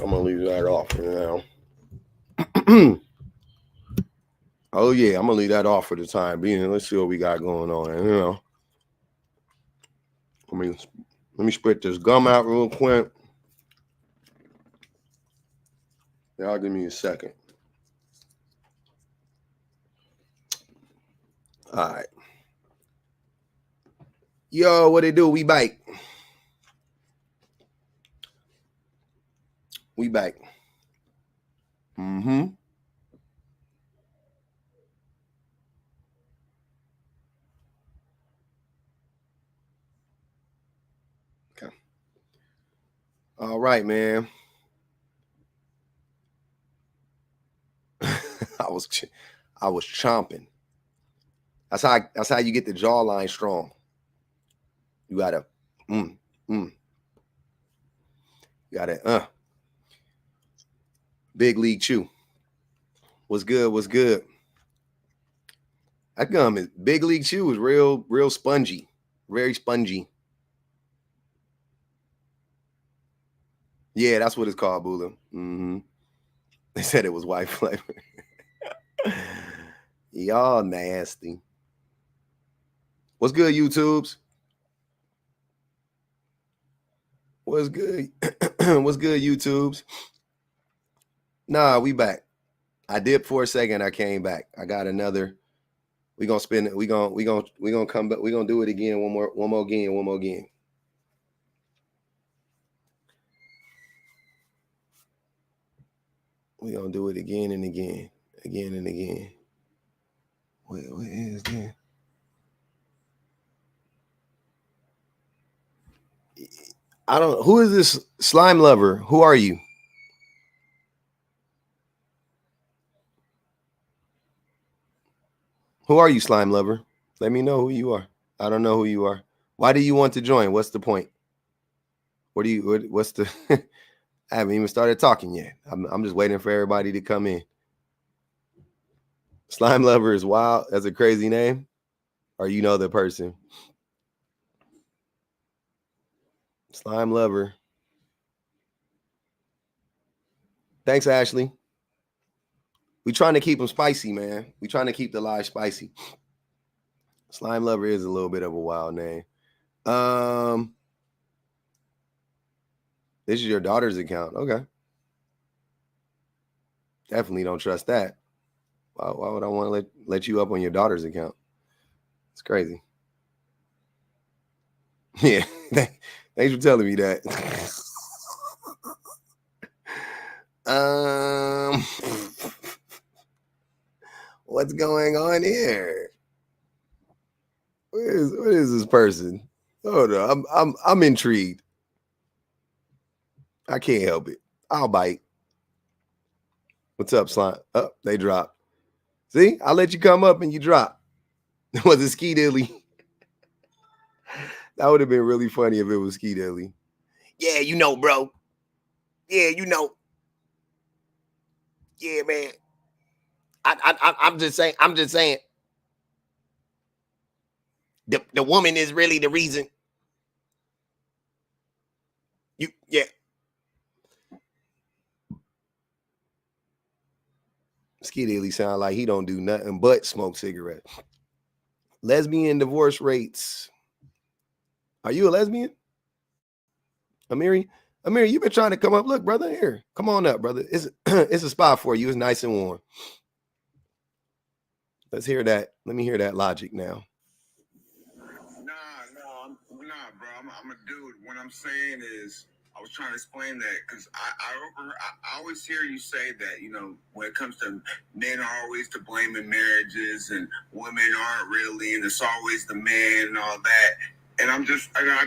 I'm gonna leave that off for now. Oh yeah, I'm gonna leave that off for the time being. Let's see what we got going on. Let me spit this gum out real quick. Y'all give me a second. All right. Yo, what it do? We back. We back. Mm-hmm. Okay. All right, man. I was chomping. That's how you get the jawline strong. You gotta You gotta Big League Chew. What's good? What's good? That gum is Big League Chew is real spongy. Very spongy. Yeah, that's what it's called, Bula. Mm-hmm. They said it was white flavor. Y'all nasty. What's good, YouTubes? What's good? What's good, YouTubes? Nah, we back. I dipped for a second. I came back. I got another. We gonna spin it. We gonna come back. We gonna do it again. One more again. We gonna do it again and again. What is that? I don't. Who is this slime lover? Who are you? Who are you, slime lover? Let me know who you are. I don't know who you are. Why do you want to join? What's the point? What's the? I haven't even started talking yet. I'm just waiting for everybody to come in. Slime lover is wild. That's a crazy name. Or you know the person. Slime lover. Thanks, Ashley. We trying to keep them spicy, man. We trying to keep the live spicy. Slime lover is a little bit of a wild name. This is your daughter's account. Okay. Definitely don't trust that. Why would I want to let you up on your daughter's account? It's crazy. Yeah. Thanks for telling me that. What's going on here? What is this person? Oh no, I'm intrigued. I can't help it. I'll bite. What's up, slime? Oh, they drop. See, I let you come up and you drop. Was it Ski Dilly? That would have been really funny if it was Ski Dilly. Yeah, you know, bro. Yeah, you know. Yeah, man. I'm just saying. The woman is really the reason. Yeah. Ski Dilly sound like he don't do nothing but smoke cigarettes. Lesbian divorce rates. Are you a lesbian? Amiri, you've been trying to come up. Look, brother, here. Come on up, brother. It's a spot for you. It's nice and warm. Let's hear that. Let me hear that logic now. Nah, bro. I'm a dude. What I'm saying is, I was trying to explain that because I always hear you say that, you know, when it comes to men are always to blame in marriages and women aren't really, and it's always the man and all that. And I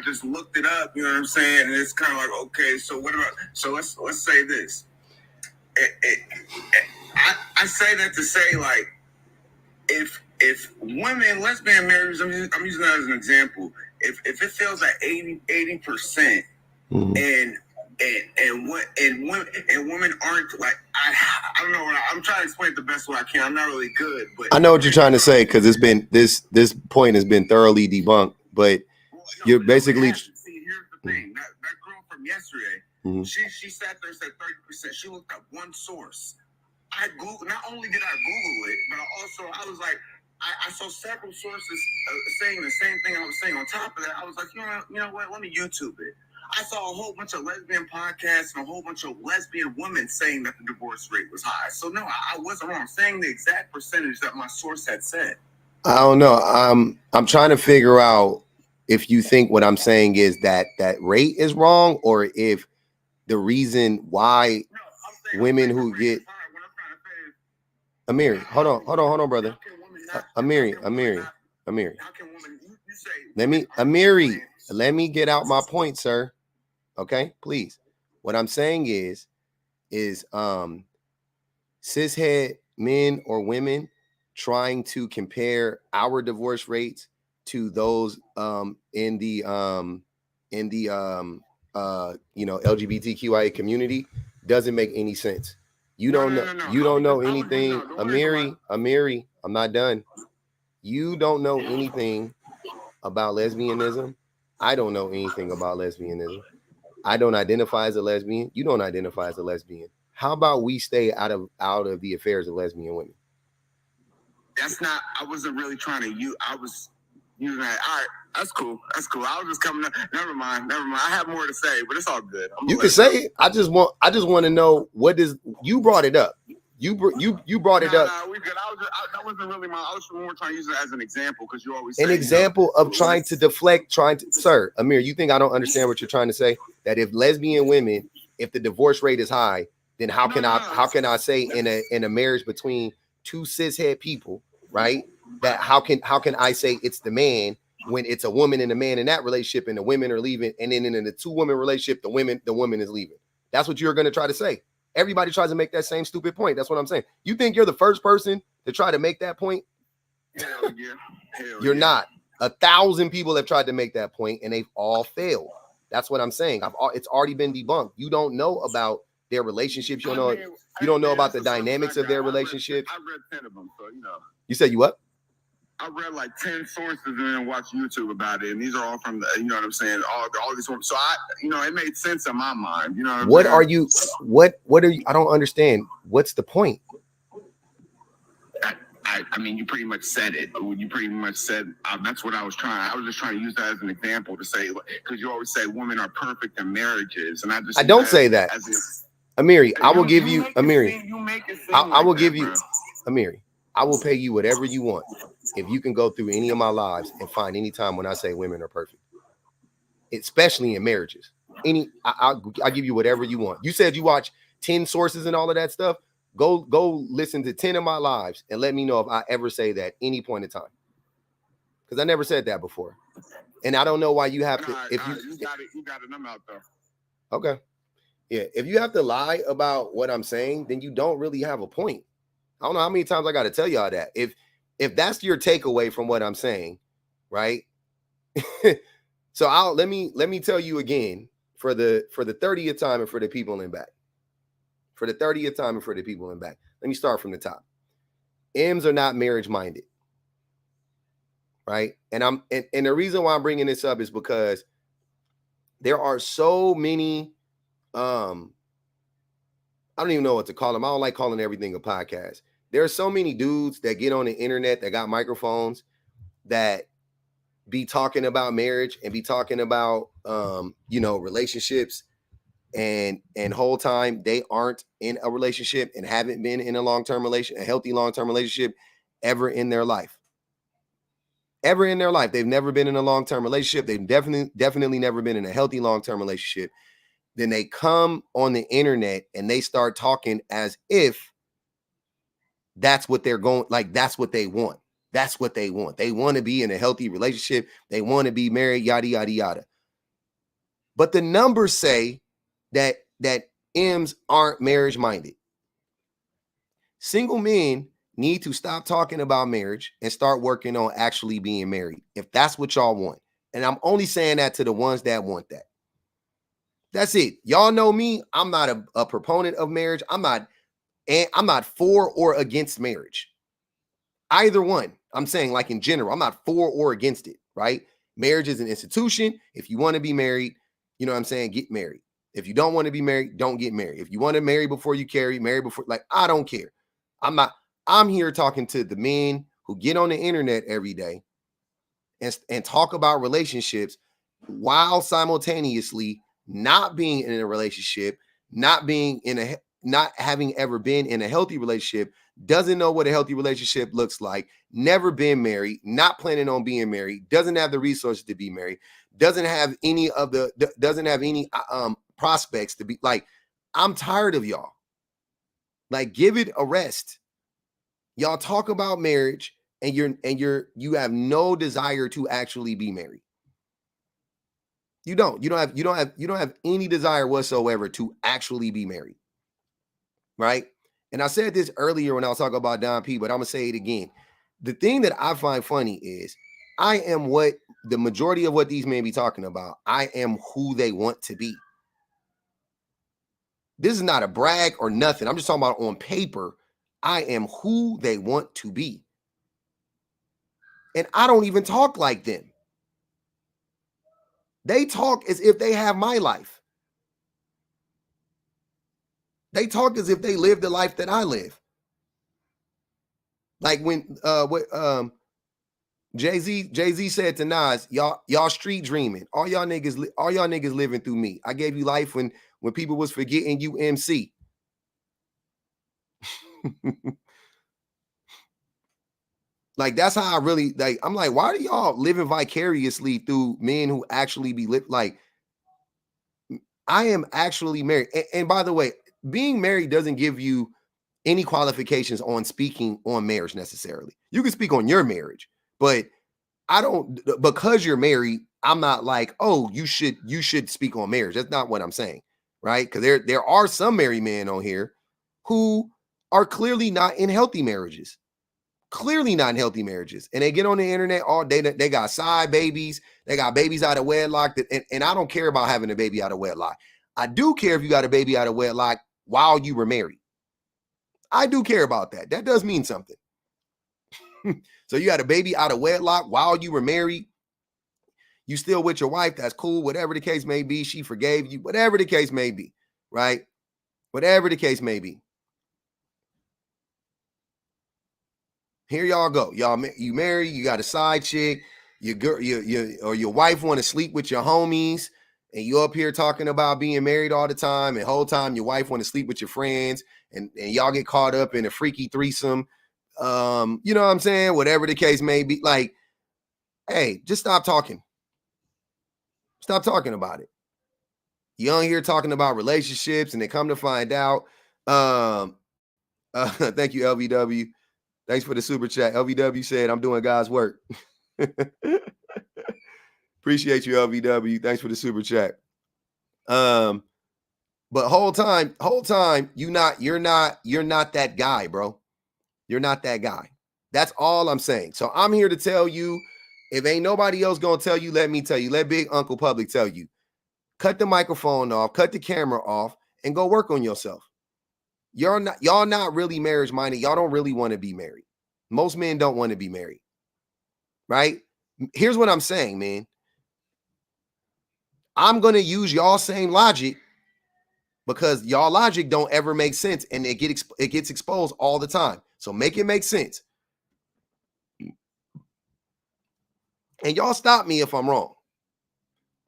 just looked it up, you know what I'm saying? And it's kind of like, okay, so what about? So let's say this. I say that to say, like, if women, lesbian marriages, I'm using that as an example. If it feels like 80%, and women aren't like, I don't know. I'm trying to explain it the best way I can. I'm not really good, but I know what you're trying to say because it's been this point has been thoroughly debunked. But you're basically. See, here's the thing. That girl from yesterday, Mm-hmm. She sat there and said 30%. She looked up one source. I Googled. Not only did I Google it, but I was like, I saw several sources saying the same thing I was saying. On top of that, I was like, you know what? Let me YouTube it. I saw a whole bunch of lesbian podcasts and a whole bunch of lesbian women saying that the divorce rate was high. So no, I wasn't wrong. I'm saying the exact percentage that my source had said. I don't know. I'm trying to figure out if you think what I'm saying is that rate is wrong, or if the reason why women who get Amiri, hold on, brother. Amiri. Let me get out my point, sir. Okay, please. What I'm saying is cishet men or women trying to compare our divorce rates to those in the LGBTQIA community doesn't make any sense. You don't know anything. Amiri, I'm not done. You don't know anything about lesbianism. I don't know anything about lesbianism. I don't identify as a lesbian. You don't identify as a lesbian. How about we stay out of the affairs of lesbian women? That's not. I wasn't really trying to use. I was using that. All right, that's cool. That's cool. I was just coming up. Never mind. I have more to say, but it's all good. You can say it. I just want to know what is. You brought it up. You brought it up. We good. That wasn't really I was more trying to use it as an example, because you always an example of trying to deflect. Sir Amir, you think I don't understand what you're trying to say? That if lesbian women, if the divorce rate is high, then how can I say in a marriage between two cishet people, right? That how can I say it's the man when it's a woman and a man in that relationship and the women are leaving, and then in the two woman relationship the woman is leaving? That's what you're going to try to say. Everybody tries to make that same stupid point. That's what I'm saying. You think you're the first person to try to make that point? Hell yeah. You're not. 1,000 people have tried to make that point and they've all failed. That's what I'm saying. It's already been debunked. You don't know about their relationships. You don't know about the dynamics of their relationships. I read 10 of them, so you know. You said you what? I read like 10 sources and then watched YouTube about it, and these are all from the, you know what I'm saying, all these ones. So it made sense in my mind. You know what are you? What are you? I don't understand. What's the point? I mean, you pretty much said it. You pretty much said that's what I was trying. I was just trying to use that as an example to say, because you always say women are perfect in marriages, and I don't say that. Amiri, I will give you Amiri. I will give you Amiri. I will pay you whatever you want if you can go through any of my lives and find any time when I say women are perfect, especially in marriages. I'll give you whatever you want. You said you watch 10 sources and all of that stuff. Go listen to 10 of my lives and let me know if I ever say that any point in time. Because I never said that before. And I don't know why you have to. If you got it. I'm out though. Okay. Yeah. If you have to lie about what I'm saying, then you don't really have a point. I don't know how many times I got to tell y'all that. If that's your takeaway from what I'm saying, right? So let me tell you again for the 30th time and for the people in back. For the 30th time and for the people in back. Let me start from the top. M's are not marriage minded. Right? And the reason why I'm bringing this up is because there are so many I don't even know what to call them. I don't like calling everything a podcast. There are so many dudes that get on the internet that got microphones that be talking about marriage and be talking about relationships and whole time they aren't in a relationship and haven't been in a healthy long-term relationship ever in their life. Ever in their life. They've never been in a long-term relationship. They've definitely never been in a healthy long-term relationship. Then they come on the internet and they start talking as if that's what they're going, like that's what they want. That's what they want. They want to be in a healthy relationship. They want to be married, yada, yada, yada. But the numbers say that M's aren't marriage minded. Single men need to stop talking about marriage and start working on actually being married, if that's what y'all want. And I'm only saying that to the ones that want that. That's it. Y'all know me. I'm not a proponent of marriage. I'm not for or against marriage. Either one. I'm saying, like, in general, I'm not for or against it, right? Marriage is an institution. If you want to be married, you know what I'm saying, get married. If you don't want to be married, don't get married. If you want to marry before you marry before, like, I don't care. I'm here talking to the men who get on the internet every day and talk about relationships while simultaneously not being in a relationship, not having ever been in a healthy relationship, doesn't know what a healthy relationship looks like, never been married, not planning on being married, doesn't have the resources to be married, doesn't have any prospects to be like. I'm tired of y'all. Like, give it a rest. Y'all talk about marriage and you have no desire to actually be married. You don't have any desire whatsoever to actually be married. Right? And I said this earlier when I was talking about Don P, but I'm gonna say it again. The thing that I find funny is I am what the majority of what these men be talking about. I am who they want to be. This is not a brag or nothing. I'm just talking about on paper. I am who they want to be. And I don't even talk like them. They talk as if they have my life. They talk as if they live the life that I live. Like when Jay-Z said to Nas, y'all street dreaming. All y'all niggas living through me. I gave you life when people was forgetting you MC. Like, that's how I really, like, I'm like, why do y'all living vicariously through men who actually be like, I am actually married. And by the way, being married doesn't give you any qualifications on speaking on marriage necessarily. You can speak on your marriage, but I don't, because you're married, I'm not like, oh, you should speak on marriage. That's not what I'm saying, right? Because there are some married men on here who are clearly not in healthy marriages. Clearly not in healthy marriages. And they get on the internet all day. They got side babies. They got babies out of wedlock. And I don't care about having a baby out of wedlock. I do care if you got a baby out of wedlock while you were married. I do care about that. That does mean something. So you got a baby out of wedlock while you were married. You still with your wife. That's cool. Whatever the case may be. She forgave you. Whatever the case may be. Right? Whatever the case may be. Here y'all go. You married, you got a side chick, your wife want to sleep with your homies, and you up here talking about being married all the time, and the whole time your wife want to sleep with your friends, and y'all get caught up in a freaky threesome. You know what I'm saying? Whatever the case may be. Like, hey, just stop talking. Stop talking about it. You on here talking about relationships, and they come to find out. Thank you, LVW. Thanks for the super chat. LVW said, I'm doing God's work. Appreciate you, LVW. Thanks for the super chat. But whole time, you're not that guy, bro. You're not that guy. That's all I'm saying. So I'm here to tell you, if ain't nobody else gonna tell you, let me tell you. Let Big Uncle Public tell you. Cut the microphone off, cut the camera off, and go work on yourself. Y'all not really marriage minded. Y'all don't really want to be married. Most men don't want to be married. Right? Here's what I'm saying, man. I'm going to use y'all same logic because y'all logic don't ever make sense, and it gets exposed all the time. So make it make sense. And y'all stop me if I'm wrong.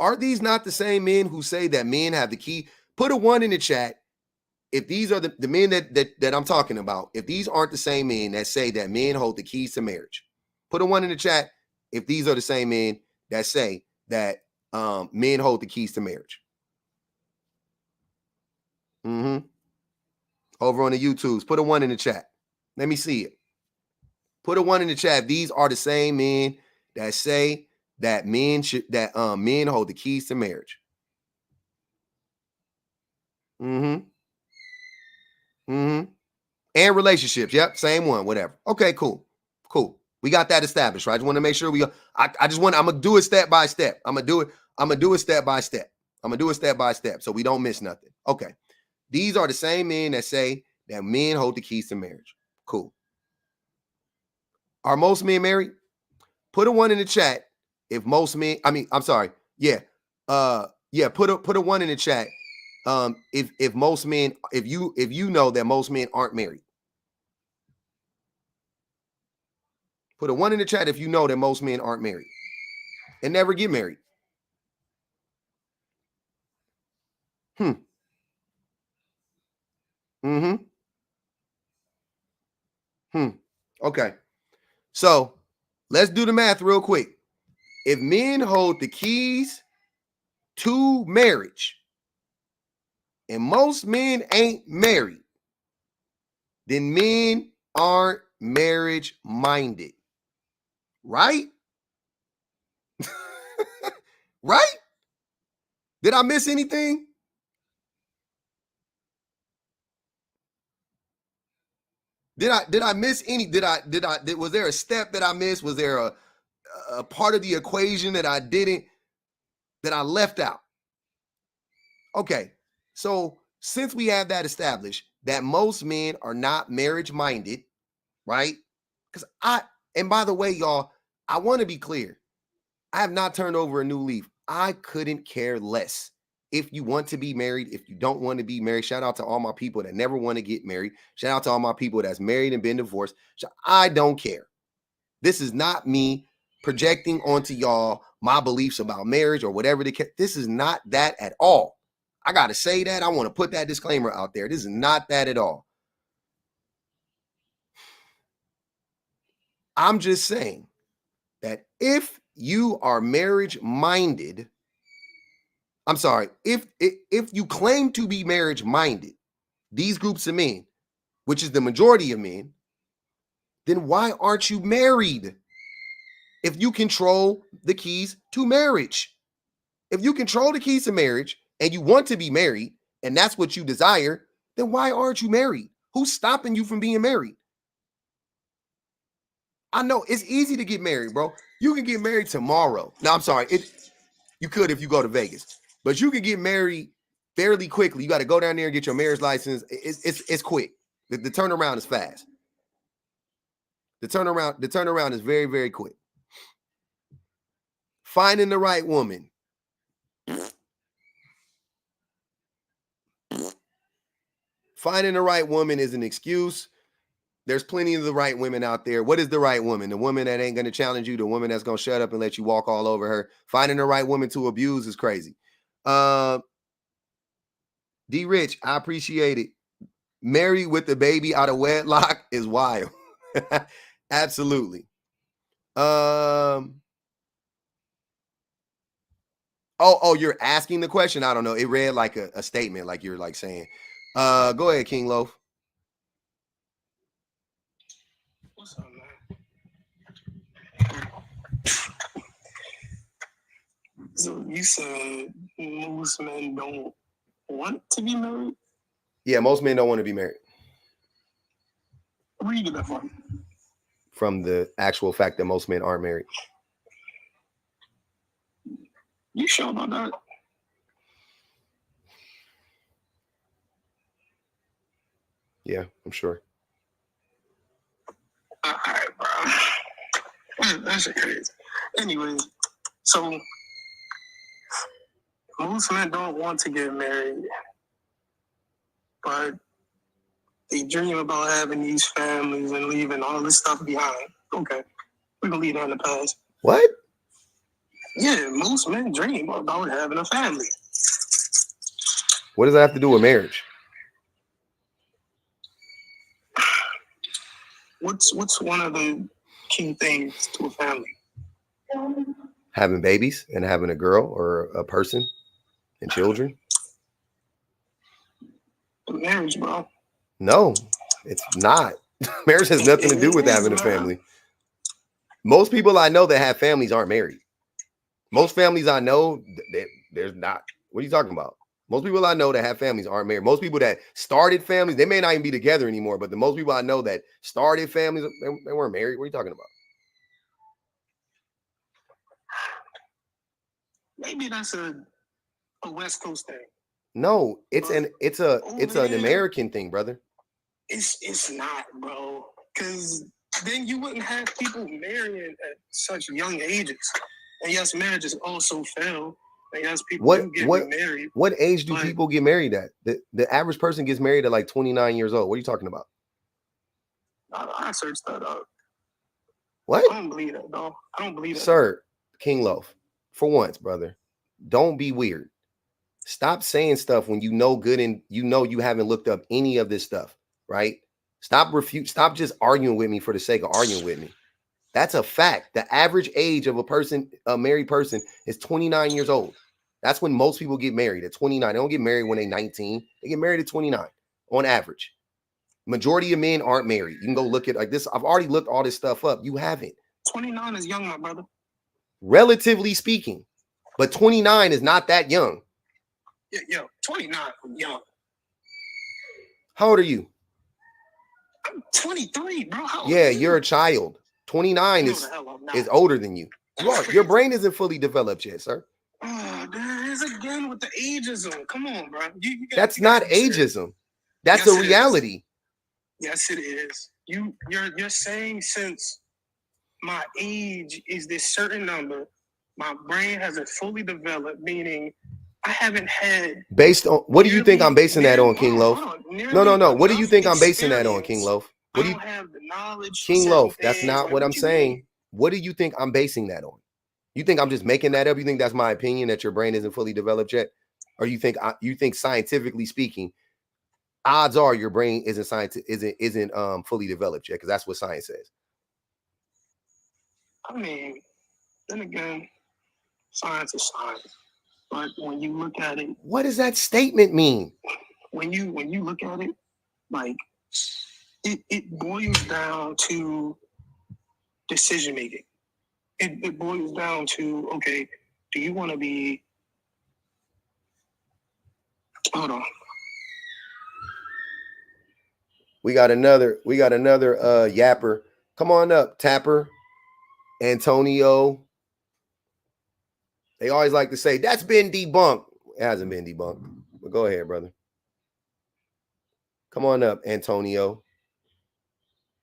Are these not the same men who say that men have the key? Put a 1 in the chat if these are the men that I'm talking about. If these aren't the same men that say that men hold the keys to marriage. Put a 1 in the chat if these are the same men that say that men hold the keys to marriage. Over on the YouTubes, put a 1 in the chat. Let me see it. Put a 1 in the chat. These are the same men that say that men hold the keys to marriage. And relationships. Yep, same one. Whatever. Okay, cool. We got that established, right? I just want to make sure I'm gonna do it step by step. I'm gonna do it step by step. So we don't miss nothing. Okay. These are the same men that say that men hold the keys to marriage. Cool. Are most men married? Put a 1 in the chat if most men, I'm sorry. Yeah. Put a 1 in the chat if most men, if you know that most men aren't married. Put a 1 in the chat if you know that most men aren't married and never get married. Okay. So let's do the math real quick. If men hold the keys to marriage and most men ain't married, then men aren't marriage minded. Right? Right? Did I miss anything? Did I miss any? Was there a step that I missed? Was there a part of the equation that I left out? Okay. So since we have that established, that most men are not marriage minded, right? Because and by the way, y'all, I want to be clear. I have not turned over a new leaf. I couldn't care less. If you want to be married, if you don't want to be married, shout out to all my people that never want to get married. Shout out to all my people that's married and been divorced. I don't care. This is not me projecting onto y'all my beliefs about marriage or whatever the case. This is not that at all. I got to say that. I want to put that disclaimer out there. This is not that at all. I'm just saying that if you are marriage minded, I'm sorry, if you claim to be marriage minded, these groups of men, which is the majority of men, then why aren't you married? If you control the keys to marriage, if you control the keys to marriage and you want to be married and that's what you desire, then why aren't you married? Who's stopping you from being married? I know it's easy to get married, bro. You can get married tomorrow. No, I'm sorry. You could if you go to Vegas, but you can get married fairly quickly. You got to go down there and get your marriage license. It's quick. The turnaround is fast. The turnaround is very, very quick. Finding the right woman. Finding the right woman is an excuse. There's plenty of the right women out there. What is the right woman? The woman that ain't going to challenge you, the woman that's going to shut up and let you walk all over her. Finding the right woman to abuse is crazy. D Rich, I appreciate it. Married with the baby out of wedlock is wild. Absolutely. Oh, you're asking the question? I don't know. It read like a statement, like you're like saying. Go ahead, King Loaf. What's up, man? So you said most men don't want to be married? Yeah, most men don't want to be married. Where you get that from? From the actual fact that most men aren't married. You sure about that? Yeah, I'm sure. All right, bro. That's crazy. Anyways, so most men don't want to get married, but they dream about having these families and leaving all this stuff behind. Okay, we can leave that in the past. What? Yeah, most men dream about having a family. What does that have to do with marriage? What's one of the key things to a family? Having babies and having a girl or a person and children. Marriage, bro. No, it's not. Marriage has nothing to do with having a family. Most people I know that have families aren't married. Most families I know, there's not. What are you talking about? Most people I know that have families aren't married. Most people that started families, they may not even be together anymore, but the most people I know that started families, they weren't married. What are you talking about? Maybe that's a West Coast thing. No, it's an American thing, brother. It's not, bro. Because then you wouldn't have people marrying at such young ages. And yes, marriages also fail, Like, as people do get remarried. What age do people get married at? The average person gets married at like 29 years old. What are you talking about? I searched that up. What? I don't believe that, though. I don't believe that. Sir, King Loaf, for once, brother, don't be weird. Stop saying stuff when you know good and you know you haven't looked up any of this stuff, right? Stop just arguing with me for the sake of arguing with me. That's a fact. The average age of a married person, is 29 years old. That's when most people get married, at 29. They don't get married when they're 19. They get married at 29 on average. Majority of men aren't married. You can go look at like this. I've already looked all this stuff up. You haven't. 29 is young, my brother. Relatively speaking. But 29 is not that young. Yeah, 29 is young. How old are you? I'm 23, bro. Yeah, you're a child. 29 is older than you. Your brain isn't fully developed yet, sir. Oh, there is again with the ageism. Come on, bro. That's not ageism. That's a reality. Yes, it is. You're saying since my age is this certain number, my brain hasn't fully developed, meaning I haven't had. Based on what do you think I'm basing that on, King Loaf? No. What do you think I'm basing that on, King Loaf? What do you have the knowledge? King Loaf, that's not what I'm saying. What do you think I'm basing that on? You think I'm just making that up? You think that's my opinion that your brain isn't fully developed yet? Or you think scientifically speaking, odds are your brain isn't fully developed yet, because that's what science says. I mean, then again, science is science. But when you look at it, what does that statement mean? When you look at it, like it boils down to decision making. It boils down to, okay, do you want to be? Hold on. We got another yapper. Come on up, Tapper. Antonio. They always like to say that's been debunked. It hasn't been debunked. But go ahead, brother. Come on up, Antonio.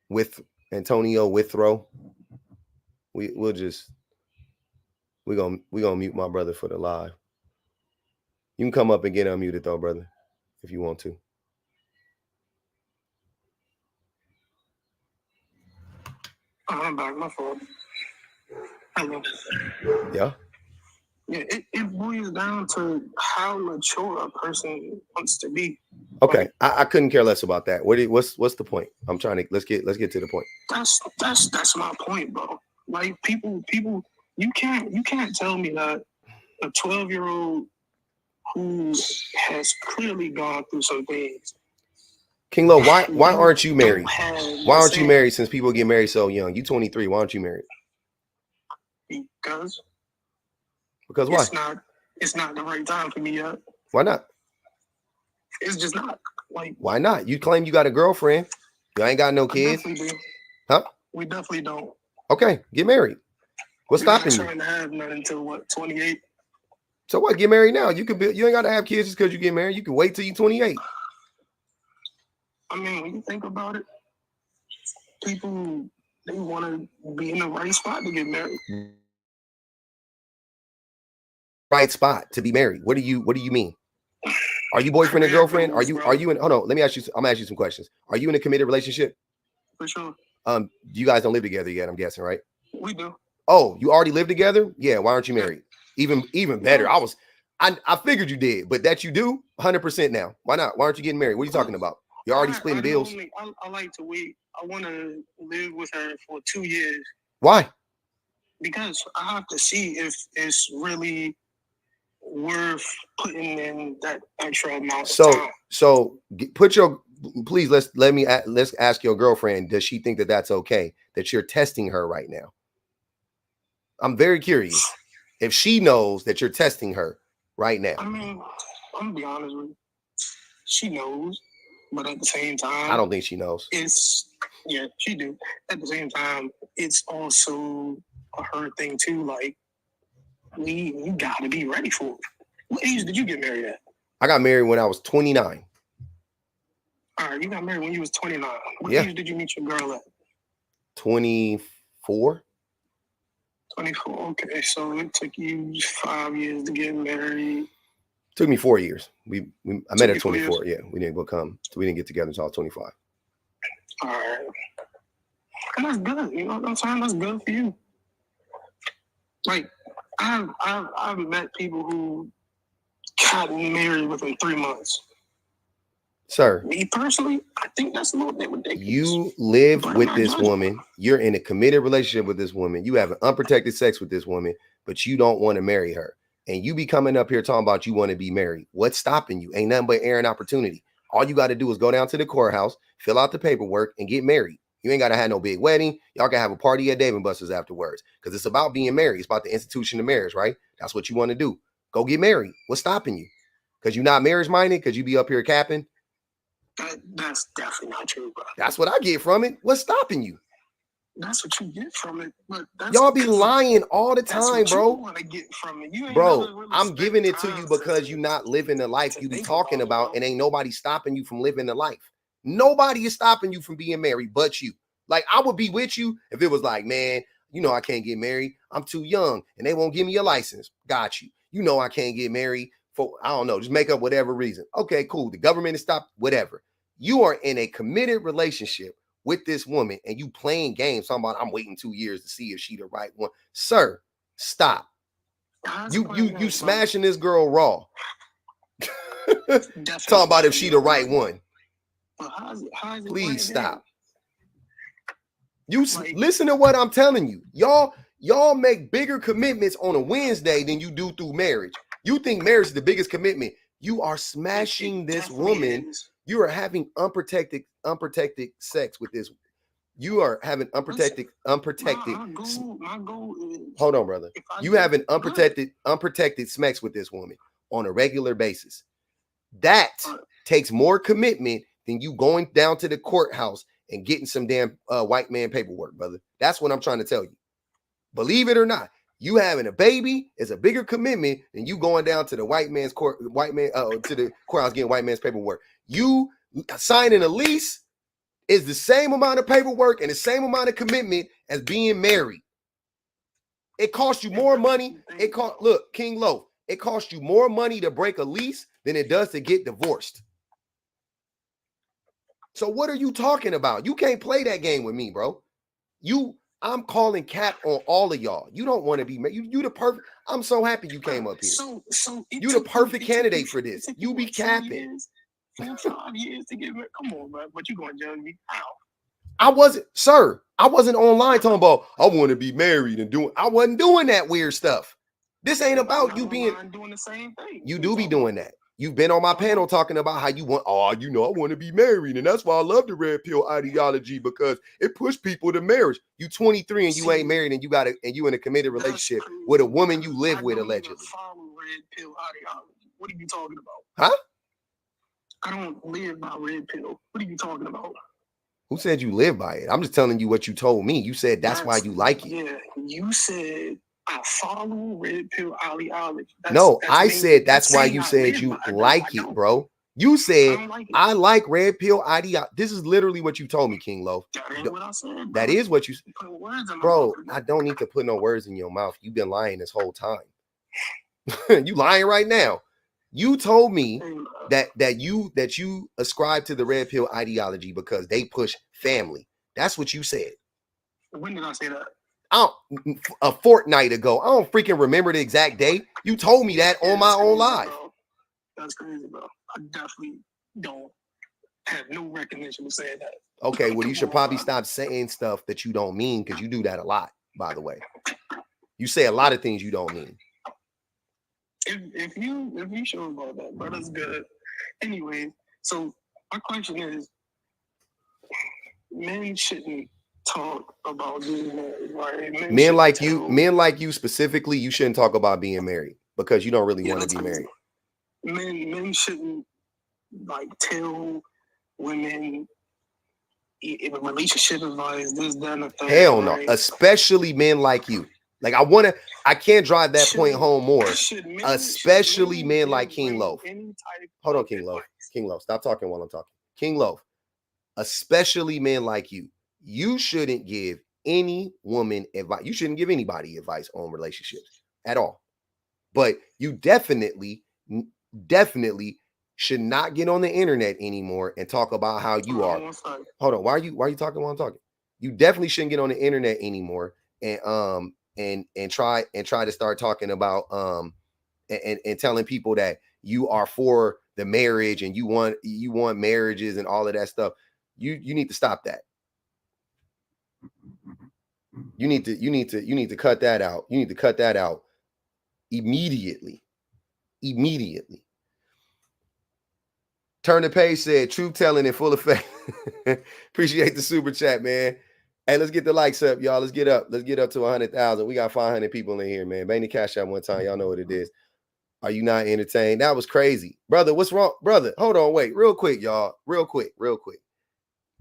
With Antonio Withrow. We're gonna mute my brother for the live. You can come up and get unmuted though, brother, if you want to. I'm back. My fault. Hello. Yeah. Yeah, it boils down to how mature a person wants to be. Okay, I couldn't care less about that. What's the point? I'm trying to let's get to the point. That's my point, bro. Like people, you can't tell me that a 12-year-old who has clearly gone through some things. King Lo, why aren't you married? Why aren't you married since people get married so young? You 23. Why aren't you married? Because why? It's not the right time for me yet. Why not? It's just not. Like, why not? You claim you got a girlfriend. You ain't got no kids. We definitely do. Huh? We definitely don't. Okay, get married. What's stopping you? I'm trying to have none until what, 28? So what? Get married now. You ain't gotta have kids just because you get married. You can wait till you're 28. I mean, when you think about it, people, they want to be in the right spot to get married. Right spot to be married. What do you mean? Are you boyfriend and girlfriend? Are you in? Hold on. Let me ask you. I'm gonna ask you some questions. Are you in a committed relationship? For sure. You guys don't live together yet, I'm guessing, right? We do. Oh, you already live together? Yeah. Why aren't you married? Even better. I figured you did, but that you do 100% now. Why not? Why aren't you getting married? What are you talking about? You're already splitting bills. I like to wait. I want to live with her for 2 years. Why? Because I have to see if it's really worth putting in that extra amount of time. So please let's ask your girlfriend. Does she think that that's okay that you're testing her right now? I'm very curious if she knows that you're testing her right now. I mean, I'm gonna be honest with you. She knows, but at the same time, I don't think she knows. Yeah, she do. At the same time, it's also a her thing too. Like, you gotta be ready for it. What age did you get married at? I got married when I was 29. All right, you got married when you was 29. What age did you meet your girl at? 24. 24. Okay, so it took you 5 years to get married. Took me 4 years. I met at 24 24. Yeah, we didn't get together until I was 25. All right. And that's good. You know what I'm saying? That's good for you. Like, I've met people who got married within 3 months. Sir, Me personally, I think that's a little bit ridiculous. you live But with I'm not this judging. woman. You're in a committed relationship with this woman. You have an unprotected sex with this woman, but you don't want to marry her. And you be coming up here talking about you want to be married. What's stopping you? Ain't nothing but air and opportunity. All you got to do is go down to the courthouse, fill out the paperwork, and get married. You ain't got to have no big wedding. Y'all can have a party at Dave & Buster's afterwards, because it's about being married. It's about the institution of marriage, right? That's what you want to do. Go get married. What's stopping you? Because you're not marriage-minded? Because you be up here capping? That's definitely not true, bro. That's what I get from it. What's stopping you? That's what you get from it. But y'all be lying all the time, bro. You want to get from it. You ain't bro, really I'm giving it to you because you're not living the life you be talking about, and ain't nobody stopping you from living the life. Nobody is stopping you from being married but you. Like, I would be with you if it was like, man, you know I can't get married. I'm too young, and they won't give me a license. Got you. You know I can't get married for, I don't know, just make up whatever reason. Okay, cool. The government is stopped, whatever. You are in a committed relationship with this woman, and you playing games talking about I'm waiting 2 years to see if she the right one. Sir, stop. You smashing this girl raw. Talking about if she the right one. Please stop. You listen to what I'm telling you. Y'all make bigger commitments on a Wednesday than you do through marriage. You think marriage is the biggest commitment. You are smashing this woman. You are having unprotected sex with this. You are having unprotected. My goal is, hold on, brother. You have an unprotected sex with this woman on a regular basis. That takes more commitment than you going down to the courthouse and getting some damn white man paperwork, brother. That's what I'm trying to tell you. Believe it or not, you having a baby is a bigger commitment than you going down to the to the courthouse getting white man's paperwork. You signing a lease is the same amount of paperwork and the same amount of commitment as being married. It costs you more money. Look, King Loaf, it costs you more money to break a lease than it does to get divorced. So what are you talking about? You can't play that game with me, bro. I'm calling cap on all of y'all. You don't want to be married. You the perfect. I'm so happy you came up here. So you the perfect candidate for this. You be capping. 4 or 5 years to get married. Come on, bro. But you gonna judge me? How? I wasn't online talking about I want to be married and doing. I wasn't doing that weird stuff. This ain't about you being doing the same thing. You do be doing that. You've been on my panel talking about how you want, I want to be married. And that's why I love the red pill ideology, because it pushed people to marriage. You 23 and you ain't married, and you in a committed relationship with a woman you live with, allegedly. Follow red pill ideology. What are you talking about? Huh? I don't live by red pill. What are you talking about? Who said you live by it? I'm just telling you what you told me. You said that's why you like it. Yeah, you said I follow red pill ideology. I said that's why you said you like it, bro. You said I like red pill ideology. This is literally what you told me, King Loaf. That ain't what I said, bro. That is what you said. Bro, I don't need to put no words in your mouth. You've been lying this whole time. You lying right now. You told me that you ascribe to the red pill ideology because they push family. That's what you said. When did I say that? A fortnight ago. I don't freaking remember the exact day. You told me that on my own live. Bro. That's crazy, bro. I definitely don't have no recognition of saying that. Okay, well, you should probably stop saying stuff that you don't mean, because you do that a lot, by the way. You say a lot of things you don't mean. If you sure about that, bro, that's good. Anyway, so my question is, men shouldn't talk about being married, right? Men like you specifically, you shouldn't talk about being married because you don't really want to be married. Men shouldn't tell women if a relationship advice, this, that, and the third. Hell no, especially men like you. Like I can't drive that point home more. Especially men like King Loaf. Hold on, King Loaf. King Loaf, stop talking while I'm talking. King Loaf, especially men like you. You shouldn't give any woman advice. You shouldn't give anybody advice on relationships at all. But you definitely should not get on the internet anymore and talk about how you are. Hold on. Why are you talking while I'm talking? You definitely shouldn't get on the internet anymore and try to start talking about and telling people that you are for the marriage and you want marriages and all of that stuff. You need to stop that. You need to cut that out. You need to cut that out immediately. Turn the page said, truth telling in full effect. Appreciate the super chat, man. Hey, let's get the likes up, y'all. Let's get up to 100,000. We got 500 people in here, man. Bang the cash out one time. Y'all know what it is. Are you not entertained? That was crazy. Brother, what's wrong? Brother, hold on, wait. Real quick, y'all. Real quick.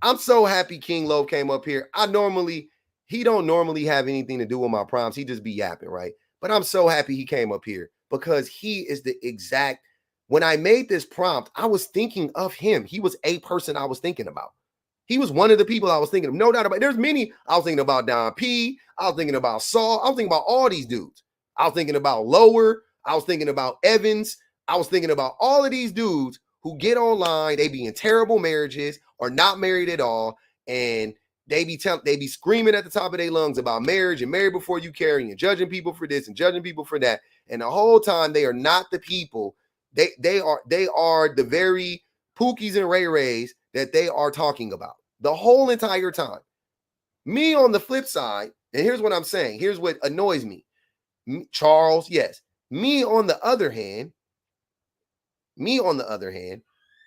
I'm so happy King Loaf came up here. He don't normally have anything to do with my prompts. He just be yapping, right? But I'm so happy he came up here because he is the exact. When I made this prompt, I was thinking of him. He was a person I was thinking about. He was one of the people I was thinking of. No doubt about it. There's many. I was thinking about Don P. I was thinking about Saul. I was thinking about all these dudes. I was thinking about Lower. I was thinking about Evans. I was thinking about all of these dudes who get online. They be in terrible marriages or not married at all. And they be screaming at the top of their lungs about marriage and marry before you carry and judging people for this and judging people for that. And the whole time they are not the people. They are the very Pookies and Ray Rays that they are talking about the whole entire time. Me on the flip side, and here's what I'm saying. Here's what annoys me. Charles, yes. Me on the other hand,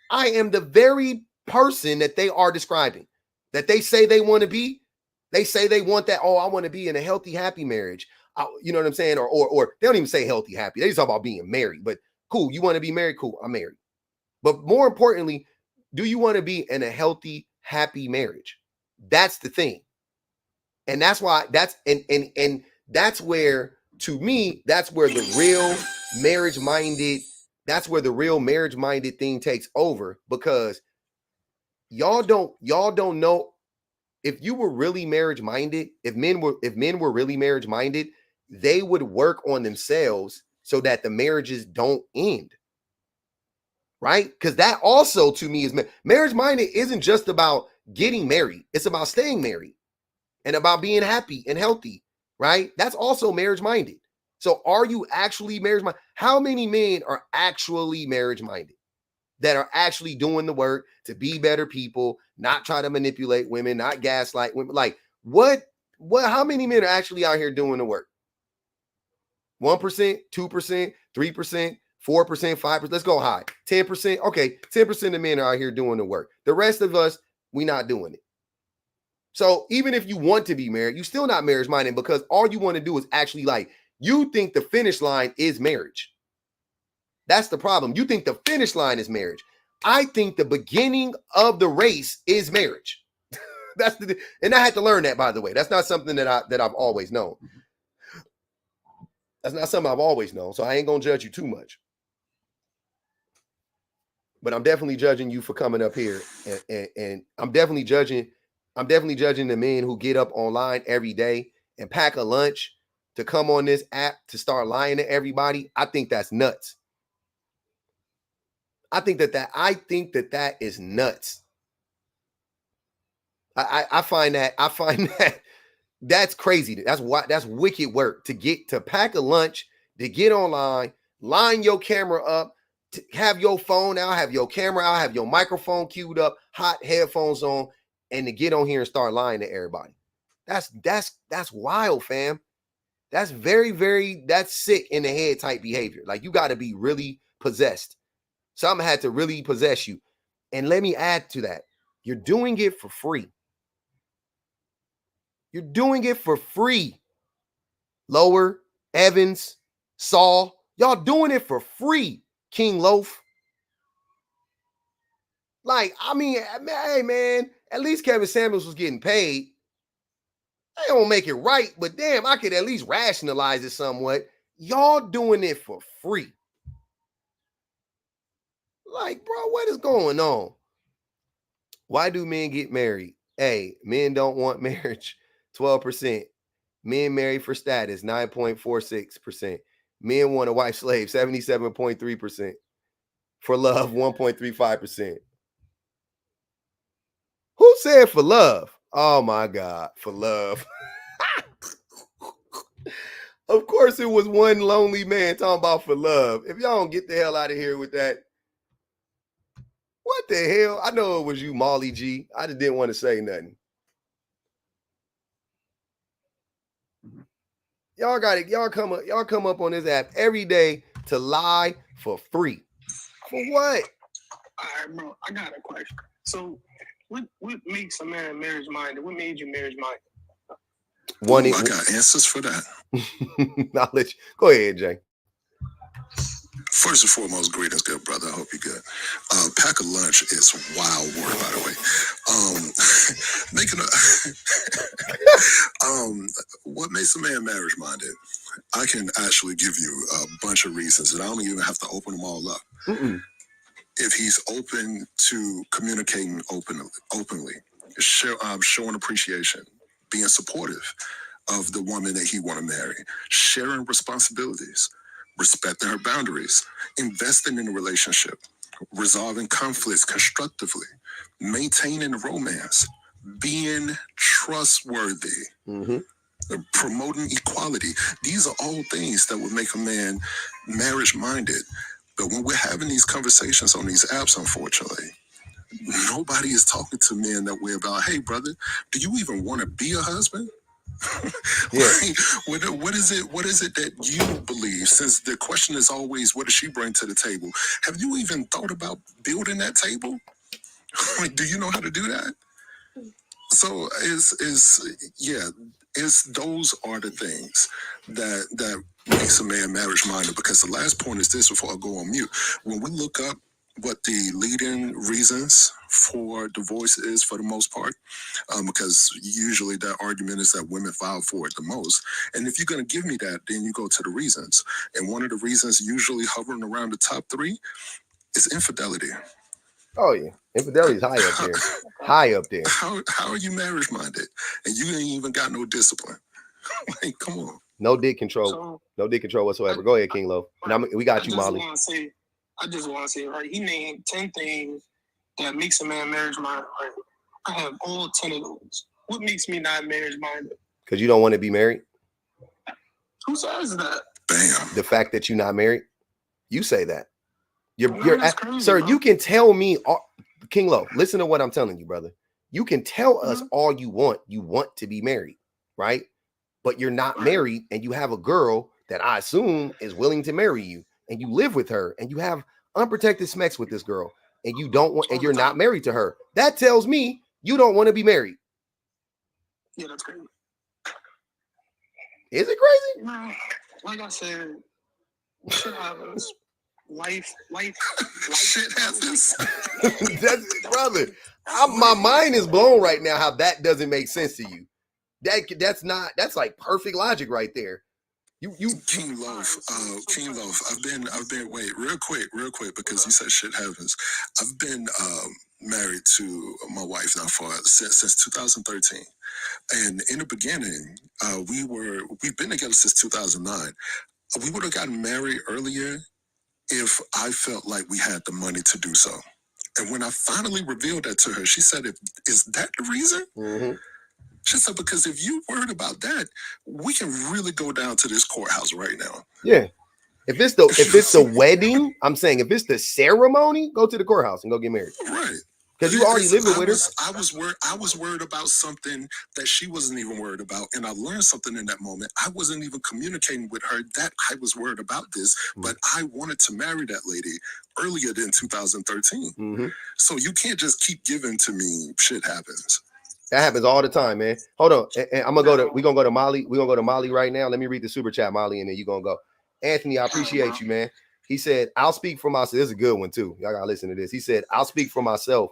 I am the very person that they are describing, that they say they want to be. They say they want that. Oh, I want to be in a healthy, happy marriage. You know what I'm saying? Or they don't even say healthy, happy. They just talk about being married. But cool, you want to be married? Cool, I'm married. But more importantly, do you want to be in a healthy, happy marriage? That's the thing. And that's why and that's where, to me, that's where the real marriage minded thing takes over, because y'all don't know. If you were really marriage minded, if men were really marriage minded, they would work on themselves so that the marriages don't end. Right? Because that also, to me, is marriage minded. Isn't just about getting married. It's about staying married and about being happy and healthy. Right? That's also marriage minded. So are you actually marriage minded? How many men are actually marriage minded, that are actually doing the work to be better people, not try to manipulate women, not gaslight women? Like, what, how many men are actually out here doing the work? 1%, 2%, 3%, 4%, 5%. Let's go high. 10%. Okay, 10% of men are out here doing the work. The rest of us, we not doing it. So even if you want to be married, you're still not marriage minded, because all you want to do is actually, like, you think the finish line is marriage. That's the problem. You think the finish line is marriage. I think the beginning of the race is marriage. And I had to learn that, by the way. That's not something that I've always known. That's not something I've always known. So I ain't gonna judge you too much. But I'm definitely judging you for coming up here, and I'm definitely judging the men who get up online every day and pack a lunch to come on this app to start lying to everybody. I think that's nuts. I think that is nuts. I find that that's crazy. That's wicked work to pack a lunch, to get online, line your camera up, to have your phone out, have your camera out, have your microphone queued up, hot headphones on, and to get on here and start lying to everybody. That's wild, fam. That's very, very, that's sick in the head type behavior. Like, you got to be really possessed. Something had to really possess you. And let me add to that. You're doing it for free. You're doing it for free. Lower, Evans, Saul, y'all doing it for free. King Loaf. Like, I mean, hey, man, at least Kevin Samuels was getting paid. They don't make it right, but damn, I could at least rationalize it somewhat. Y'all doing it for free. Like, bro, what is going on? Why do men get married? Hey, men don't want marriage. 12%. Men married for status, 9.46%. Men want a wife slave, 77.3%. For love, 1.35%. Who said for love? Oh my God, for love. Of course, it was one lonely man talking about for love. If y'all don't get the hell out of here with that. What the hell? I know it was you, Molly G. I just didn't want to say nothing. Y'all got it. Y'all come up on this app every day to lie for free. For what? All right, bro. I got a question. So, what makes a man marriage minded? What made you marriage minded? I got answers for that. Knowledge. Go ahead, Jay. First and foremost, greetings, good brother. I hope you're good. Pack a lunch is wild word, by the way. What makes a man marriage minded? I can actually give you a bunch of reasons, and I don't even have to open them all up. Mm-mm. If he's open to communicating openly, showing appreciation, being supportive of the woman that he want to marry, sharing responsibilities, respecting her boundaries, investing in a relationship, resolving conflicts constructively, maintaining romance, being trustworthy, promoting equality. These are all things that would make a man marriage-minded. But when we're having these conversations on these apps, unfortunately, nobody is talking to men that way about, hey, brother, do you even want to be a husband? Yeah. What is it that you believe? Since the question is always, what does she bring to the table? Have you even thought about building that table? Like, do you know how to do that? So those are the things that makes a man marriage minded. Because the last point is this before I go on mute. When we look up what the leading reasons for divorce is for the most part, because usually that argument is that women file for it the most. And if you're going to give me that, then you go to the reasons. And one of the reasons usually hovering around the top 3 is infidelity. Oh yeah, infidelity is high up there. High up there. How are you marriage minded and you ain't even got no discipline? Like, come on. No dick control. No dick control whatsoever. Go ahead, King Lo. And we got you, Molly. I just want to say, right? He named 10 things that makes a man marriage minded. Right? I have all 10 of those. What makes me not marriage minded? Because you don't want to be married. Who says that? Bam. The fact that you're not married. You say that. You're crazy, sir. bro. You can tell me, King Lo. Listen to what I'm telling you, brother. You can tell us all you want. You want to be married, right? But you're not married, and you have a girl that I assume is willing to marry you, and you live with her, and you have unprotected sex with this girl, and you don't want, and you're not married to her. That tells me you don't want to be married. Yeah, that's crazy. Is it crazy? No, like I said, shit happens. Life. Shit happens. That's, brother, my mind is blown right now how that doesn't make sense to you. That's like perfect logic right there. You King Loaf, I've been wait, real quick, because you said shit happens. I've been married to my wife now since 2013. And in the beginning, we've been together since 2009. We would have gotten married earlier if I felt like we had the money to do so. And when I finally revealed that to her, she said, is that the reason? Mm-hmm. She said, because if you worried about that, we can really go down to this courthouse right now. Yeah. If it's the wedding, I'm saying if it's the ceremony, go to the courthouse and go get married. Right. Because you already living with her. I was worried about something that she wasn't even worried about. And I learned something in that moment. I wasn't even communicating with her that I was worried about this, but I wanted to marry that lady earlier than 2013. Mm-hmm. So you can't just keep giving to me shit happens. That happens all the time, man. Hold on. And we're gonna go to Molly. We're gonna go to Molly right now. Let me read the super chat, Molly, and then you're gonna go. Anthony, I appreciate you, man. He said, I'll speak for myself. This is a good one too. Y'all gotta listen to this. He said, I'll speak for myself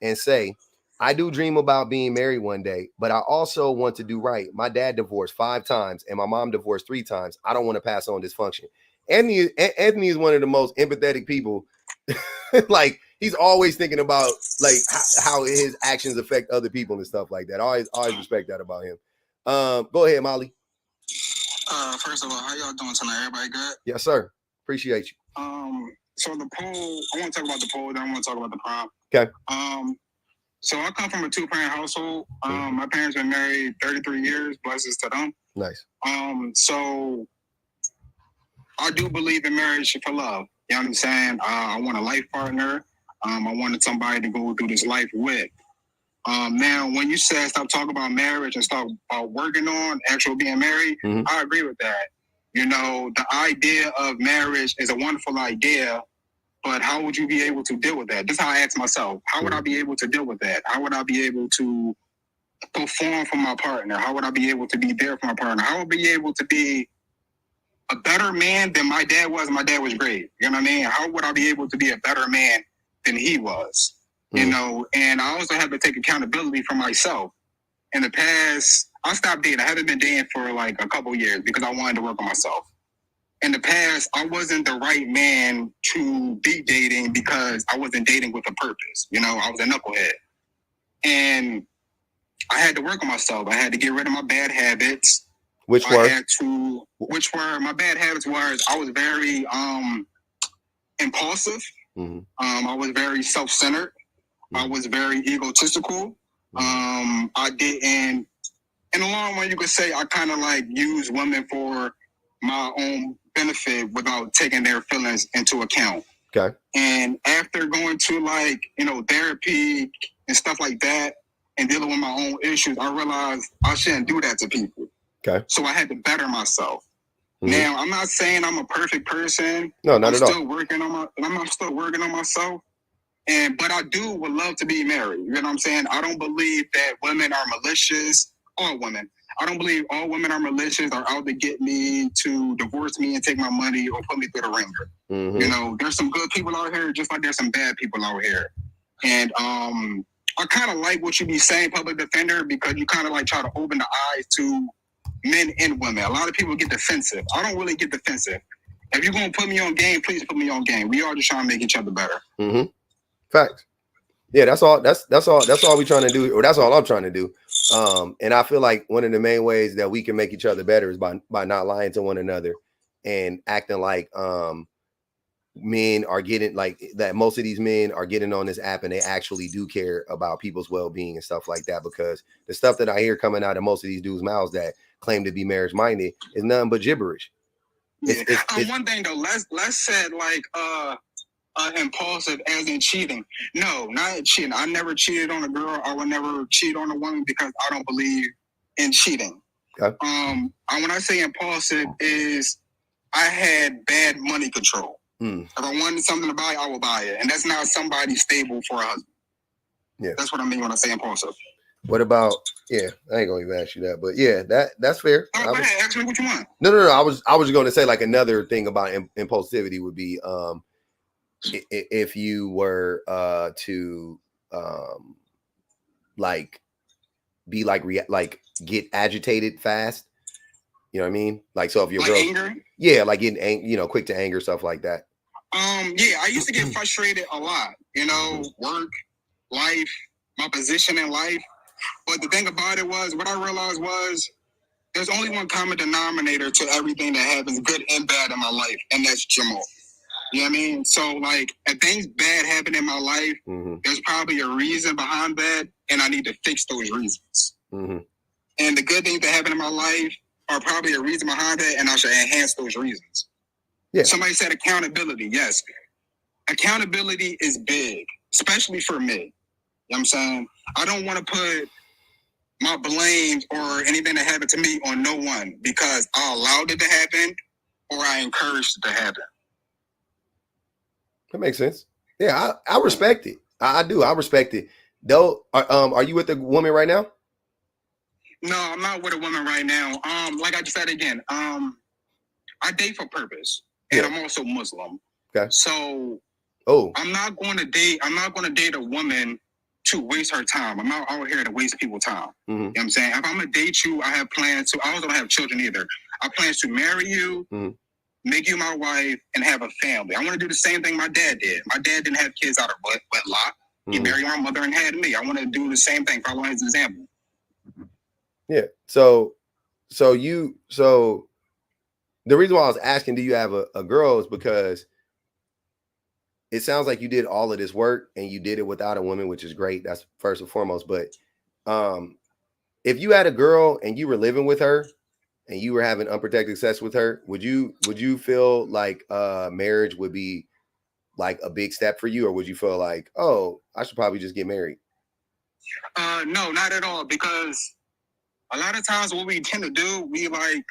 and say, I do dream about being married one day, but I also want to do right. My dad divorced 5 times and my mom divorced 3 times. I don't want to pass on dysfunction. Anthony is one of the most empathetic people. Like, he's always thinking about like how his actions affect other people and stuff like that. I always respect that about him. Go ahead, Molly. First of all, how y'all doing tonight? Everybody good? Yes, sir. Appreciate you. So the poll, I want to talk about the poll, then I want to talk about the prompt. Okay. So I come from a 2-parent household. My parents been married 33 years, blessings to them. Nice. So I do believe in marriage for love. You know what I'm saying? I want a life partner. I wanted somebody to go through this life with. Now, when you said stop talking about marriage and start working on actual being married, I agree with that. You know, the idea of marriage is a wonderful idea, but how would you be able to deal with that? This is how I ask myself. How would I be able to deal with that? How would I be able to perform for my partner? How would I be able to be there for my partner? How would I be able to be a better man than my dad was? My dad was great. You know what I mean? How would I be able to be a better man than he was? You know, and I also have to take accountability for myself. In the past, I stopped dating. I haven't been dating for like a couple years because I wanted to work on myself. In the past, I wasn't the right man to be dating because I wasn't dating with a purpose. You know, I was a knucklehead. And I had to work on myself. I had to get rid of my bad habits. My bad habits was I was very impulsive. I was very self-centered. I was very egotistical. I didn't, in the long run, you could say I kind of like used women for my own benefit without taking their feelings into account. Okay. And after going to like, you know, therapy and stuff like that and dealing with my own issues, I realized I shouldn't do that to people. Okay. So I had to better myself. Now, I'm not saying I'm a perfect person. No, not at all. I'm still working on myself. But I would love to be married. You know what I'm saying? I don't believe that women are malicious. All women. I don't believe all women are malicious or out to get me, to divorce me and take my money or put me through the ringer. You know, there's some good people out here, just like there's some bad people out here. And I kind of like what you be saying, public defender, because you kind of like try to open the eyes to men and women. A lot of people get defensive. I don't really get defensive. If you're gonna put me on game, please put me on game. We all just trying to make each other better. Facts. Yeah, that's all we're trying to do, or that's all I'm trying to do. And I feel like one of the main ways that we can make each other better is by not lying to one another and acting like men are getting like that. Most of these men are getting on this app and they actually do care about people's well-being and stuff like that, because the stuff that I hear coming out of most of these dudes' mouths that claim to be marriage minded is nothing but gibberish. It's one thing though, let's say like impulsive as in cheating. No, not cheating. I never cheated on a girl. I would never cheat on a woman because I don't believe in cheating. Okay. When I say impulsive is I had bad money control. If I wanted something to buy, I will buy it. And that's not somebody stable for a husband. Yeah. That's what I mean when I say impulsive. What about, I ain't gonna even ask you that, but yeah, that's fair. Go ahead, ask me what you want. No. I was going to say like another thing about impulsivity would be if you were to like be like get agitated fast, you know what I mean? Like, so if your girl, anger? Yeah, like getting quick to anger, stuff like that. Yeah, I used to get frustrated a lot, you know, work, life, my position in life. But the thing about it was, what I realized was there's only one common denominator to everything that happens, good and bad, in my life, and that's Jamal. You know what I mean? So, like, if things bad happen in my life, there's probably a reason behind that, and I need to fix those reasons. And the good things that happen in my life are probably a reason behind that, and I should enhance those reasons. Yeah. Somebody said accountability. Yes. Accountability is big, especially for me. You know what I'm saying? I don't want to put my blame or anything that happened to me on no one because I allowed it to happen or I encouraged it to happen. That makes sense. Yeah, I respect it. I do. I respect it. Though, are you with a woman right now? No, I'm not with a woman right now. Like I just said again, I date for purpose, and I'm also Muslim. Okay. So, I'm not going to date a woman to waste her time. I'm not out here to waste people's time. You know what I'm saying? If I'm gonna date you, I have plans to. I also don't have children either. I plan to marry you, make you my wife, and have a family. I want to do the same thing my dad did. My dad didn't have kids out of wedlock. He married my mother and had me. I want to do the same thing, follow his example. Yeah. So the reason why I was asking, do you have a girl, is because it sounds like you did all of this work and you did it without a woman, which is great. That's first and foremost. But if you had a girl and you were living with her and you were having unprotected sex with her, would you feel like marriage would be like a big step for you, or would you feel like, oh, I should probably just get married? No, not at all. Because a lot of times what we tend to do, we like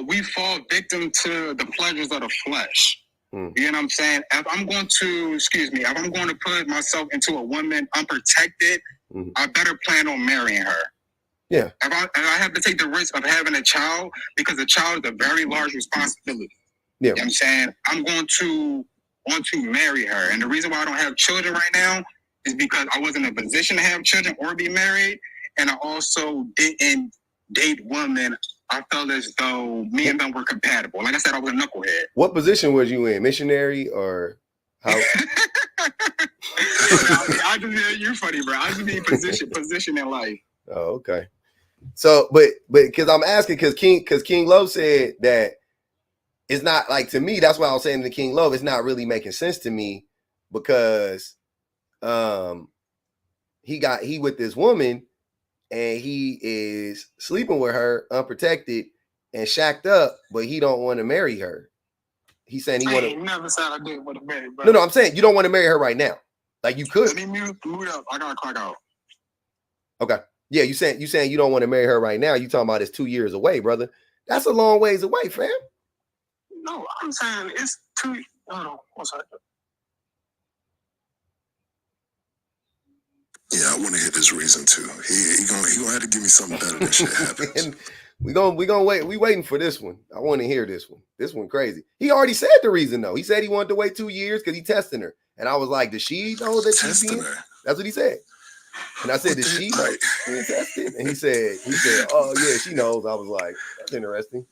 we fall victim to the pleasures of the flesh. You know what I'm saying? If I'm going to put myself into a woman unprotected, I better plan on marrying her. Yeah. If I have to take the risk of having a child, because a child is a very large responsibility. Yeah. You know what I'm saying? I'm going to want to marry her. And the reason why I don't have children right now is because I wasn't in a position to have children or be married. And I also didn't date women I felt as though me and them were compatible. Like I said, I was a knucklehead. What position was you in? Missionary or how? You're funny, bro. I just mean position in life. Oh, okay. So, but because I'm asking, because King Love said that it's not like, to me, that's why I was saying to King Love, it's not really making sense to me, because he with this woman and he is sleeping with her unprotected and shacked up, but he don't want to marry her. He's saying he want to. Never said I didn't want to marry, bro. No, I'm saying you don't want to marry her right now. Like, you could. Let me mute up. I gotta clock out. Okay. Yeah, you saying you don't want to marry her right now. You talking about it's 2 years away, brother. That's a long ways away, fam. No, I'm saying it's 2. No, what's that? Yeah, I want to hear this reason too. He gonna have to give me something better than shit happens. And we gonna wait. We waiting for this one. I want to hear this one. This one crazy. He already said the reason though. He said he wanted to wait 2 years because he testing her. And I was like, does she know that she's Testing being? her. That's what he said. And I said, does she know being tested? And he said, oh yeah, she knows. I was like, that's interesting.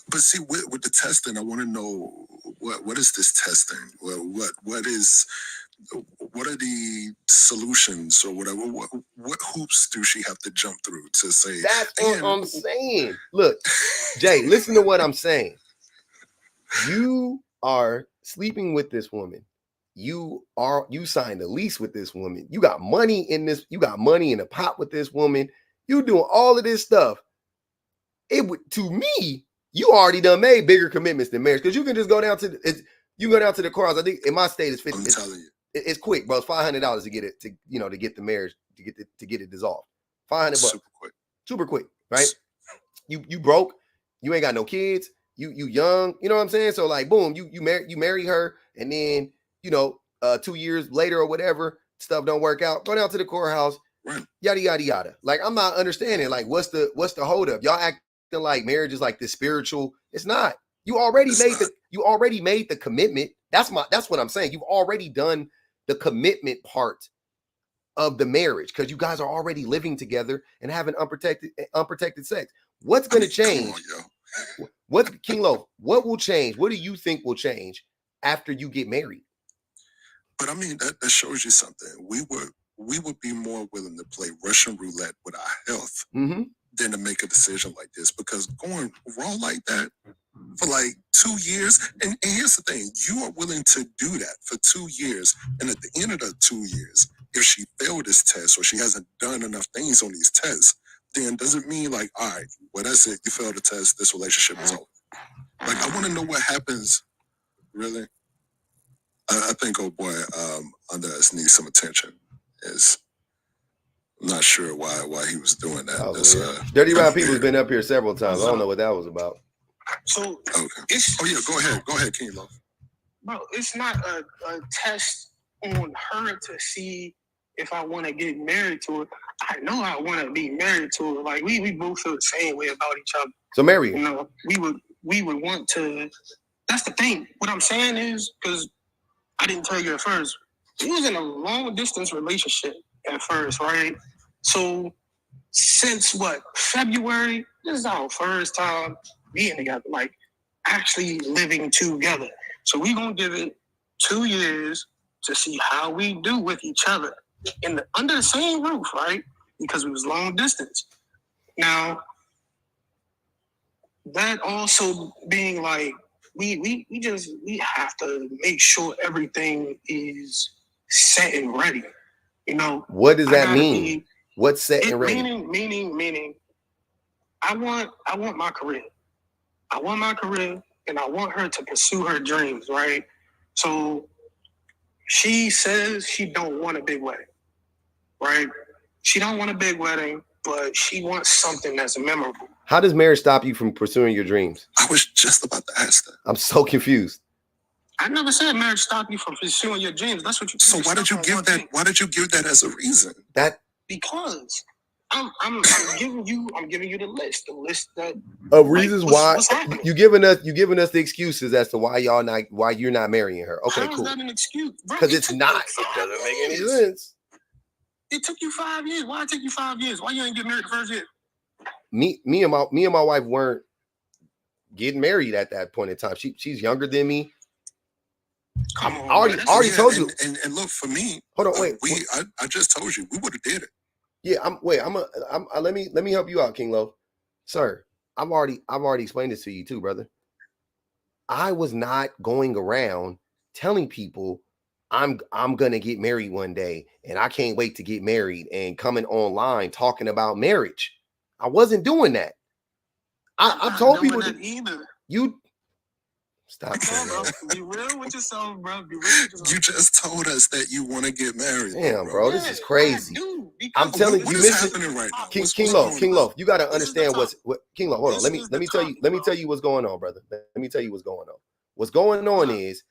But see, with the testing, I want to know what is this testing? What are the solutions or whatever? What hoops do she have to jump through to say? That's what I'm saying. Look, Jay, listen to what I'm saying. You are sleeping with this woman. You signed a lease with this woman. You got money in this. You got money in the pot with this woman. You doing all of this stuff. It would, to me, you already done made bigger commitments than marriage, because you can just go down to the courthouse. I think in my state it's 50. I'm telling you. It's quick, bro. It's $500 to get it to get the marriage to get it dissolved. $500. Super quick, right? You broke. You ain't got no kids. You young. You know what I'm saying? So like, boom, you marry her, and then 2 years later or whatever, stuff don't work out. Go down to the courthouse. Right. Yada yada yada. Like, I'm not understanding. Like, what's the hold up? Y'all acting like marriage is like this spiritual. It's not. You already made the commitment. That's what I'm saying. You've already done the commitment part of the marriage, because you guys are already living together and having unprotected sex. What's going to change? What's King Lo? What will change? What do you think will change after you get married? But I mean, that shows you something. We would be more willing to play Russian roulette with our health than to make a decision like this, because going raw like that for like 2 years, and here's the thing, you are willing to do that for 2 years, and at the end of the 2 years, if she failed this test or she hasn't done enough things on these tests, then does it mean like, all right, well, that's it, you failed the test, this relationship is over? Like, I want to know what happens, really. I think, oh boy, under us needs some attention. I'm not sure why he was doing that. Dirty Round People's been up here several times. I don't know what that was about. So, okay. Go ahead, King Love. Bro, it's not a test on her to see if I want to get married to her. I know I want to be married to her. Like, we both feel the same way about each other. So marry her. You know, we would want to. That's the thing. What I'm saying is, because I didn't tell you at first, we was in a long distance relationship at first, right? So since February, this is our first time being together, like actually living together. So we gonna give it 2 years to see how we do with each other under the same roof, right? because we was long distance. Now, that also being like, we have to make sure everything is set and ready. You know, what does that mean? What's set and ready? Meaning, I want my career. I want my career, and I want her to pursue her dreams, right? So she says she don't want a big wedding, right? She don't want a big wedding, but she wants something that's memorable. How does marriage stop you from pursuing your dreams? I was just about to ask that. I'm so confused. I never said marriage stopped you from pursuing your dreams. That's what you. So why did you give that? Why did you give that as a reason? Because I'm giving you the list that of reasons why you giving us the excuses as to why you're not marrying her. Okay, cool. How's that an excuse? Because it's not. It doesn't make any sense. It took you 5 years. Why it took you 5 years? Why you ain't get married the first year? Me and my wife weren't getting married at that point in time. She's younger than me. Come on, I already told you. And look, for me, hold on, wait. I just told you we would have did it. Yeah, let me help you out, King Lo. Sir, I've already explained this to you too, brother. I was not going around telling people I'm gonna get married one day and I can't wait to get married and coming online talking about marriage. I wasn't doing that. I told people that either. You stop. Bro. Be real with yourself, bro. Be real with yourself. You just told us that you want to get married. Damn, bro, this is crazy. I'm telling you, what is happening right now? King Lo, you got to understand what King Lo. Hold on, let me tell you what's going on, brother. Let me tell you what's going on. What's going on is,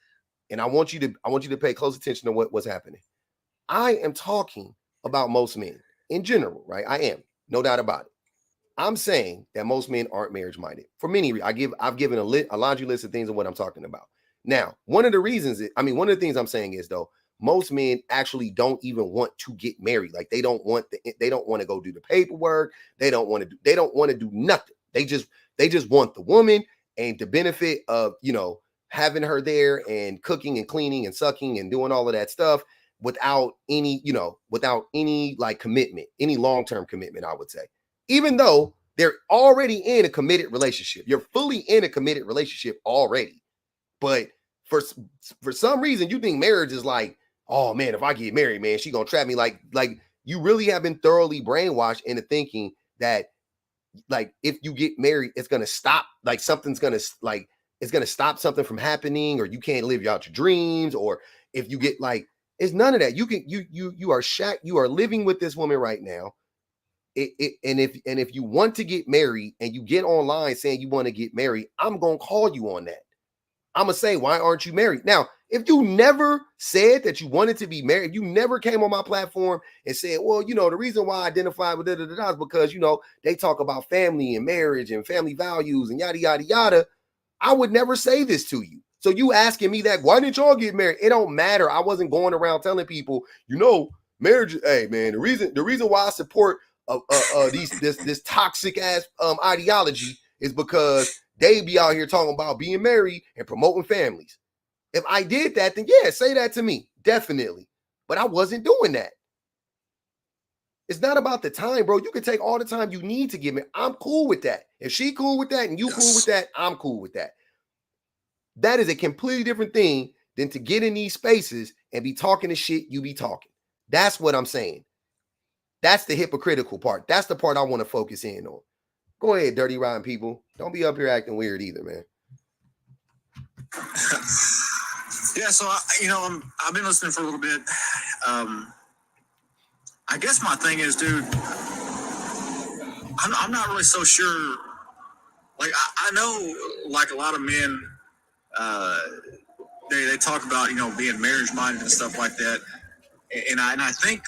and I want you to pay close attention to what's happening. I am talking about most men in general, right? I am, no doubt about it. I'm saying that most men aren't marriage minded for many reasons. I've given a laundry list of things of what I'm talking about. Now, one of the things I'm saying is, though, most men actually don't even want to get married. Like they don't want to go do the paperwork. They don't want to do nothing. They just want the woman and the benefit of, having her there and cooking and cleaning and sucking and doing all of that stuff without any like commitment, any long-term commitment, I would say. Even though they're already in a committed relationship. You're fully in a committed relationship already. But for some reason, you think marriage is like, oh man, if I get married, man, she gonna trap me. Like you really have been thoroughly brainwashed into thinking that like if you get married, it's gonna stop, like something's gonna like it's gonna stop something from happening, or you can't live out your dreams, or if you get like, it's none of that. You are living with this woman right now. And if you want to get married and you get online saying you want to get married, I'm gonna call you on that. I'm gonna say, why aren't you married? Now, if you never said that you wanted to be married, you never came on my platform and said, well, the reason why I identify with is because they talk about family and marriage and family values and yada yada yada, I would never say this to you. So you asking me that, why didn't y'all get married? It don't matter. I wasn't going around telling people, marriage. Hey man, the reason why I support this toxic ass ideology is because they be out here talking about being married and promoting families. If I did that, then yeah, say that to me, definitely. But I wasn't doing that. It's not about the time, bro. You can take all the time you need to get married. I'm cool with that. If she cool with that and you cool with that, I'm cool with that. That is a completely different thing than to get in these spaces and be talking the shit you be talking. That's what I'm saying. That's the hypocritical part. That's the part I want to focus in on. Go ahead, dirty rotten people. Don't be up here acting weird either, man. Yeah, so I've been listening for a little bit. I guess my thing is, dude, I'm not really so sure. Like I know, like a lot of men, they talk about being marriage minded and stuff like that, and I think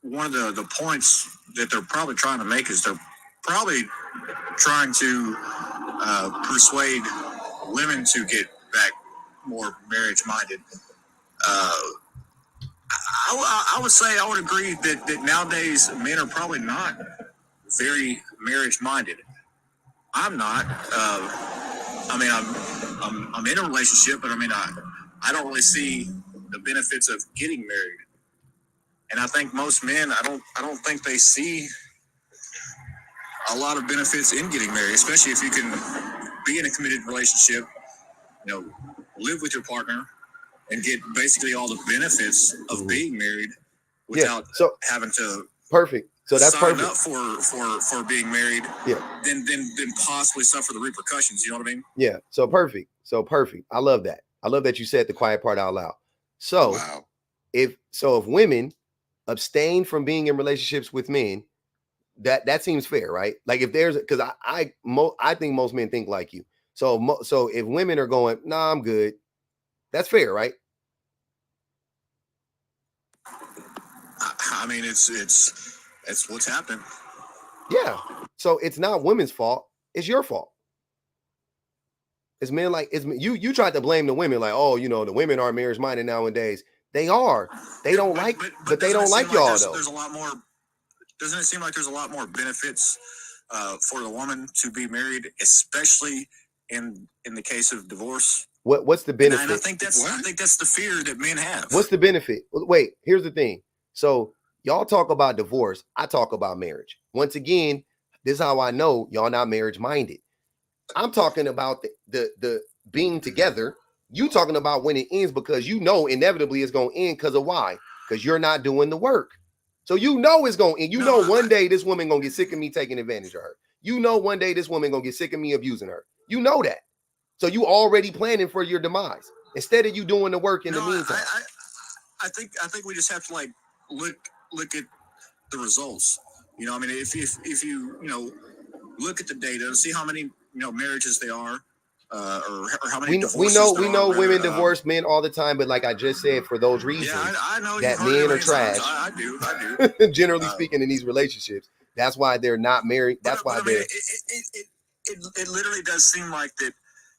one of the points that they're probably trying to make is they're probably trying to persuade women to get back more marriage minded. I would say I would agree that nowadays men are probably not very marriage minded. I'm not. I'm in a relationship, but I don't really see the benefits of getting married. And I think most men, I don't think they see a lot of benefits in getting married, especially if you can be in a committed relationship, live with your partner and get basically all the benefits of being married without having to perfect. So that's sign perfect. up for being married. Yeah. Then possibly suffer the repercussions. You know what I mean? Yeah. So perfect. I love that. I love that you said the quiet part out loud. So if women abstain from being in relationships with men, that seems fair, right? Like if there's, because I think most men think like you. So if women are going, nah, I'm good, that's fair, right? I mean, it's what's happened. Yeah. So it's not women's fault. It's your fault. It's men like you tried to blame the women like, oh, the women are marriage minded nowadays. They are. They don't but they don't like y'all though. There's a lot more. Doesn't it seem like there's a lot more benefits for the woman to be married, especially in the case of divorce? What's the benefit? And I think that's the fear that men have. What's the benefit? Wait, here's the thing. So y'all talk about divorce. I talk about marriage. Once again, this is how I know y'all not marriage minded. I'm talking about the being together. You talking about when it ends because inevitably it's gonna end because of why? Because you're not doing the work. So it's gonna end. One day this woman gonna get sick of me taking advantage of her. One day this woman gonna get sick of me abusing her. You know that. So you already planning for your demise instead of you doing the work in the meantime. I think we just have to like look at the results. I mean, if you look at the data and see how many marriages they are, or how many we know women divorce men all the time, but like I just said, for those reasons, I know that men are trash. I do. Generally speaking, in these relationships, that's why they're not married. That's why they're. It literally does seem like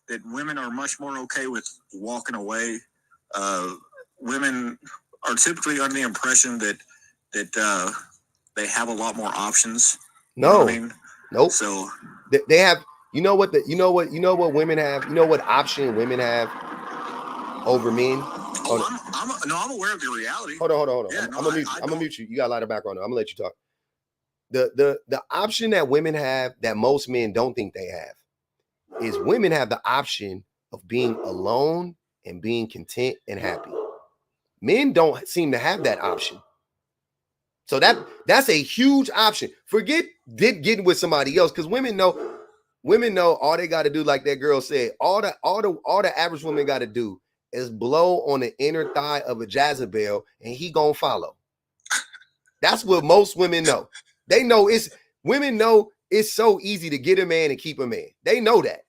that women are much more okay with walking away. Women are typically under the impression that they have a lot more options. No, I mean? Nope. So they have. You know what women have. You know what option women have over men. I'm aware of the reality. Hold on. Yeah, I'm gonna mute you. You got a lot of background. I'm gonna let you talk. The option that women have that most men don't think they have is women have the option of being alone and being content and happy. Men don't seem to have that option. So that's a huge option. Forget getting with somebody else, because women know all they got to do, like that girl said, all the average woman got to do is blow on the inner thigh of a Jezebel and he gonna follow. That's what most women know. They know women know it's so easy to get a man and keep a man. They know that.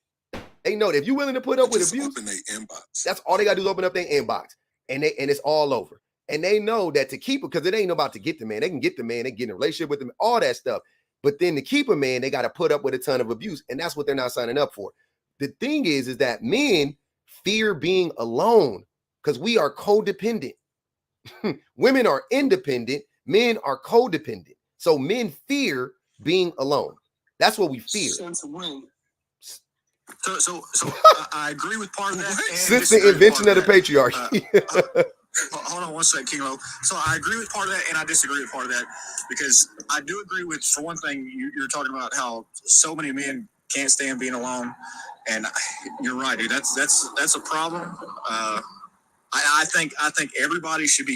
They know that if you're willing to put up with abuse, open their inbox. That's all they got to do is open up their inbox, and it's all over. And they know that to keep it, because it ain't about to get the man. They can get the man, they get in a relationship with him, all that stuff. But then to keep a man, they got to put up with a ton of abuse, and that's what they're not signing up for. The thing is that men fear being alone because we are codependent. Women are independent, men are codependent. So men fear being alone. That's what we fear. So I agree with part of that. Since the invention of the patriarchy. Hold on one second, Kilo. So I agree with part of that, and I disagree with part of that, because I do agree with, for one thing, you're talking about how so many men can't stand being alone, and you're right, dude. That's a problem. I think everybody should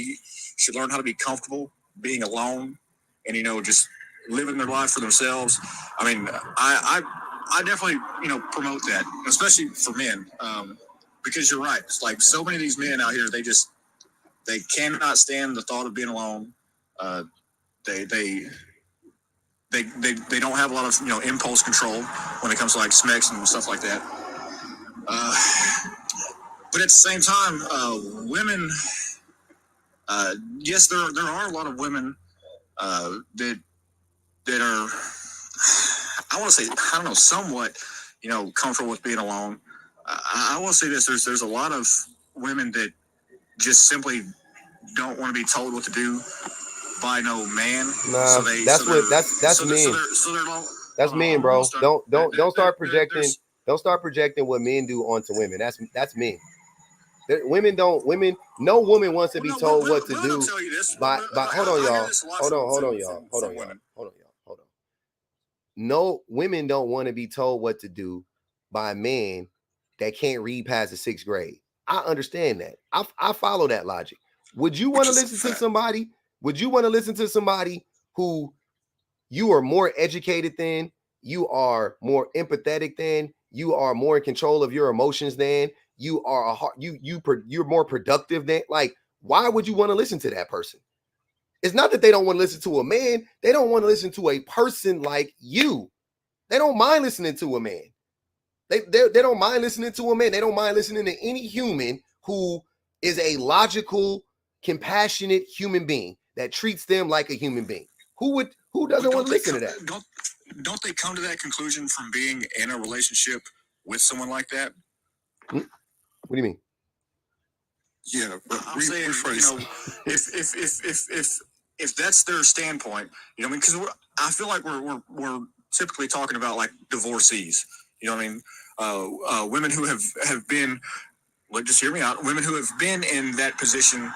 learn how to be comfortable being alone, and just living their life for themselves. I mean, I definitely promote that, especially for men, because you're right. It's like so many of these men out here, they cannot stand the thought of being alone. They don't have a lot of impulse control when it comes to like smecks and stuff like that. But at the same time, women, yes, there are a lot of women that are, I want to say, I don't know, somewhat comfortable with being alone. I will say this: there's a lot of women that just simply don't want to be told what to do by no man. Nah, so that's men. That's men, bro. Don't start projecting. Don't start projecting what men do onto women. That's men. No woman wants to be told what to do. I'll tell you this. But hold on, y'all. Hold on. No, women don't want to be told what to do by a man that can't read past the 6th grade. I understand that. I follow that logic. Would you want to listen to somebody? Would you want to listen to somebody who you are more educated than, you are more empathetic than, you are more in control of your emotions than, you are you're more productive than? Like, why would you want to listen to that person? It's not that they don't want to listen to a man. They don't want to listen to a person like you. They don't mind listening to a man. They don't mind listening to a man. They don't mind listening to any human who is a logical, compassionate human being that treats them like a human being. Who doesn't want to listen to that? Don't they come to that conclusion from being in a relationship with someone like that? What do you mean? Yeah, I'm saying, if that's their standpoint, you know what I mean? Because I feel like we're typically talking about like divorcees. You know what I mean? Women who have been, like, just hear me out. Women who have been in that position,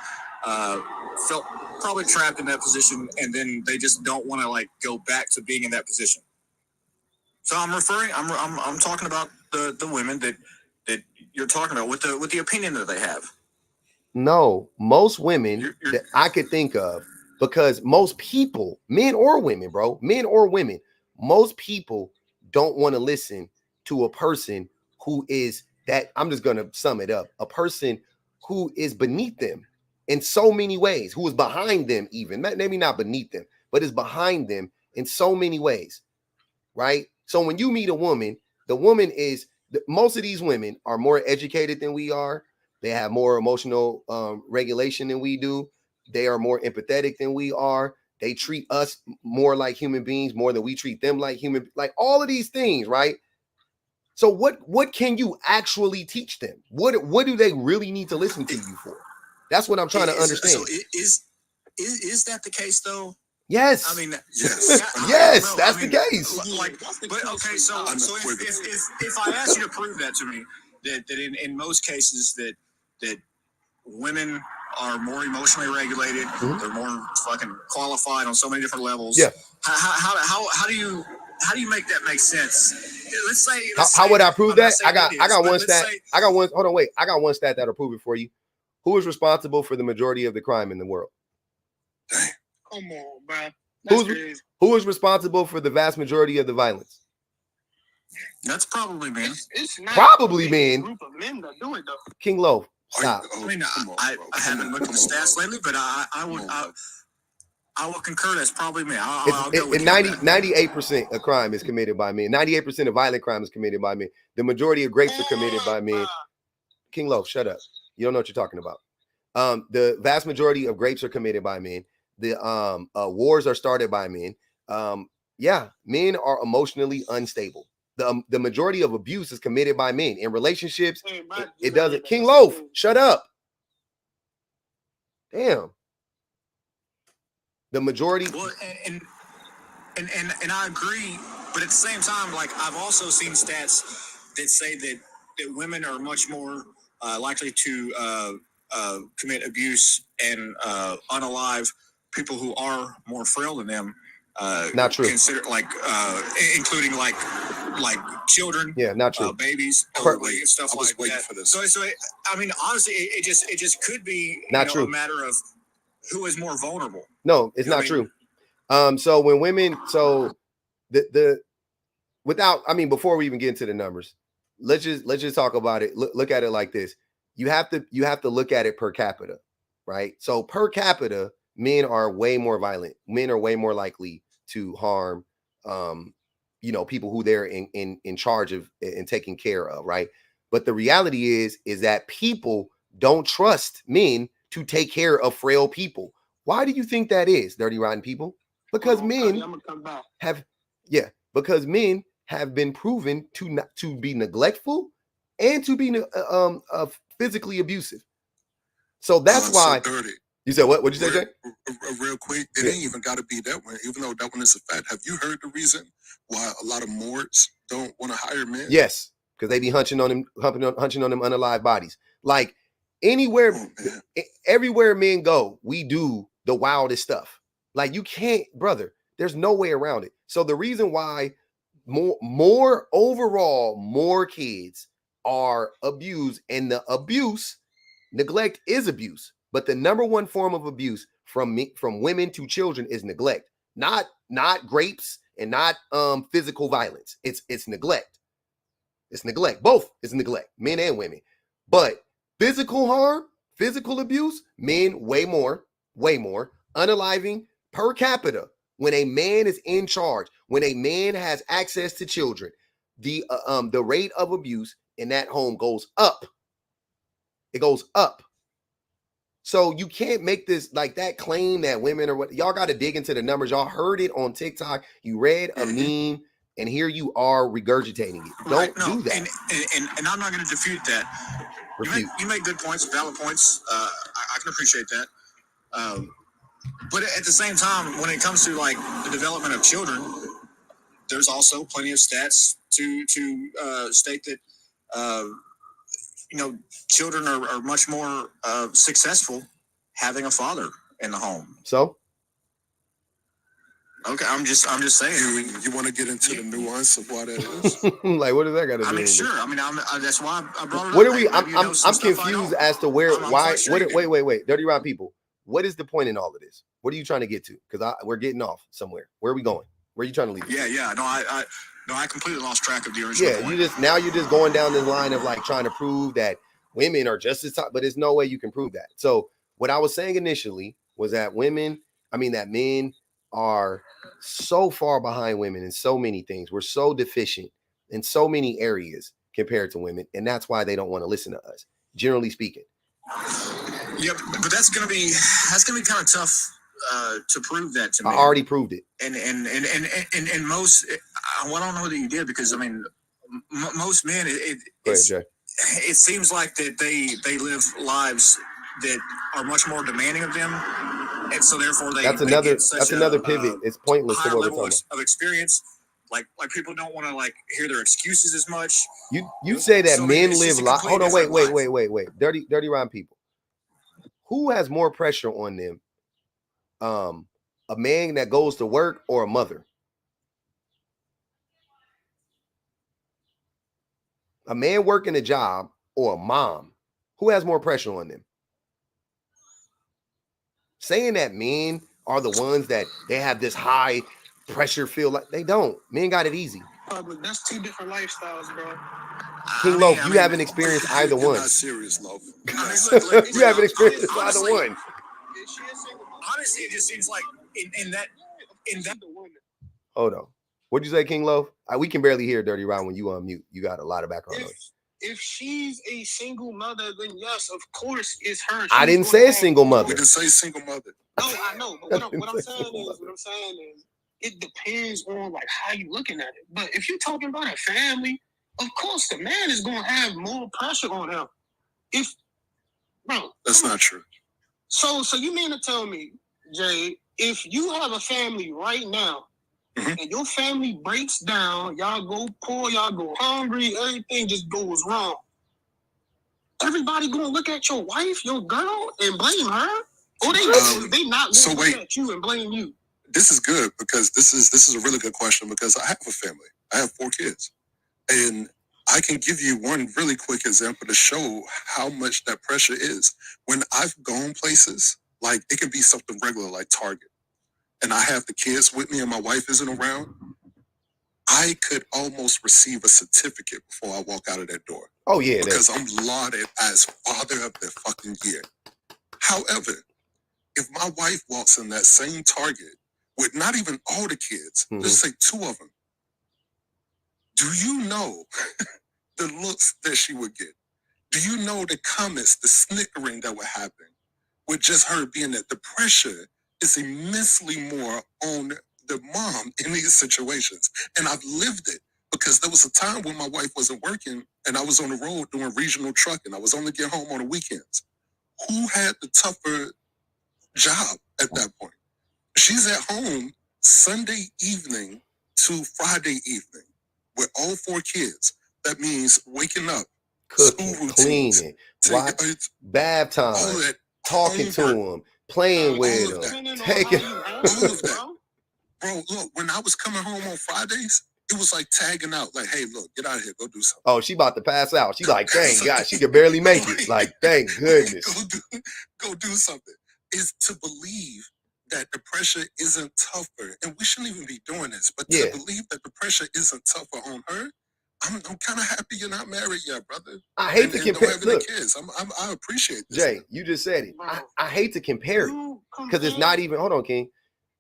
felt probably trapped in that position, and then they just don't want to like go back to being in that position. So I'm talking about the women that you're talking about with the opinion that they have. No, most women that I could think of, because most people, men or women, most people don't want to listen to a person who is that, I'm just going to sum it up, a person who is beneath them in so many ways, who is behind them even, maybe not beneath them, but is behind them in so many ways, right? So when you meet a woman, most of these women are more educated than we are. They have more emotional regulation than we do. They are more empathetic than we are. They treat us more like human beings, more than we treat them like like all of these things, right? So what can you actually teach them? What do they really need to listen to you for? That's what I'm trying to understand. So is that the case though? Yes. I mean, yes. Yes, that's the case. But okay, so if I ask you to prove that to me, that in most cases that women are more emotionally regulated, they're more fucking qualified on so many different levels. Yeah. How do you make that make sense? Let's say. How would I prove that? I got one stat. Hold on, wait. I got one stat that'll prove it for you. Who is responsible for the majority of the crime in the world? Come on, bro. Who is responsible for the vast majority of the violence? That's probably men. It's not probably a men. Group of men that do it though. King Loaf, stop. I mean, I haven't looked at the stats lately, but I will concur. That's probably me. I'll go with 98% of crime is committed by men. 98% of violent crime is committed by men. The majority of rapes are committed by men. King Loaf, shut up. You don't know what you're talking about. The vast majority of rapes are committed by men. The wars are started by men. Men are emotionally unstable. The majority of abuse is committed by men in relationships. It doesn't. King Loaf, shut up. Damn. The majority. Well, and I agree, but at the same time, like I've also seen stats that say that women are much more likely to commit abuse and unalive people who are more frail than them. Not true. Consider including like children. Yeah, not true. Babies, elderly, and stuff like that. For this. So I mean, honestly, it just could be not true. A matter of who is more vulnerable. No, it's not true. So when women, before we even get into the numbers, let's just talk about it. Look at it like this. You have to look at it per capita, right? So per capita, men are way more violent. Men are way more likely to harm, people who they're in charge of and taking care of, right? But the reality is that people don't trust men to take care of frail people. Why do you think that is, Dirty Rotten People? Because men have been proven to be neglectful and to be physically abusive. So that's why. So dirty. You said what? What'd you say, Jay? Real quick, it ain't even got to be that one, even though that one is a fact. Have you heard the reason why a lot of morgues don't want to hire men? Yes, because they be hunching on them unalive bodies. Like, Anywhere, everywhere men go, we do the wildest stuff. Like you can't, brother. There's no way around it. So the reason why more overall, more kids are abused, and the abuse, neglect is abuse. But the number one form of abuse from women to children is neglect, not grapes and not physical violence. It's neglect. It's neglect. Both is neglect, men and women. But physical harm, physical abuse, men way more. Unaliving per capita. When a man is in charge, when a man has access to children, the rate of abuse in that home goes up. It goes up. So you can't make this like that claim that women are what y'all got to dig into the numbers. Y'all heard it on TikTok. You read a meme, and here you are regurgitating it. Don't do that. And I'm not going to defute that. You make good points, valid points. I can appreciate that. But at the same time, when it comes to like the development of children, there's also plenty of stats to state that children are much more successful having a father in the home. So, okay, I'm just saying. You want to get into the nuance of why that is? Like, what does that got to do? I mean, sure. I mean, that's why I brought it up. What are we? I'm confused as to where. Why? Wait, Dirty Rob people. What is the point in all of this? What are you trying to get to? Because we're getting off somewhere. Where are we going? Where are you trying to lead us? Yeah. No, I completely lost track of the original point. You're just going down this line of like trying to prove that women are just as top, but there's no way you can prove that. So what I was saying initially was that men are so far behind women in so many things. We're so deficient in so many areas compared to women, and that's why they don't want to listen to us, generally speaking. Yep, but that's gonna be kind of tough to prove that to me. I already proved it. And most, I don't know that you did, because I mean, most men, it seems like that they live lives that are much more demanding of them, and so therefore that's another pivot. It's pointless to what we're talking about. Of experience. Like people don't want to like hear their excuses as much. You say that men live life. Hold on, wait. Dirty Rhyme people. Who has more pressure on them? A man that goes to work or a mother? A man working a job or a mom? Who has more pressure on them? Saying that men are the ones that they have this high pressure feel, like they don't. Men got it easy. But that's two different lifestyles, bro. King Loaf, you haven't experienced either one. Not serious, Loaf. You haven't experienced either one. Honestly, it just seems like in that. Hold on. What'd you say, King Loaf? We can barely hear Dirty Rhyme when you unmute. You got a lot of background noise. If she's a single mother, then yes, of course, it's her. I didn't say a single mother. We didn't say single mother. No, I know. But what I'm saying is, it depends on like how you looking at it. But if you're talking about a family, of course, the man is going to have more pressure on him. That's not true. So you mean to tell me, Jay, if you have a family right now, and your family breaks down, y'all go poor, y'all go hungry, everything just goes wrong, everybody gonna look at your wife, your girl, and blame her? Or they not gonna look at you and blame you? This is good, because this is a really good question, because I have a family. I have 4 kids. And I can give you one really quick example to show how much that pressure is. When I've gone places, like it can be something regular like Target, and I have the kids with me and my wife isn't around, I could almost receive a certificate before I walk out of that door. Oh, yeah. Because I'm lauded as father of the fucking year. However, if my wife walks in that same Target with not even all the kids, just say 2 of them, do you know the looks that she would get? Do you know the comments, the snickering that would happen with just her being there? The pressure is immensely more on the mom in these situations. And I've lived it, because there was a time when my wife wasn't working and I was on the road doing regional trucking. I was only getting home on the weekends. Who had the tougher job at that point? She's at home Sunday evening to Friday evening with all 4 kids. That means waking up, cooking, school routines, cleaning, bath time, all of that, talking to him, playing with all of him, that. taking All of that. Bro, look, when I was coming home on Fridays, it was like tagging out, like, hey, look, get out of here, go do something. Oh, she about to pass out. She like, thank God, she could barely make it. Like, thank goodness. Go do something. Is to believe that the pressure isn't tougher, and we shouldn't even be doing this, but to believe that the pressure isn't tougher on her, I'm kind of happy you're not married yet, brother. I hate to compare. Don't have any kids. I appreciate this. Jay, you just said it. I hate to compare it because it's not even. Hold on, King.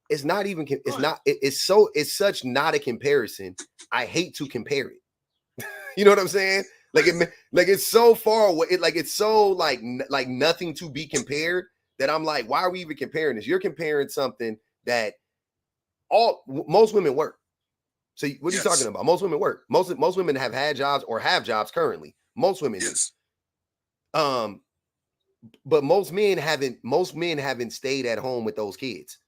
It's not even. It's not. It's such not a comparison. I hate to compare it. You know what I'm saying? Like it's so far away. It's so like nothing to be compared that I'm like, why are we even comparing this? You're comparing something that most women work. So what are you talking about? Most women work. Most women have had jobs or have jobs currently. Most women do. But most men haven't stayed at home with those kids.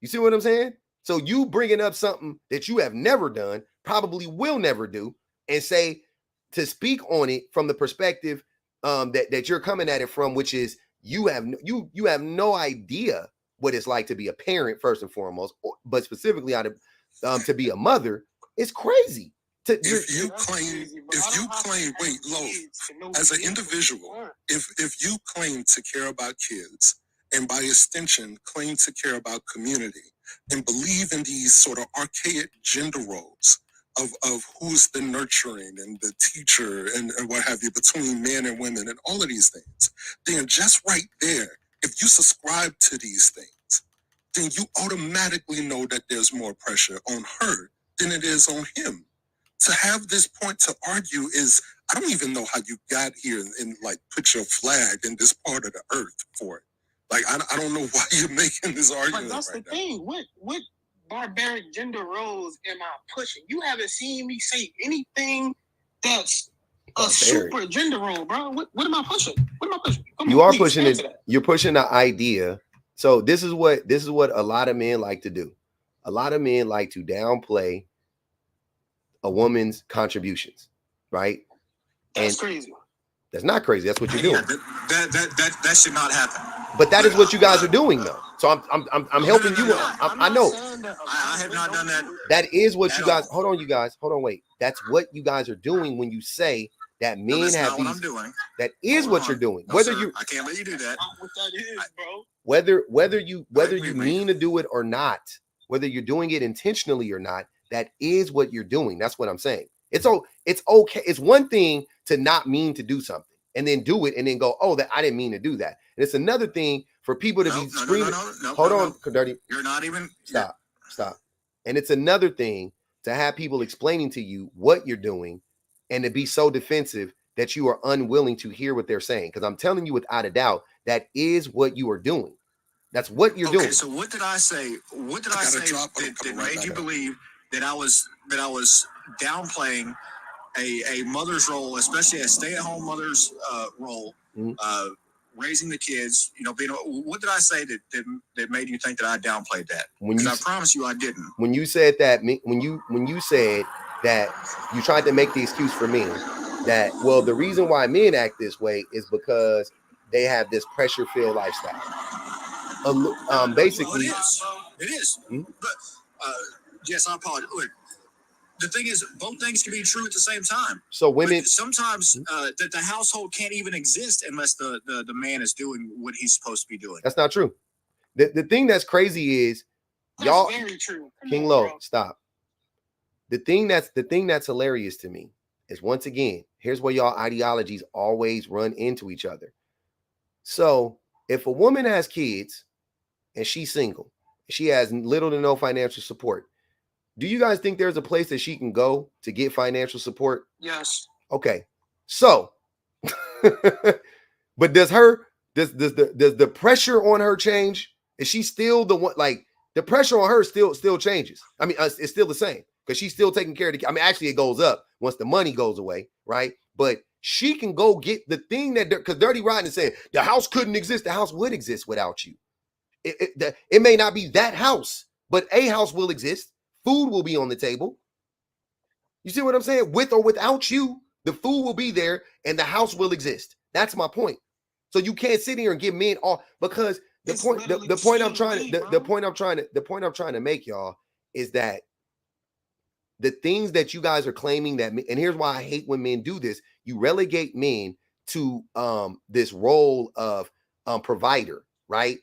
You see what I'm saying? So you bringing up something that you have never done, probably will never do, and say to speak on it from the perspective that you're coming at it from, which is you have no idea what it's like to be a parent first and foremost, but specifically to be a mother. It's crazy. If you claim, wait, Lo, as an individual, if you claim to care about kids, and by extension claim to care about community, and believe in these sort of archaic gender roles of who's the nurturing and the teacher and what have you between men and women and all of these things, then just right there, if you subscribe to these things, then you automatically know that there's more pressure on her than it is on him. To have this point to argue is, I don't even know how you got here and like put your flag in this part of the earth for it. Like, I don't know why you're making this argument. But that's the thing. What barbaric gender roles am I pushing? You haven't seen me say anything that's a super gender role, bro. What am I pushing? What am I pushing? You are pushing it. You're pushing the idea. So this is what a lot of men like to do. A lot of men like to downplay a woman's contributions, right? That's crazy. That's not crazy. That's what you're doing. That should not happen. But that is what you guys are doing, though. So I'm helping you. I know. I have not done that. That is what you guys. Hold on, you guys. Hold on, wait. That's what you guys are doing when you say that men have these. What I'm doing. That is what you're doing. No, sir, I can't let you do that. What that is, bro. Whether you mean to do it or not, whether you're doing it intentionally or not, that is what you're doing. That's what I'm saying. It's okay. It's one thing to not mean to do something and then do it and then go, oh, that I didn't mean to do that. And it's another thing for people to be screaming. Hold on, Dirty. You're not even. Stop. And it's another thing to have people explaining to you what you're doing and to be so defensive that you are unwilling to hear what they're saying. Because I'm telling you without a doubt, that is what you are doing. That's what you're doing. So what did I say? What did I say that made you believe that I was downplaying a mother's role, especially a stay-at-home mother's role, raising the kids? You know, what did I say that made you think that I downplayed that? Because I promise you, I didn't. When you said that, when you said that you tried to make the excuse for me that, well, the reason why men act this way is because they have this pressure-filled lifestyle. Basically, it is. But yes, I apologize. Look, the thing is, both things can be true at the same time. So women sometimes that the household can't even exist unless the man is doing what he's supposed to be doing. That's not true. The thing that's crazy is y'all. That's very true. King Low, stop. The thing that's hilarious to me is, once again, here's where y'all ideologies always run into each other. So if a woman has kids and she's single, she has little to no financial support, do you guys think there's a place that she can go to get financial support? Yes. Okay. So, but does the pressure on her change? Is she still the one? Like, the pressure on her still changes. I mean, it's still the same because she's still taking care of the. I mean, actually, it goes up once the money goes away, right? But she can go get the thing that, because Dirty Rodney said the house couldn't exist. The house would exist without you. It may not be that house, but a house will exist. Food will be on the table. You see what I'm saying? With or without you, The food will be there and the house will exist. That's my point. So you can't sit here and give men all, because the point I'm trying to make, y'all, is that the things that you guys are claiming that, and here's why I hate when men do this, you relegate men to this role of provider, right?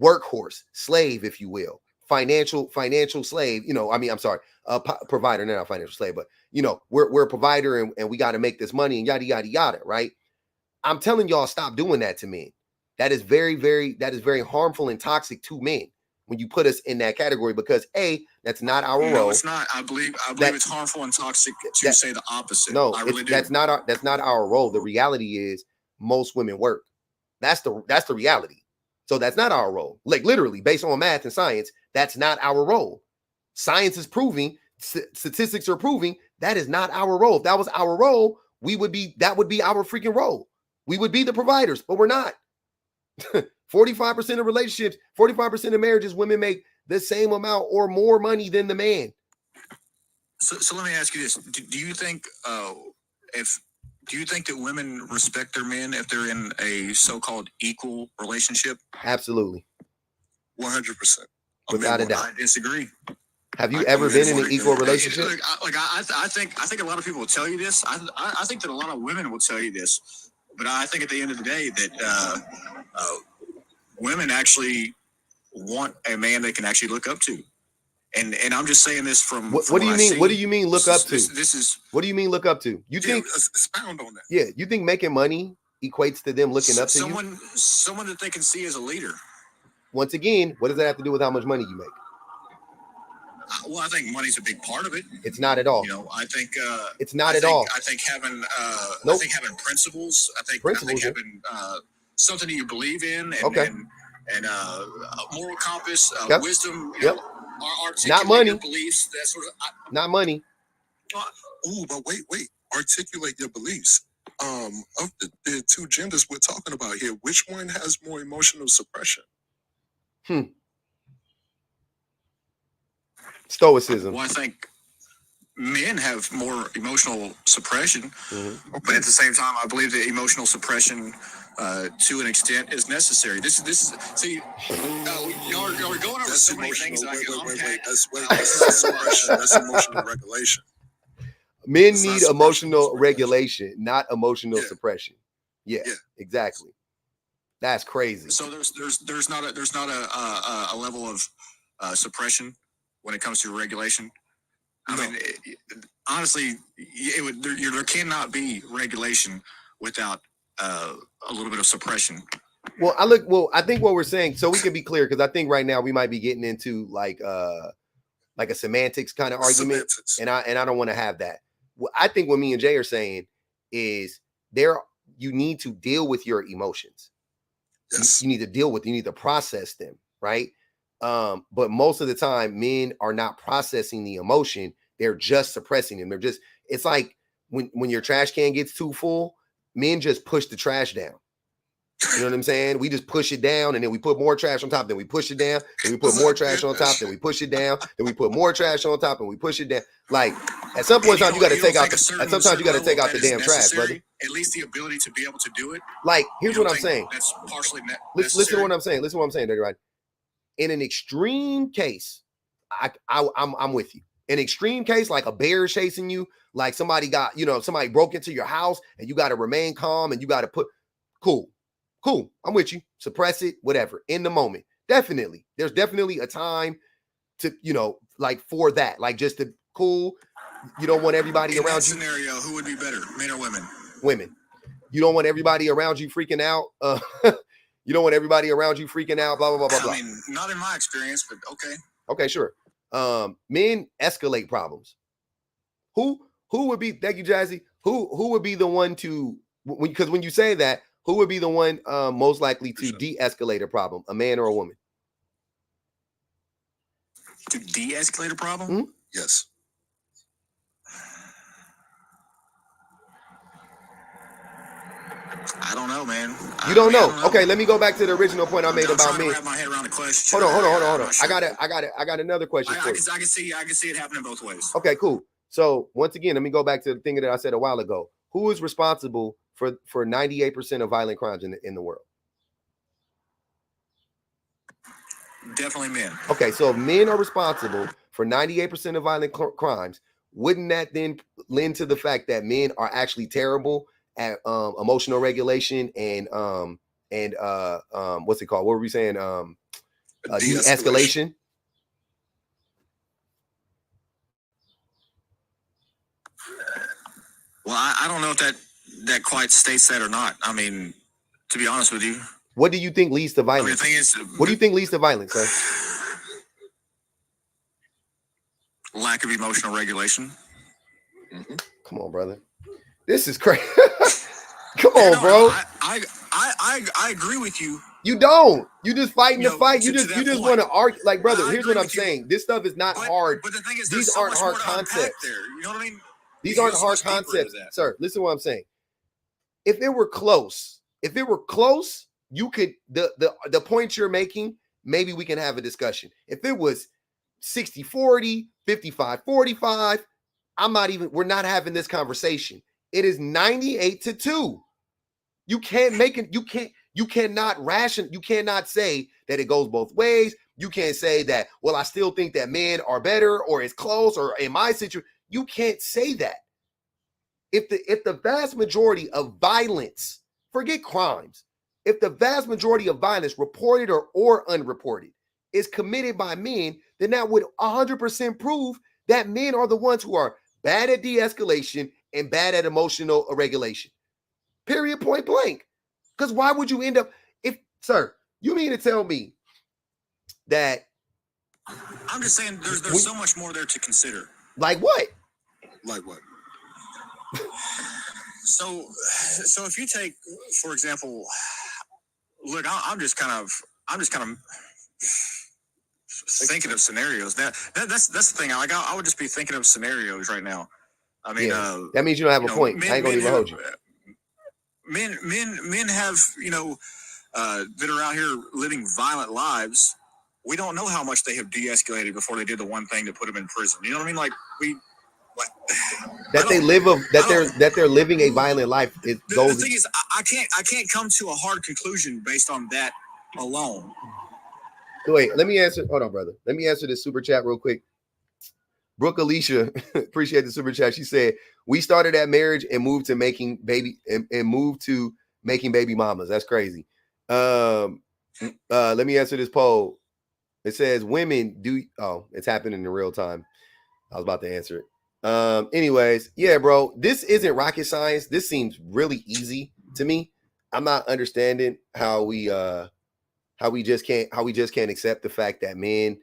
Workhorse, slave, if you will, financial slave, provider, not financial slave, but we're a provider and we got to make this money and yada yada yada, right? I'm telling y'all, stop doing that to men. That is very harmful and toxic to men when you put us in that category, because that's not our role. No, it's not. I believe it's harmful and toxic to say the opposite. No, I really do. That's not our role. The reality is most women work. That's the reality. So that's not our role. Like literally, based on math and science, that's not our role. Science is proving, statistics are proving that is not our role. If that was our role, that would be our freaking role. We would be the providers, but we're not. 45% of relationships, 45% of marriages, women make the same amount or more money than the man. So let me ask you this: Do you think that women respect their men if they're in a so-called equal relationship? Absolutely, 100%. Without a doubt. I disagree. Have you ever been in an equal relationship? I think a lot of people will tell you this. I think that a lot of women will tell you this. But I think at the end of the day that women actually want a man they can actually look up to, and I'm just saying this from what do you mean? What do you mean look up to? This is what do you mean look up to? You think expound on that? Yeah, you think making money equates to them looking up to you? Someone that they can see as a leader. Once again, what does that have to do with how much money you make? Well, I think money's a big part of it. It's not at all. I think it's not at all. I think having nope. I think having principles. I think having something that you believe in, and moral compass, wisdom. Not money. Your beliefs. That sort of. Not money. But wait. Articulate your beliefs. Of the two genders we're talking about here, which one has more emotional suppression? Stoicism. Well, I think men have more emotional suppression, but at the same time, I believe that emotional suppression, to an extent, is necessary. Y'all are going over so many things. That's suppression. That's emotional regulation. Men need emotional regulation, not emotional suppression. Yeah, exactly. That's crazy. So there's not a level of suppression when it comes to regulation. I mean, honestly, there cannot be regulation without a little bit of suppression. Well, I think what we're saying, so we can be clear, because I think right now we might be getting into like a semantics kind of argument, and I don't want to have that. I think what me and Jay are saying is you need to deal with your emotions. Yes. You need to process them, right? But most of the time, men are not processing the emotion. They're just suppressing them. It's like when your trash can gets too full, men just push the trash down. You know what I'm saying? We just push it down, and then we put more trash on top, then we push it down, then we put more trash on top, then we push it down, then we put more trash on top, and we push it down. Like at some point in time, you got to take out the damn trash, brother. At least the ability to be able to do it. Like, here's what I'm saying. That's partially listen to what I'm saying. Listen to what I'm saying, everybody. In an extreme case, I'm with you. An extreme case, like a bear chasing you, like somebody broke into your house, and you got to remain calm, and you got to cool. I'm with you. Suppress it, whatever. In the moment, definitely. There's definitely a time to, like for that, like just to cool. You don't want everybody around you. Scenario, who would be better, men or women? Women. You don't want everybody around you freaking out. You don't want everybody around you freaking out. Blah blah blah blah blah. I mean, not in my experience, but okay. Okay, sure. Men escalate problems. Who would be? Thank you, Jazzy. Who would be the one to? Because when you say that, who would be the one most likely to de-escalate a problem? A man or a woman? To de-escalate a problem? Mm-hmm. Yes. I don't know, man. You don't know? Okay, let me go back to the original point I made about men. Wrap my head around the question. Hold on. I got another question for you. I can see it happening both ways. Okay, cool. So once again, let me go back to the thing that I said a while ago. who is responsible for 98% of violent crimes in the world? Definitely men. Okay, so if men are responsible for 98% of violent crimes, wouldn't that then lend to the fact that men are actually terrible at emotional regulation and what's it called? What were we saying? De-escalation. Well, I don't know if that quite states that or not. I mean, to be honest with you. What do you think leads to violence? I mean, the thing is, what do you think leads to violence, sir? Lack of emotional regulation. Mm-hmm. Come on, brother. This is crazy. Come on, bro. I agree with you. You don't. You just fighting the fight. You just point. Want to argue. Like, brother, here's what I'm saying. This stuff is not hard. But the thing is, these aren't hard concepts. There. You know what I mean? These aren't hard concepts, sir. Listen to what I'm saying. If it were close, you could the point you're making, maybe we can have a discussion. If it was 60-40, 55-45, we're not having this conversation. It is 98-2. You can't make it, you cannot say that it goes both ways. You can't say that, well, I still think that men are better or it's close or in my situation. You can't say that. If the vast majority of violence, forget crimes, if the vast majority of violence, reported or unreported, is committed by men, then that would 100% prove that men are the ones who are bad at de-escalation and bad at emotional regulation. Period, point blank. Because why would you end up, sir, you mean to tell me that... I'm just saying there's so much more there to consider. Like what? Like what? So if you take, for example, look, I'm just kind of thinking of scenarios. That's the thing. Like I would just be thinking of scenarios right now. I mean, that means you don't have a point. I ain't gonna even hold you. Men have, that are out here living violent lives. We don't know how much they have de-escalated before they did the one thing to put them in prison. You know what I mean? Like that they're living a violent life. The thing is, I can't come to a hard conclusion based on that alone. Wait, let me answer. Hold on, brother. Let me answer this super chat real quick. Brooke Alicia, appreciate the super chat. She said, we started at marriage and moved to making baby mamas. That's crazy. Let me answer this poll. It says women it's happening in real time. I was about to answer it. Anyways, yeah, bro, this isn't rocket science. This seems really easy to me. I'm not understanding how we just can't accept the fact that men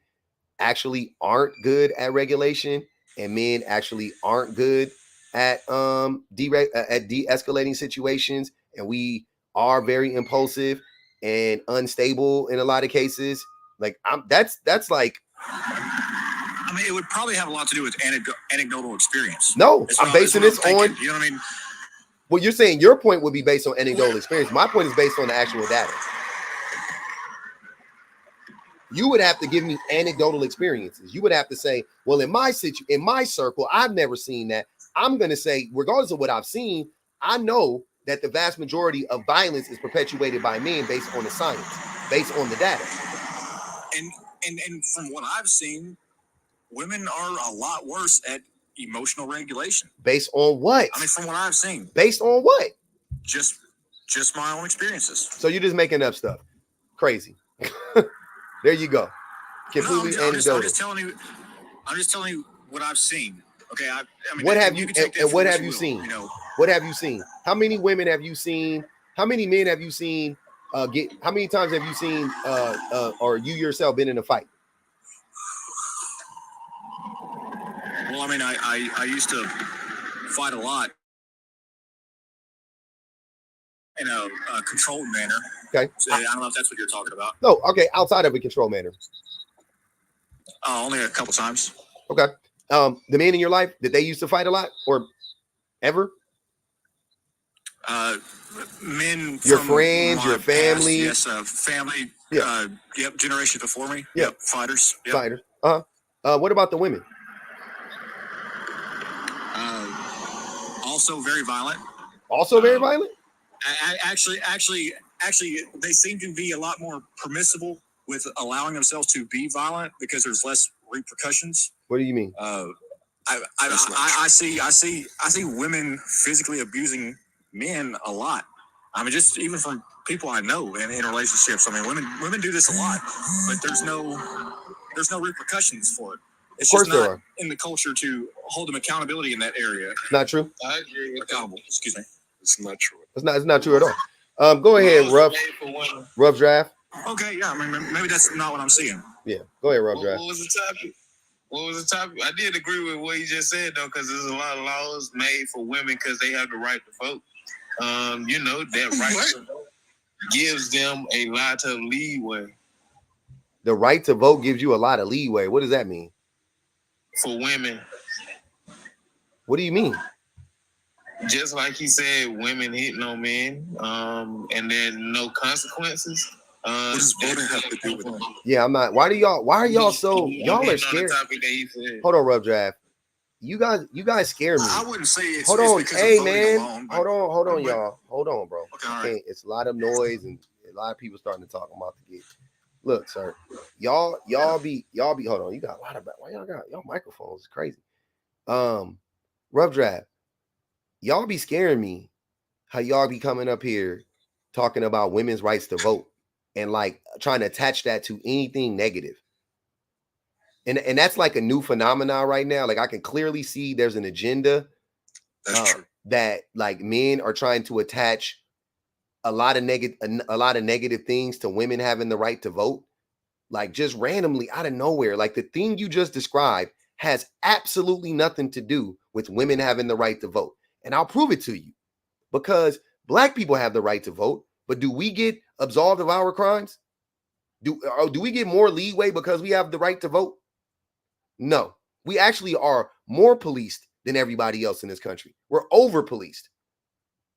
actually aren't good at regulation and men actually aren't good at de-escalating situations, and we are very impulsive and unstable in a lot of cases. Like that's like, I mean, it would probably have a lot to do with anecdotal experience. No, I'm basing this on, you know what I mean? Well, you're saying your point would be based on anecdotal experience. My point is based on the actual data. You would have to give me anecdotal experiences. You would have to say, well, in my circle, I've never seen that. I'm going to say, regardless of what I've seen, I know that the vast majority of violence is perpetuated by men based on the science, based on the data. And from what I've seen, women are a lot worse at emotional regulation. Based on what? I mean, from what I've seen. Based on what? Just my own experiences. So you're just making up stuff. Crazy. There you go. Completely anecdotal. I'm just telling you what I've seen. Okay. I mean, what have you seen? What have you seen? How many women have you seen? How many men have you seen? How many times have you seen or you yourself been in a fight? Well, I mean, I used to fight a lot in a controlled manner. Okay. So I don't know if that's what you're talking about. No, okay, outside of a controlled manner. Only a couple times. Okay. The men in your life, did they used to fight a lot or ever? Men, your friends, your family. Past, yes, family. Yeah. Yep. Generation before me. Yep. Fighters. Yep. Fighters. What about the women? Also very violent. Also very violent? Actually, they seem to be a lot more permissible with allowing themselves to be violent because there's less repercussions. What do you mean? I see women physically abusing men a lot. I mean, just even from people I know in relationships. I mean, women do this a lot, but there's no repercussions for it. It's just not in the culture to hold them accountability in that area. Not true. I agree. Accountable. Excuse me. It's not true. It's not true at all. Go ahead, Rough Draft. Okay, yeah. I mean, maybe that's not what I'm seeing. Yeah, go ahead, Rough Draft. What was the topic? What was the topic? I did agree with what you just said though, because there's a lot of laws made for women because they have the right to vote. That right to vote gives them a lot of leeway. The right to vote gives you a lot of leeway. What does that mean? For women. What do you mean? Just like he said, women hitting on men, and then no consequences. What does voting have to do with it? Yeah, I'm not. Why are y'all so y'all are scared? Hold on, Rough Draft. You guys scare me. I wouldn't say it's hold on, because hey of voting man. alone, Hold on, y'all. Hold on, bro. Okay, all right. It's a lot of noise and a lot of people starting to talk about the gig. Look, sir, y'all be hold on. You got a lot of why y'all microphones is crazy. Rough Draft, y'all be scaring me how y'all be coming up here talking about women's rights to vote and like trying to attach that to anything negative. And that's like a new phenomenon right now. Like I can clearly see there's an agenda that like men are trying to attach a lot of negative things to women having the right to vote, like just randomly out of nowhere. Like the thing you just described has absolutely nothing to do with women having the right to vote. And I'll prove it to you, because black people have the right to vote, but do we get absolved of our crimes? Do we get more leeway because we have the right to vote? No, we actually are more policed than everybody else in this country. We're over policed.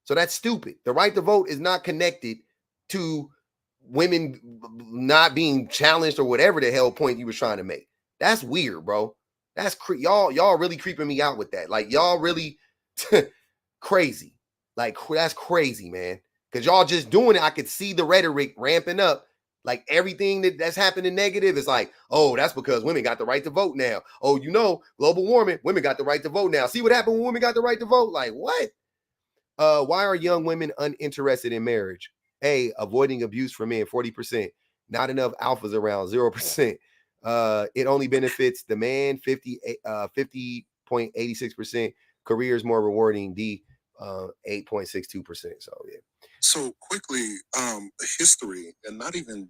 So that's stupid. The right to vote is not connected to women not being challenged or whatever the hell point you was trying to make. That's weird, bro. That's y'all really creeping me out with that. Like y'all really crazy. Like that's crazy, man. Because y'all just doing it. I could see the rhetoric ramping up. Like everything that's happening negative is like, oh, that's because women got the right to vote now. Oh, global warming, women got the right to vote now. See what happened when women got the right to vote? Like what? Why are young women uninterested in marriage? A, avoiding abuse from men, 40%. Not enough alphas around, 0%. It only benefits the man, 50.86%. Careers more rewarding, D, 8.62%. So yeah. So quickly, history, and not even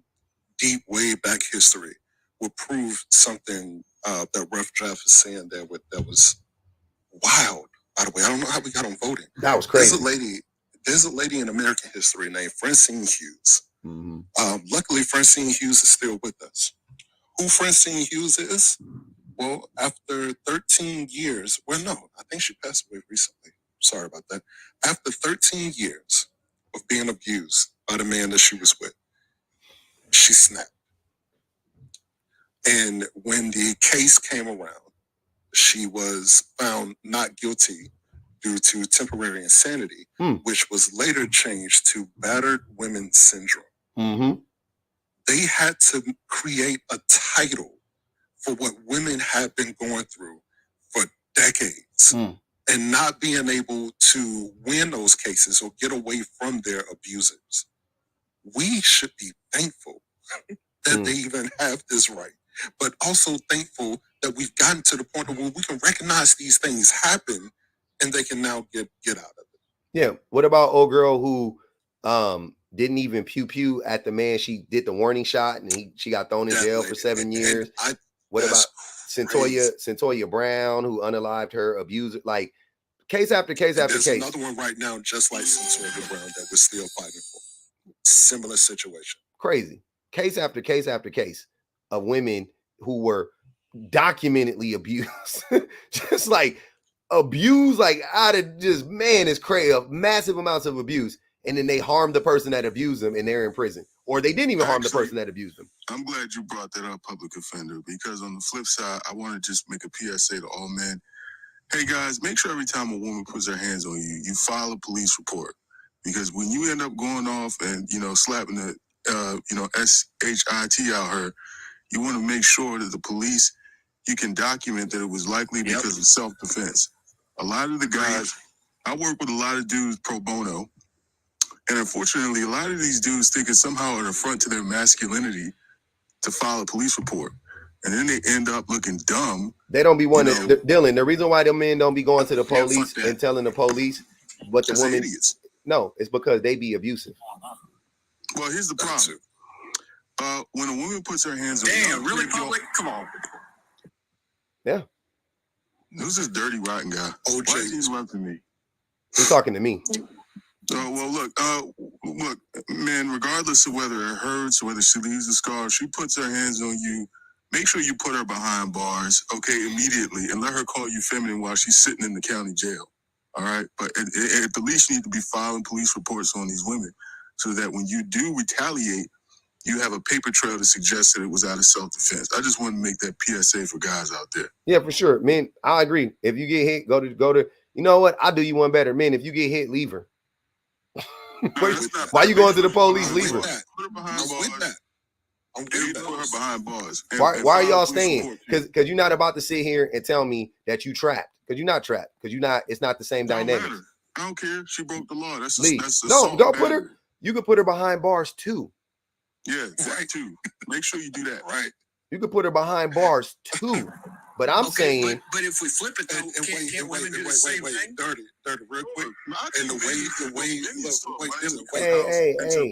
deep, way back history, will prove something that Rough Draft is saying there that was wild. By the way, I don't know how we got on voting. That was crazy. There's a lady in American history named Francine Hughes. Mm-hmm. Luckily, Francine Hughes is still with us. Who Francine Hughes is? Well, after 13 years, I think she passed away recently. Sorry about that. After 13 years of being abused by the man that she was with, she snapped. And when the case came around, she was found not guilty due to temporary insanity, which was later changed to battered women syndrome. Mm-hmm. They had to create a title for what women have been going through for decades and not being able to win those cases or get away from their abusers. We should be thankful that they even have this right, but also thankful that we've gotten to the point where we can recognize these things happen and they can now get out of it. Yeah. What about old girl who didn't even pew at the man? She did the warning shot and she got thrown in jail for 7 years. What about Centoya Brown, who unalived her abuser? Like case after case after case. There's another one right now, just like Centoya Brown, that we're still fighting for. Similar situation. Crazy. Case after case after case of women who were documentedly abused. Just like abused, like out of just, man, it's crazy. Massive amounts of abuse. And then they harmed the person that abused them and they're in prison. Or they didn't even harm the person that abused them. I'm glad you brought that up, public offender, because on the flip side, I want to just make a PSA to all men. Hey guys, make sure every time a woman puts her hands on you, you file a police report. Because when you end up going off and, slapping the, SHIT out her, you want to make sure that the police, you can document that it was likely because of self-defense. A lot of the guys, I work with a lot of dudes pro bono, and unfortunately, a lot of these dudes think it's somehow an affront to their masculinity to file a police report. And then they end up looking dumb. They don't be wanting Dylan. The reason why them men don't be going to the police and telling the police, but the women, idiots. No, it's because they be abusive. Well, here's the problem. When a woman puts her hands on really public? Come on. Yeah. Who's this dirty, rotten guy? OJ. Why is he interrupting me? He's talking to me. Well, look, man, regardless of whether it hurts or whether she leaves a scar, she puts her hands on you, make sure you put her behind bars, okay, immediately, and let her call you feminine while she's sitting in the county jail, all right? But at the least, you need to be filing police reports on these women so that when you do retaliate, you have a paper trail to suggest that it was out of self-defense. I just want to make that PSA for guys out there. Yeah, for sure. Men, I agree. If you get hit, go to, you know what? I'll do you one better. Men, if you get hit, leave her. Why you going to the police? Leave her. Put her behind bars. I'm good. Put her behind bars. Why are y'all staying? Because you're not about to sit here and tell me that you trapped. Because you're not trapped. Because you're not. It's not the same dynamic. I don't care. She broke the law. That's no. Go put her. You could put her behind bars too. Yeah, that too. Make sure you do that. Right. You could put her behind bars too. But I'm saying, but if we flip it though, can't women do the same thing? Dirty, real quick. And the way,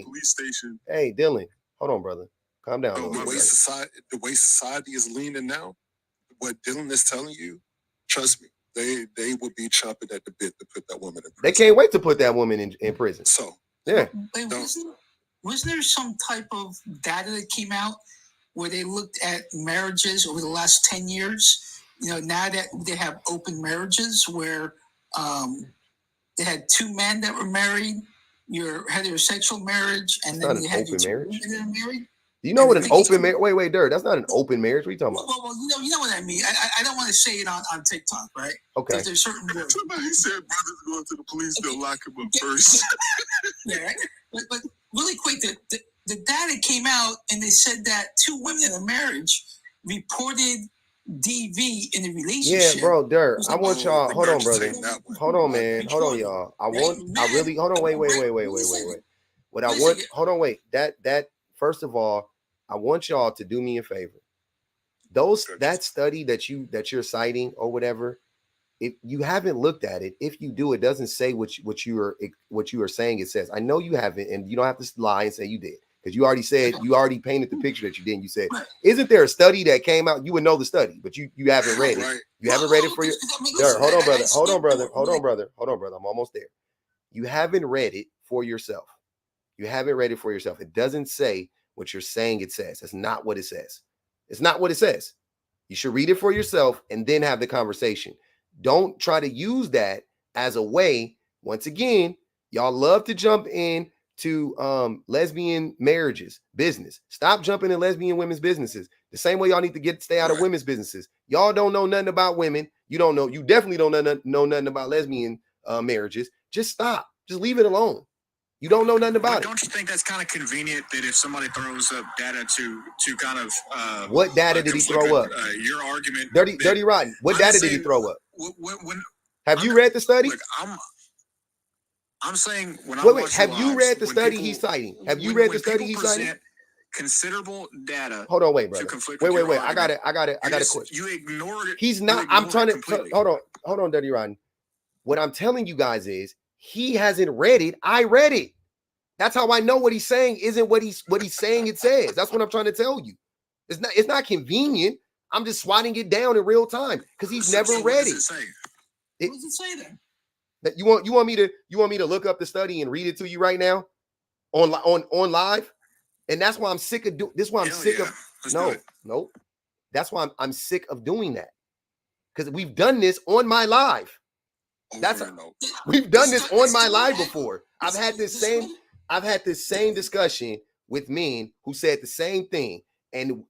police station. Hey, Dylan, hold on, brother, calm down. The way society is leaning now, what Dylan is telling you, trust me, they would be chomping at the bit to put that woman in prison. They can't wait to put that woman in prison. So yeah. Wasn't there some type of data that came out where they looked at marriages over the last 10 years? Now that they have open marriages where they had two men that were married, your heterosexual marriage, and then you had your two women that are married. Do you know what an open marriage? Wait, Dirt. That's not an open marriage. What are you talking about? Well, you know what I mean. I don't want to say it on TikTok, right? Okay. There's certain words. Somebody said brothers going to the police, they'll lock him up first. Yeah, right? But really quick, the data came out and they said that two women in a marriage reported DV in a relationship. Yeah, bro, Dirt. I want y'all. Hold on, brother. Hold on, man. Hold on, y'all. Hold on. Wait. What I want. Hold on, wait. That. First of all, I want y'all to do me a favor. That study that you're citing or whatever, if you haven't looked at it, if you do, it doesn't say what you are saying it says. I know you haven't, and you don't have to lie and say you did, because you already painted the picture that you didn't. You said, isn't there a study that came out? You would know the study, but you haven't read it. You haven't read it for your. Hold on, brother. I'm almost there. You haven't read it for yourself. It doesn't say what you're saying it says. That's not what it says. It's not what it says. You should read it for yourself and then have the conversation. Don't try to use that as a way. Once again, y'all love to jump in to lesbian marriages business. Stop jumping in lesbian women's businesses. The same way y'all need to stay out of women's businesses. Y'all don't know nothing about women. You definitely don't know nothing about lesbian marriages. Just stop. Just leave it alone. You don't know nothing about it. Don't you think that's kind of convenient that if somebody throws up data to kind of what data did he throw up? Your argument, dirty rotten. What data did he throw up? Have you read the study? Look, I'm saying when I wait. Have you read the study he's citing? Have you read the study he's citing? Considerable data. Hold on, wait, brother. Wait. I got it. You ignored it. He's not. I'm trying to hold on, dirty rotten. What I'm telling you guys is, he hasn't read it. I read it. That's how I know what he's saying isn't what he's saying it says. That's what I'm trying to tell you. It's not convenient. I'm just swatting it down in real time because he's never read it. What does it say then? That you want me to look up the study and read it to you right now on live? And that's why I'm sick of this. Why I'm sick of no. That's why I'm sick of doing that, because we've done this on my live. We've done this on my live before. I've had this same discussion with men who said the same thing, and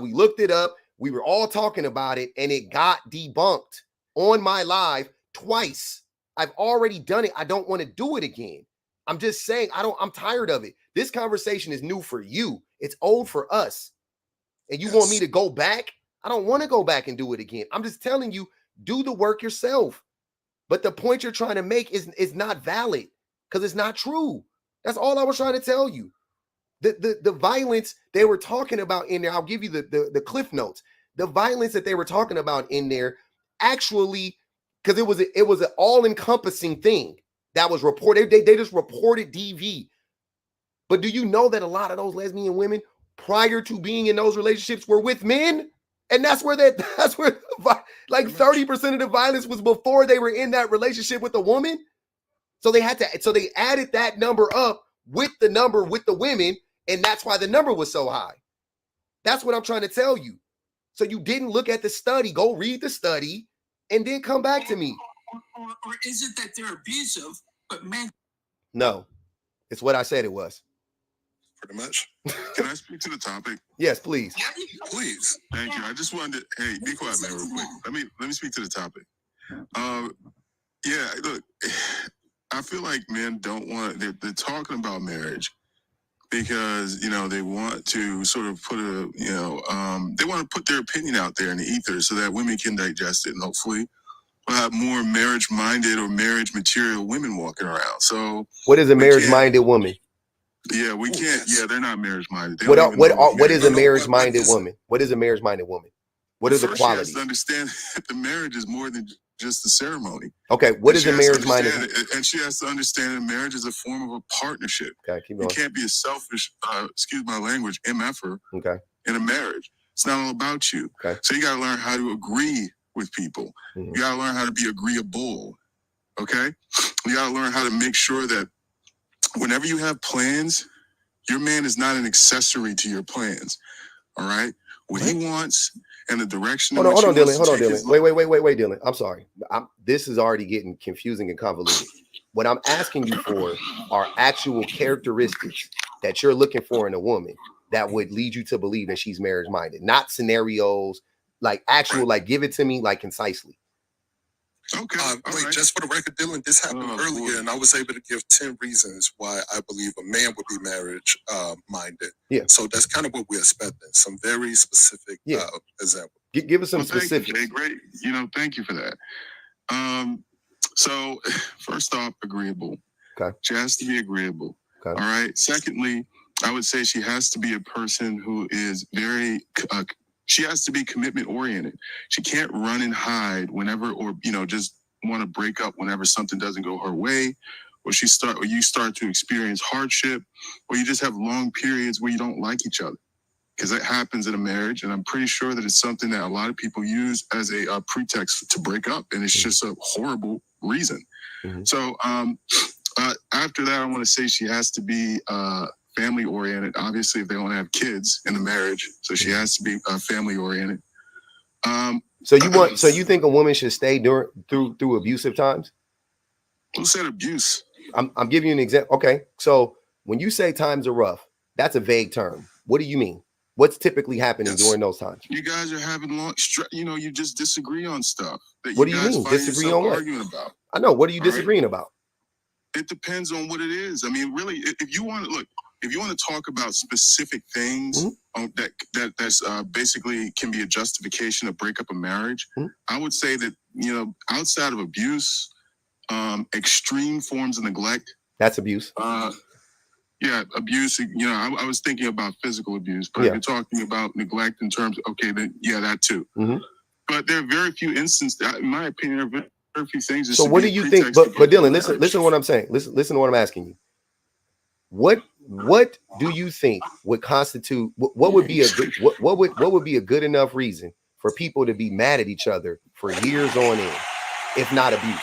we looked it up. We were all talking about it, and it got debunked. on my live twice. I've already done it. I don't want to do it again. I'm just saying, I'm tired of it. This conversation is new for you. It's old for us. And you want me to go back? I don't want to go back and do it again. I'm just telling you, do the work yourself. But the point you're trying to make is not valid because it's not true. That's all I was trying to tell you. The violence they were talking about in there, I'll give you the cliff notes. The violence that they were talking about in there actually, because it was an all-encompassing thing that was reported. They just reported DV. But do you know that a lot of those lesbian women prior to being in those relationships were with men? And that's where like 30% of the violence was before they were in that relationship with a woman. So they added that number up with the number with the women, and that's why the number was so high. That's what I'm trying to tell you. So you didn't look at the study, go read the study, and then come back to me. Or is it that they're abusive, but men? No, it's what I said it was. Pretty much. Can I speak to the topic? Yes, please. Please. Thank you. I just wanted to, hey, be quiet, man, real quick. Let me speak to the topic. Yeah, look, I feel like men don't want, they're talking about marriage because, you know, they want to sort of put they want to put their opinion out there in the ether so that women can digest it, and hopefully we'll have more marriage-minded or marriage material women walking around. So what is a marriage-minded woman? Yeah, we can't. Yeah, they're not marriage-minded. What is a marriage-minded woman? What is a marriage-minded woman? What are the qualities? She has to understand that the marriage is more than just the ceremony. Okay, what is a marriage-minded? And she has to understand that marriage is a form of a partnership. Okay, keep going. You can't be a selfish, excuse my language, MFer. Okay. In a marriage, it's not all about you. Okay. So you got to learn how to agree with people. Mm-hmm. You got to learn how to be agreeable. Okay. You got to learn how to make sure that whenever you have plans, your man is not an accessory to your plans. All right. What he wants and the direction. Hold on, Dylan. Wait, Dylan. I'm sorry. This is already getting confusing and convoluted. What I'm asking you for are actual characteristics that you're looking for in a woman that would lead you to believe that she's marriage minded, not scenarios, like actual, like give it to me like concisely. Okay. Wait, just for the record, Dylan, this happened earlier, and I was able to give 10 reasons why I believe a man would be marriage minded. Yeah. So that's kind of what we're expecting. Some very specific examples. Give us some specifics. Thank you, Jay. Great. Thank you for that. So first off, agreeable. Okay. She has to be agreeable. Okay. All right. Secondly, I would say she has to be a person who is very she has to be commitment oriented. She can't run and hide whenever, or, just want to break up whenever something doesn't go her way, or you start to experience hardship, or you just have long periods where you don't like each other. Because that happens in a marriage. And I'm pretty sure that it's something that a lot of people use as a pretext to break up. And it's just a horrible reason. Mm-hmm. So after that, I want to say she has to be family oriented. Obviously, if they don't have kids in the marriage, so she has to be family oriented. So you think a woman should stay through abusive times? Who said abuse? I'm giving you an example. Okay, so when you say times are rough, that's a vague term. What do you mean? What's typically happening during those times? You guys are having you just disagree on stuff. What do you mean? Disagree on what? Arguing about. I know. What are you disagreeing about? It depends on what it is. I mean, really, if you want to talk about specific things that's basically can be a justification to break up a marriage, I would say that, outside of abuse, extreme forms of neglect. That's abuse. Yeah, abuse. I was thinking about physical abuse, but if you're talking about neglect in terms of, then that too. Mm-hmm. But there are very few instances, in my opinion, there are very few things. So what do you think? But Dylan, listen to what I'm saying. Listen to what I'm asking you. What do you think would constitute? What would be a good? What would be a good enough reason for people to be mad at each other for years on end, if not abuse?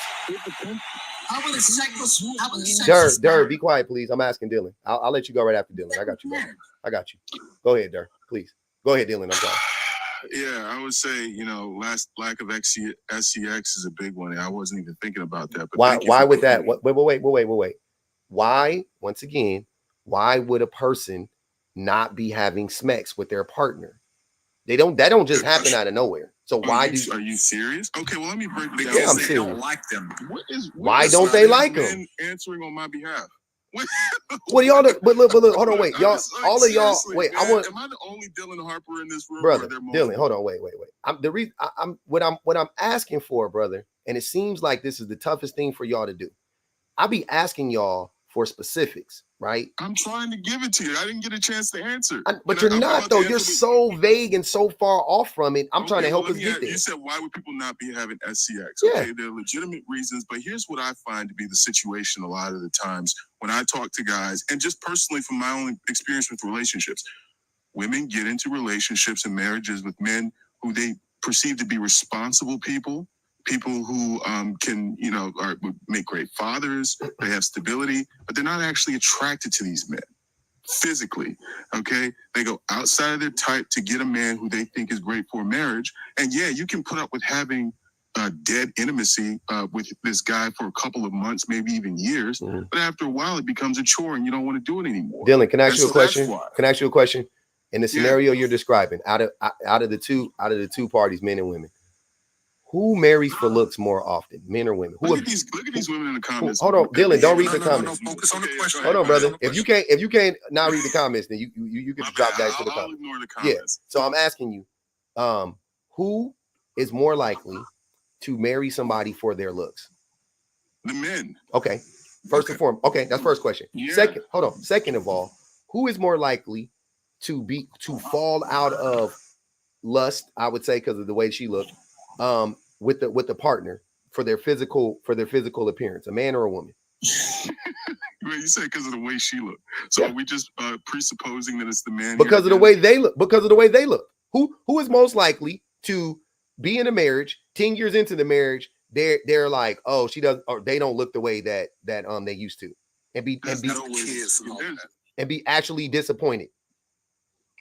Dur, be quiet, please. I'm asking Dylan. I'll let you go right after Dylan. I got you, bro. I got you. Go ahead, Dur. Please. Go ahead, Dylan. I'm sorry. Yeah, I would say, lack of SCX is a big one. I wasn't even thinking about that. But why would that? Wait. Why, once again, why would a person not be having sex with their partner? That don't just happen out of nowhere. So why are you serious? Okay, well let me break it down. Yeah, I'm They serious. don't like them. Why don't they like them? Men answering on my behalf. What y'all do? But look, hold on, wait, y'all, Just, all of y'all, wait, man, I want, am I the only Dylan Harper in this room? brother, or are there more? Dylan, hold on, wait. I'm the reason what I'm asking for, brother, and it seems like this is the toughest thing for y'all to do. I'll be asking y'all for specifics, right? I'm trying to give it to you. I didn't get a chance to answer. But you're not though. You're so vague and so far off from it. I'm trying to help us get there. You said, why would people not be having SCX? Yeah. Okay, there are legitimate reasons, but here's what I find to be the situation a lot of the times when I talk to guys, and just personally from my own experience with relationships, women get into relationships and marriages with men who they perceive to be responsible people who can, make great fathers, they have stability, but they're not actually attracted to these men physically, okay? They go outside of their type to get a man who they think is great for marriage. And yeah, you can put up with having dead intimacy with this guy for a couple of months, maybe even years, but after a while it becomes a chore and you don't want to do it anymore. Dylan, can I ask you a question? Can I ask you a question? In the scenario you're describing, out of the two parties, men and women, who marries for looks more often, men or women? Look at these women in the comments. Hold on, Dylan, don't read the comments. Focus on the question. Hold on, brother. If you can't now read the comments, then you can drop that to the I'll comments. ignore the comments. Yeah. So I'm asking you, who is more likely to marry somebody for their looks? The men. Okay. First and foremost. Okay, that's first question. Yeah. Second of all, who is more likely to fall out of lust, I would say, because of the way she looked, with the partner for their physical appearance, a man or a woman? You say because of the way she looked. So are we just presupposing that it's the man? Because of the way they look. Because of the way they look. Who is most likely to be in a marriage? 10 years into the marriage, they're like, oh, she doesn't, or they don't look the way that they used to, and be actually disappointed.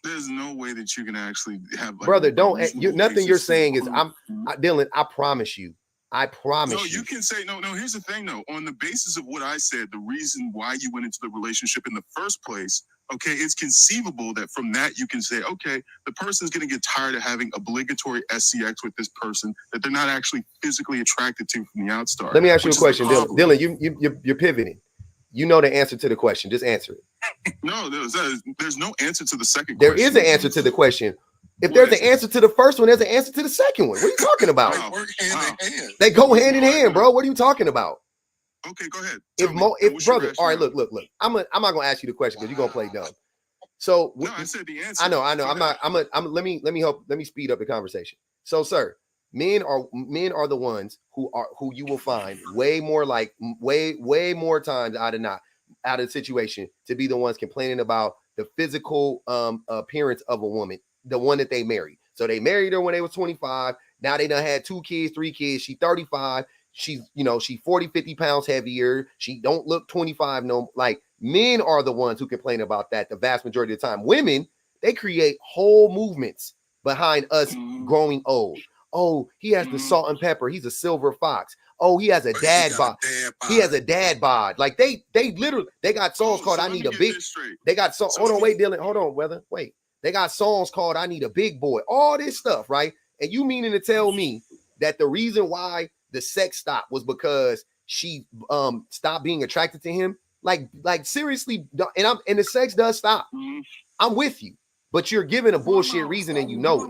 There's no way that you can actually have, brother. Nothing you're saying is Dylan. I promise you. No, you can say no. Here's the thing, though. On the basis of what I said, the reason why you went into the relationship in the first place, okay, it's conceivable that from that you can say, okay, the person's going to get tired of having obligatory SCX with this person that they're not actually physically attracted to from the outstart. Let me ask you a question, Dylan. Dylan, you're pivoting. You know the answer to the question. Just answer it. No, there's no answer to the second question. There is an answer to the question. If there's an answer to the first one, there's an answer to the second one. What are you talking about? They go hand in hand, bro. What are you talking about? Okay, go ahead. If brother, all right, look. I'm not gonna ask you the question because you're gonna play dumb. So no, I said the answer. I know. Let me speed up the conversation. So, sir, men are the ones who you will find way more times out of the situation to be the ones complaining about the physical appearance of a woman, the one that they married. So they married her when they was 25. Now they done had 2 kids, 3 kids. She 35. She's 40, 50 pounds heavier. She don't look 25. No, like, men are the ones who complain about that the vast majority of the time. Women, they create whole movements behind us growing old. Oh, he has the salt and pepper. He's a silver fox. Oh, he has a dad bod. He has a dad bod. Like they literally, they got songs called I Need a Big. They got songs. Hold on, wait, Dylan. Hold on, weather. Wait. They got songs called I Need a Big Boy. All this stuff, right? And you meaning to tell me that the reason why the sex stopped was because she stopped being attracted to him? Like seriously, and the sex does stop. I'm with you, but you're giving a bullshit reason and you know it.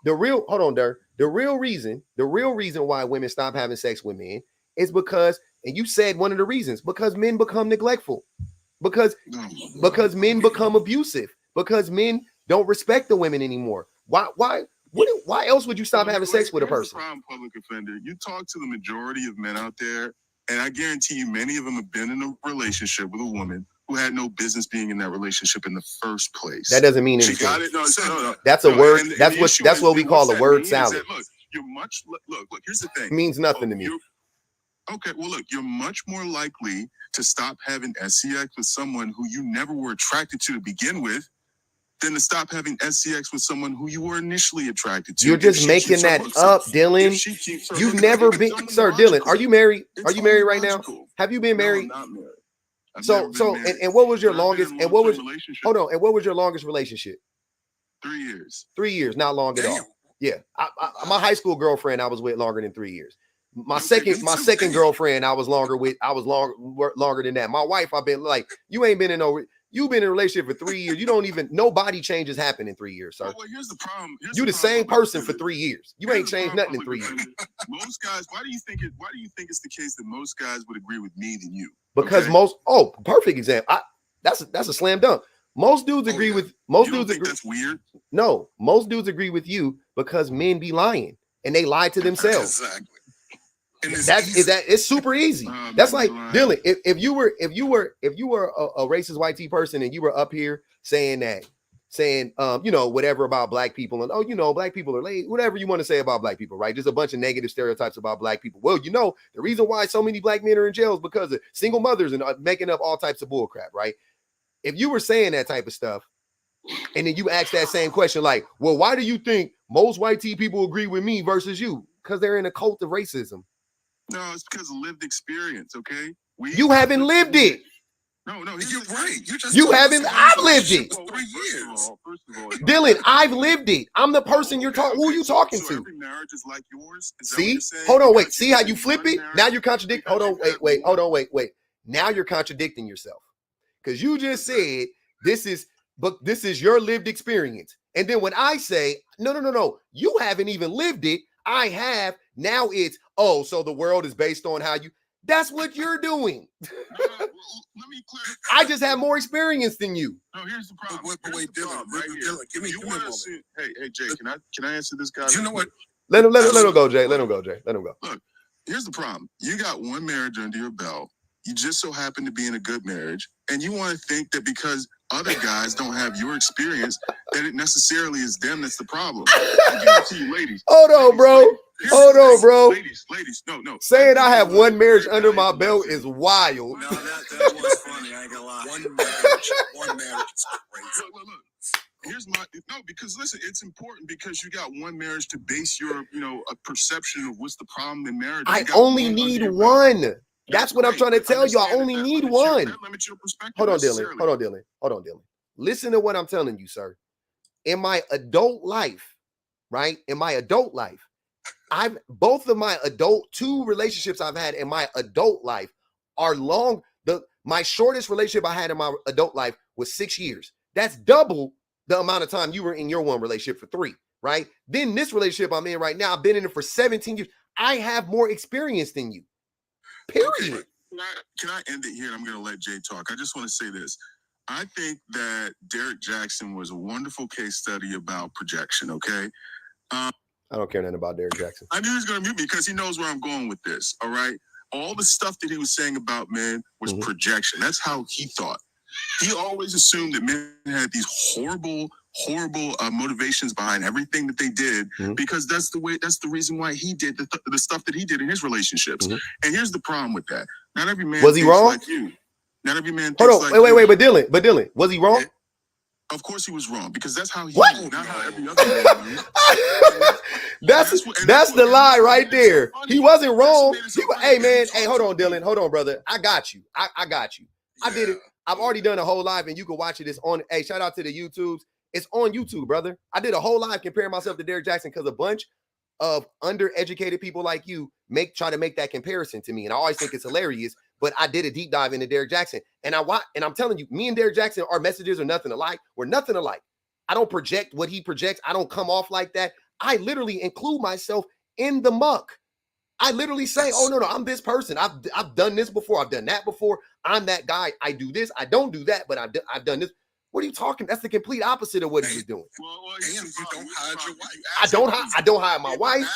The real reason why women stop having sex with men is because, and you said one of the reasons, because men become neglectful, because men become abusive, because men don't respect the women anymore. Why else would you stop having sex with a person? Public offender. You talk to the majority of men out there, and I guarantee you many of them have been in a relationship with a woman who had no business being in that relationship in the first place. That doesn't mean anything. She got it. No. That's a word. That's what we call a word salad. Look, here's the thing. It means nothing to me. Okay, well, look, you're much more likely to stop having SCX with someone who you never were attracted to begin with than to stop having SCX with someone who you were initially attracted to. You're just making that up, Dylan. You've never been, sir, Dylan. Are you married? Are you married right now? Have you been married? No, I'm not married. And what was your longest? And what was? Hold on. And what was your longest relationship? 3 years. 3 years, not long at all. Yeah, my high school girlfriend I was with longer than 3 years. My Okay, second girlfriend I was longer than that. My wife I've been like, you've been in a relationship for 3 years. You don't even, no body changes happen in 3 years, sir. Well, here's the problem. You the same person for 3 years. You ain't changed nothing in 3 years. Most guys, why do you think it's the case that most guys would agree with me than you? Because perfect example. That's a slam dunk. Most dudes agree with most dudes agree. That's weird. No, most dudes agree with you because men be lying and they lie to themselves. Exactly. It's super easy. That's like Dylan. If you were a racist white tea person and you were up here saying whatever about black people and black people are late, whatever you want to say about black people, right? Just a bunch of negative stereotypes about black people. Well, the reason why so many black men are in jail is because of single mothers and making up all types of bull crap, right? If you were saying that type of stuff, and then you ask that same question, like, well, why do you think most white tea people agree with me versus you? Because they're in a cult of racism. No, it's because of lived experience, okay? You haven't lived it. No, You're right. I've lived it. For 3 years. First of all, Dylan, I've lived it. I'm the person you're talking. Who are you talking so to? every marriage is like yours? Is that what See? you're saying? Hold on, wait. Because See you've how been you in flip one it? marriage, Now you're contradicting. because Hold on, you've had wait. one. Wait. Now you're contradicting yourself. Because you just said this is your lived experience. And then when I say, no, you haven't even lived it. I have. Now it's, so the world is based on how you, that's what you're doing. No, let me clarify. I just have more experience than you. No, here's the problem. Wait, Here's the Dylan, problem right here. Dylan, give me a wanna moment. see- Hey, Jay, can I answer this guy? You know what? Let him go, Jay. Let him go. Look, here's the problem. You got one marriage under your belt. You just so happen to be in a good marriage, and you want to think that because other guys don't have your experience, that it necessarily is them that's the problem. I give it to you, ladies. Hold on, bro. Ladies, no. Saying I have one marriage under my belt is wild. No, that was funny. I ain't gonna lie. One marriage is crazy. Look. Because listen, it's important because you got one marriage to base your, a perception of what's the problem in marriage. I only need one. That's what I'm trying to tell you. I only need one. That limits your perspective. Hold on, Dylan. Listen to what I'm telling you, sir. In my adult life, right? Both of my two relationships I've had in my adult life are long. My shortest relationship I had in my adult life was 6 years. That's double the amount of time you were in your one relationship for 3, right? Then this relationship I'm in right now, I've been in it for 17 years. I have more experience than you. Period. Okay. Can I end it here? And I'm going to let Jay talk. I just want to say this. I think that Derek Jackson was a wonderful case study about projection, okay? I don't care nothing about Derek Jackson. I knew he was going to mute me because he knows where I'm going with this, all right? All the stuff that he was saying about men was projection. That's how he thought. He always assumed that men had these horrible motivations behind everything that they did because that's the reason why he did the stuff that he did in his relationships. And here's the problem with that. Not every man was he wrong? Like you. Not every man Hold on, wait, but Dylan, was he wrong? Of course he was wrong because that's how he What? not how every other man is. That's the lie right there. He wasn't wrong. Hey man, hold on, Dylan. Hold on, brother. I got you. I got you. I did it. I've already done a whole live and you can watch it. It's on. Hey, shout out to the YouTubes. It's on YouTube, brother. I did a whole live comparing myself to Derek Jackson because a bunch of undereducated people like you try to make that comparison to me. And I always think it's hilarious, but I did a deep dive into Derek Jackson. And I'm telling you, me and Derek Jackson, our messages are nothing alike. We're nothing alike. I don't project what he projects. I don't come off like that. I literally include myself in the muck. I literally say, oh, no, I'm this person. I've done this before. I've done that before. I'm that guy. I do this. I don't do that, but I've done this. What are you talking? That's the complete opposite of what he was doing. Well, and you don't hide your wife. I don't hide my wife.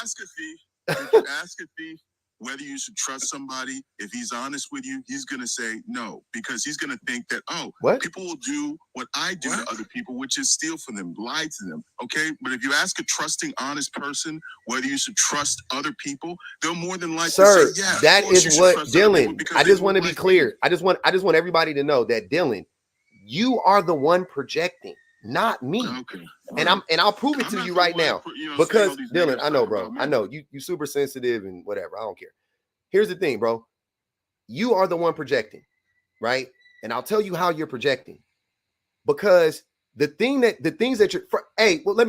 If you ask a thief whether you should trust somebody, if he's honest with you, he's going to say no, because he's going to think that, people will do what I do to other people, which is steal from them, lie to them. Okay. But if you ask a trusting, honest person whether you should trust other people, they'll more than likely say, yeah. That is what Dylan, I just want to be clear. I just want everybody to know that Dylan, you are the one projecting, not me. Okay. And I'll prove it to you right now. Because Dylan, I know, bro. I know you super sensitive and whatever. I don't care. Here's the thing, bro. You are the one projecting, right? And I'll tell you how you're projecting. Because the things that you're let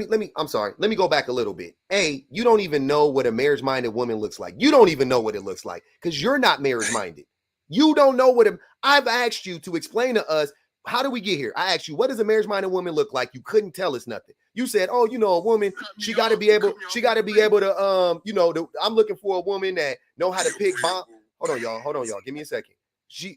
me go back a little bit. You don't even know what a marriage-minded woman looks like. You don't even know what it looks like because you're not marriage-minded. You don't know I've asked you to explain to us, how do we get here? I asked you, what does a marriage-minded woman look like? You couldn't tell us nothing. You said, oh, a woman, she got to be able to, I'm looking for a woman that know how to pick bomb. Hold on, y'all. Give me a second.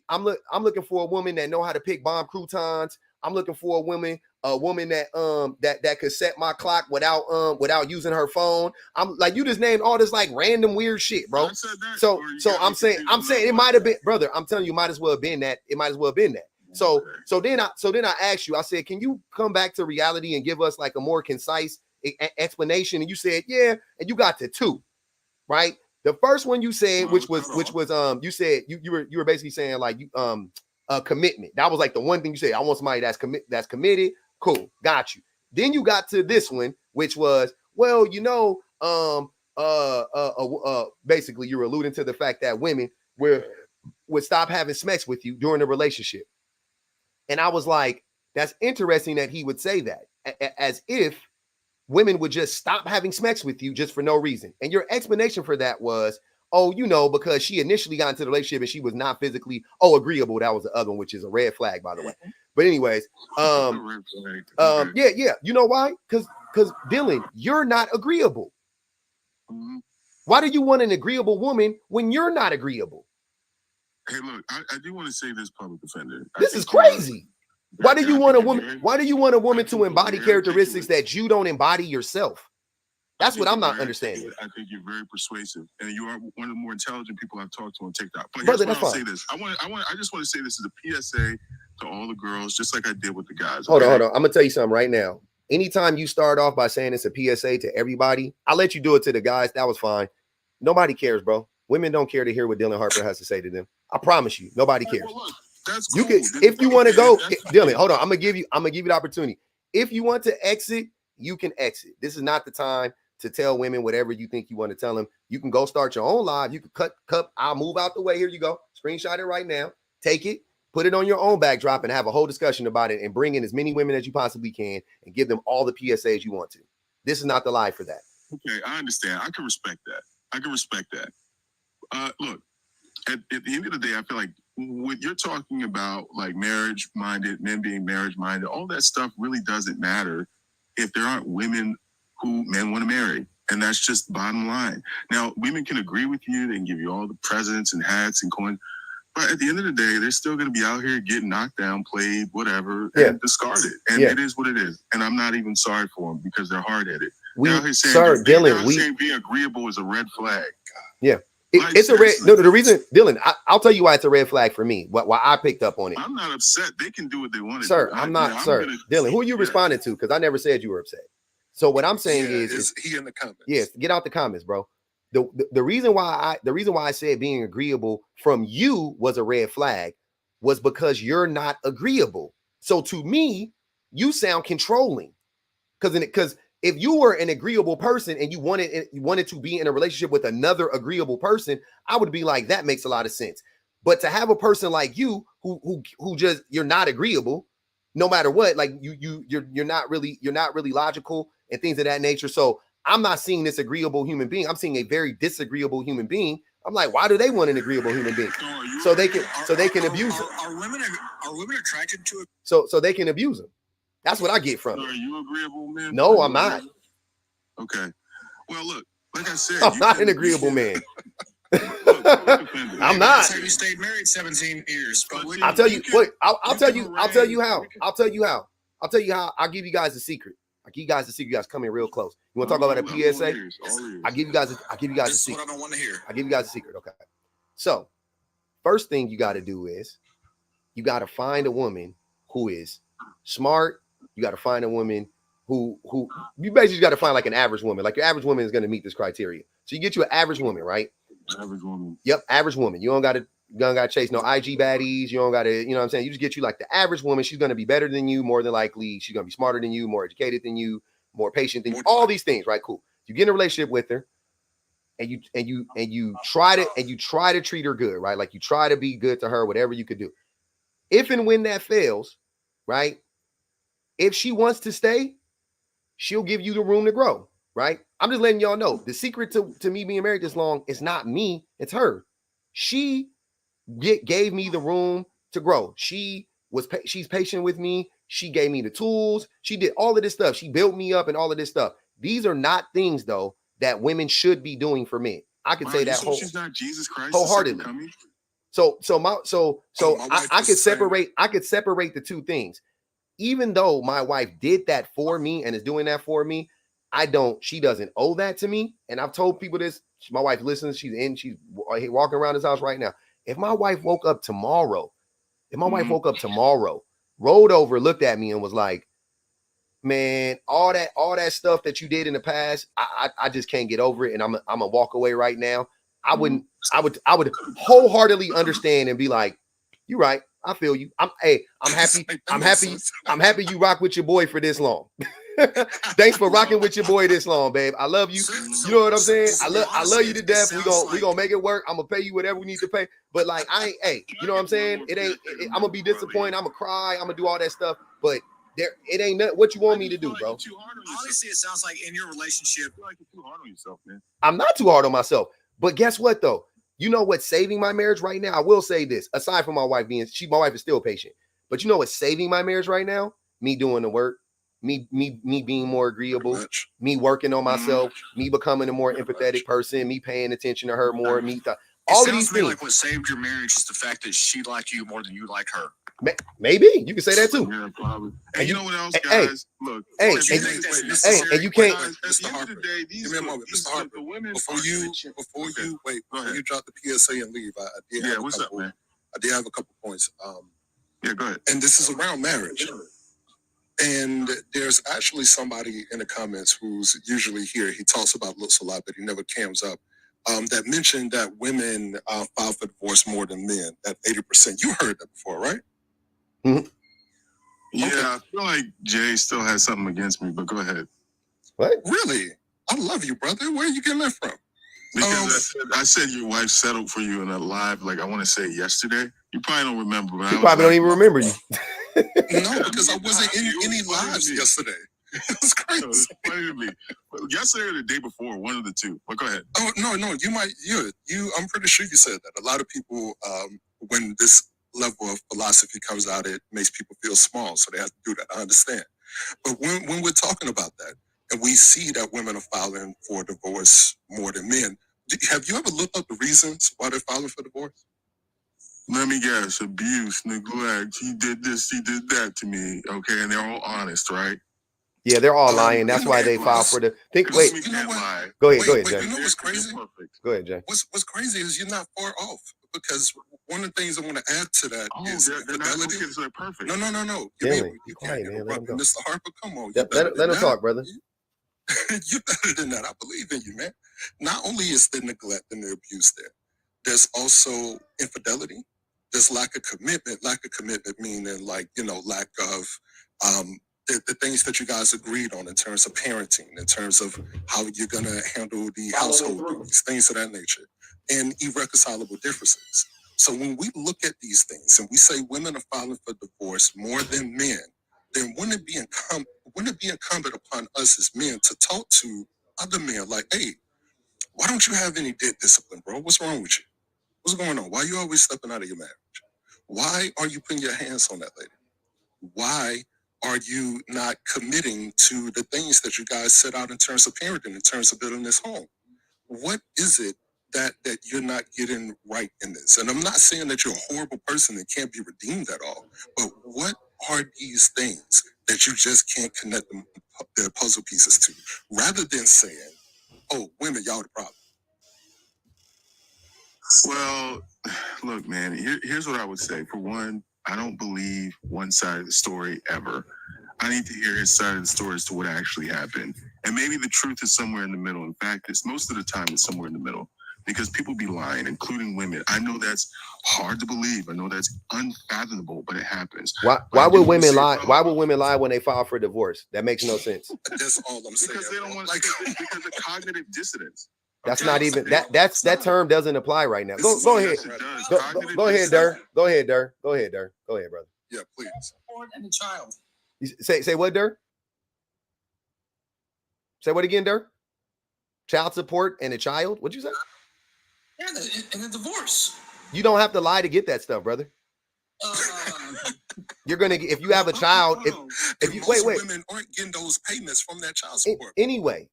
I'm looking for a woman that know how to pick bomb croutons. I'm looking for a woman that could set my clock without using her phone. I'm like, you just named all this like random weird shit, bro. So I'm saying it might have been, brother. I'm telling you, might as well have been that. It might as well have been that. So then I asked you, I said, can you come back to reality and give us like a more concise explanation? And you said, yeah, and you got to 2, right? The first one you said, which was you said you were basically saying like commitment. That was like the one thing you said. I want somebody that's committed. Cool, got you. Then you got to this one, which was, well, basically you're alluding to the fact that women would stop having sex with you during the relationship. And I was like, that's interesting that he would say that, as if women would just stop having sex with you just for no reason. And your explanation for that was, because she initially got into the relationship and she was not physically agreeable. That was the other one, which is a red flag, by the way. But anyways, yeah. You know why? Because Dylan, you're not agreeable. Mm-hmm. Why do you want an agreeable woman when you're not agreeable? Hey, look, I do want to say this, public defender. This is crazy. Why do you want a woman? Why do you want a woman to embody characteristics that you don't embody yourself? That's what I'm not understanding. I think you're very persuasive, and you are one of the more intelligent people I've talked to on TikTok. But brother, here's what I'll say this. I just want to say this is a PSA to all the girls, just like I did with the guys. Hold on. I'm gonna tell you something right now. Anytime you start off by saying it's a PSA to everybody, I'll let you do it to the guys. That was fine. Nobody cares, bro. Women don't care to hear what Dylan Harper has to say to them. I promise you, nobody cares. Well, look, that's you cool. can, if you want to go, Dylan. Hold on, I'm gonna give you the opportunity. If you want to exit, you can exit. This is not the time to tell women whatever you think you want to tell them. You can go start your own live. You can cut. I'll move out the way. Here you go. Screenshot it right now. Take it. Put it on your own backdrop and have a whole discussion about it and bring in as many women as you possibly can and give them all the PSAs you want to. This is not the live for that. Okay, I understand. I can respect that. Look, at the end of the day, I feel like when you're talking about like marriage-minded, men being marriage-minded, all that stuff really doesn't matter if there aren't women who men want to marry. And that's just bottom line. Now, women can agree with you. They can give you all the presents and hats and coins. But at the end of the day, they're still going to be out here getting knocked down, played, whatever, and discarded. And it is what it is. And I'm not even sorry for them because they're hard-headed. Dylan, saying being agreeable is a red flag. Yeah. It's a red. No, the reason, Dylan, I'll tell you why it's a red flag for me. Why I picked up on it. I'm not upset. They can do what they want to do. I'm not, sir. Dylan, who are you responding to? Because I never said you were upset. So what I'm saying is he in the comments. Yes, get out the comments, bro. The reason why I said being agreeable from you was a red flag was because you're not agreeable. So to me, you sound controlling. Because if you were an agreeable person and you wanted to be in a relationship with another agreeable person, I would be like, that makes a lot of sense. But to have a person like you who just, you're not agreeable, no matter what, like you're not really logical and things of that nature. So I'm not seeing this agreeable human being. I'm seeing a very disagreeable human being. I'm like, why do they want an agreeable human being? So they can abuse them. Are women attracted to it? So they can abuse them. That's what I get from it. Are you agreeable, man? No, I'm not. Okay. Well, look, like I said, I'm not an agreeable man. I'm not. So you stayed married 17 years. I'll tell you. Wait, I'll tell you how. I'll give you guys a secret. I'll give you guys a secret. You guys come in real close. You want to talk about a PSA? I'll give you guys a secret. This is what I don't want to hear. I'll give you guys a secret. Okay. So, first thing you got to do is you got to find a woman who is smart. You got to find a woman who you basically got to find like an average woman. Like your average woman is going to meet this criteria. So you get you an average woman, right? Average woman. Yep, average woman. You don't got to chase no IG baddies. You don't got to, you know what I'm saying? You just get you like the average woman. She's going to be better than you, more than likely. She's going to be smarter than you, more educated than you, more patient than you. All these things, right? Cool. You get in a relationship with her, and you try to treat her good, right? Like you try to be good to her, whatever you could do. If and when that fails, right? if she wants to stay, she'll give you the room to grow, right? I'm just letting y'all know the secret to me being married this long is not me, it's her. She gave me the room to grow. She's patient with me. She gave me the tools. She did all of this stuff. She built me up and all of this stuff. These are not things though that women should be doing for men. I could say that she's not Jesus Christ wholeheartedly. So I could separate the two things. Even though my wife did that for me and is doing that for me, she doesn't owe that to me. And I've told people this. My wife listens. She's walking around this house right now. If my wife woke up tomorrow, rolled over, looked at me and was like, man, all that stuff that you did in the past, I just can't get over it. And I'm gonna walk away right now. I would wholeheartedly understand and be like, you're right. I feel you. I'm happy you rock with your boy for this long. Thanks for rocking with your boy this long, babe. I love you. You know what I'm saying? I love you to death. We gonna make it work. I'm gonna pay you whatever we need to pay. But like, you know what I'm saying? I'm gonna be disappointed. I'm gonna cry. I'm gonna do all that stuff. But it ain't nothing. What you want me to do, bro? Honestly, it sounds like in your relationship, you're too hard on yourself, man. I'm not too hard on myself. But guess what though? You know what's saving my marriage right now? I will say this, aside from my wife my wife is still patient. But you know what's saving my marriage right now? Me doing the work, me being more agreeable, me working on myself, me becoming a more empathetic person, me paying attention to her more, all of these things. Like what saved your marriage is the fact that she liked you more than you like her. Maybe you can say that too. Yeah, probably. And you know what else, guys? Look, and you can't. Mr. Harper, give me a moment, Mr. Harper. Before you drop the PSA and leave, I did have a couple points. Yeah, go ahead. And this is around marriage. And there's actually somebody in the comments who's usually here. He talks about looks a lot, but he never cams up. That mentioned that women file for divorce more than men, that 80%. You heard that before, right? Mm-hmm. Yeah, okay. I feel like Jay still has something against me, but go ahead. What? Really? I love you, brother. Where are you getting that from? Because I said your wife settled for you in a live, like I want to say yesterday. You probably don't remember. But you probably don't even remember you. No, because I wasn't in any lives yesterday. It was crazy. It's funny to me. Yesterday or the day before, one of the two. But go ahead. Oh no, I'm pretty sure you said that. A lot of people, when this level of philosophy comes out, it makes people feel small, so they have to do that. I understand. But when we're talking about that, and we see that women are filing for divorce more than men, have you ever looked up the reasons why they're filing for divorce? Let me guess. Abuse, neglect. He did this, he did that to me. Okay, and they're all honest, right? Yeah, they're all lying. That's why they file for the. Wait. Go ahead, Jay. You know what's crazy? Go ahead, Jay. What's crazy is you're not far off, because one of the things I want to add to that is fidelity. They're perfect. No. Be quiet, man. Let him go. Mr. Harper, come on. Let him talk, brother. You're better than that. I believe in you, man. Not only is the neglect and the abuse there, there's also infidelity. There's lack of commitment. Lack of commitment meaning lack of the things that you guys agreed on in terms of parenting, in terms of how you're going to handle the household duties, things of that nature, and irreconcilable differences. So when we look at these things and we say women are filing for divorce more than men, then wouldn't it be incumbent upon us as men to talk to other men like, hey, why don't you have any discipline, bro? What's wrong with you? What's going on? Why are you always stepping out of your marriage? Why are you putting your hands on that lady? Why are you not committing to the things that you guys set out in terms of parenting, in terms of building this home? What is it that you're not getting right in this? And I'm not saying that you're a horrible person and can't be redeemed at all, but what are these things that you just can't connect the puzzle pieces to, rather than saying, oh, women, y'all the problem? Well, look, man, here's what I would say. For one, I don't believe one side of the story ever. I need to hear his side of the story as to what actually happened. And maybe the truth is somewhere in the middle. In fact, most of the time it's somewhere in the middle, because people be lying, including women. I know that's hard to believe. I know that's unfathomable, but it happens. Why would women lie? Why would women lie when they file for divorce? That makes no sense. That's all I'm saying. Because they don't want, because of cognitive dissonance. That's not even that term doesn't apply right now. Go ahead. Go ahead, Durr. Go ahead, brother. Yeah, please. And the child. Say what, Dirk? Say what again, Dirk? Child support and a child? What'd you say? Yeah, and a divorce. You don't have to lie to get that stuff, brother. You're gonna get, if you have a child. If you wait, women aren't getting those payments from that child support. Anyway,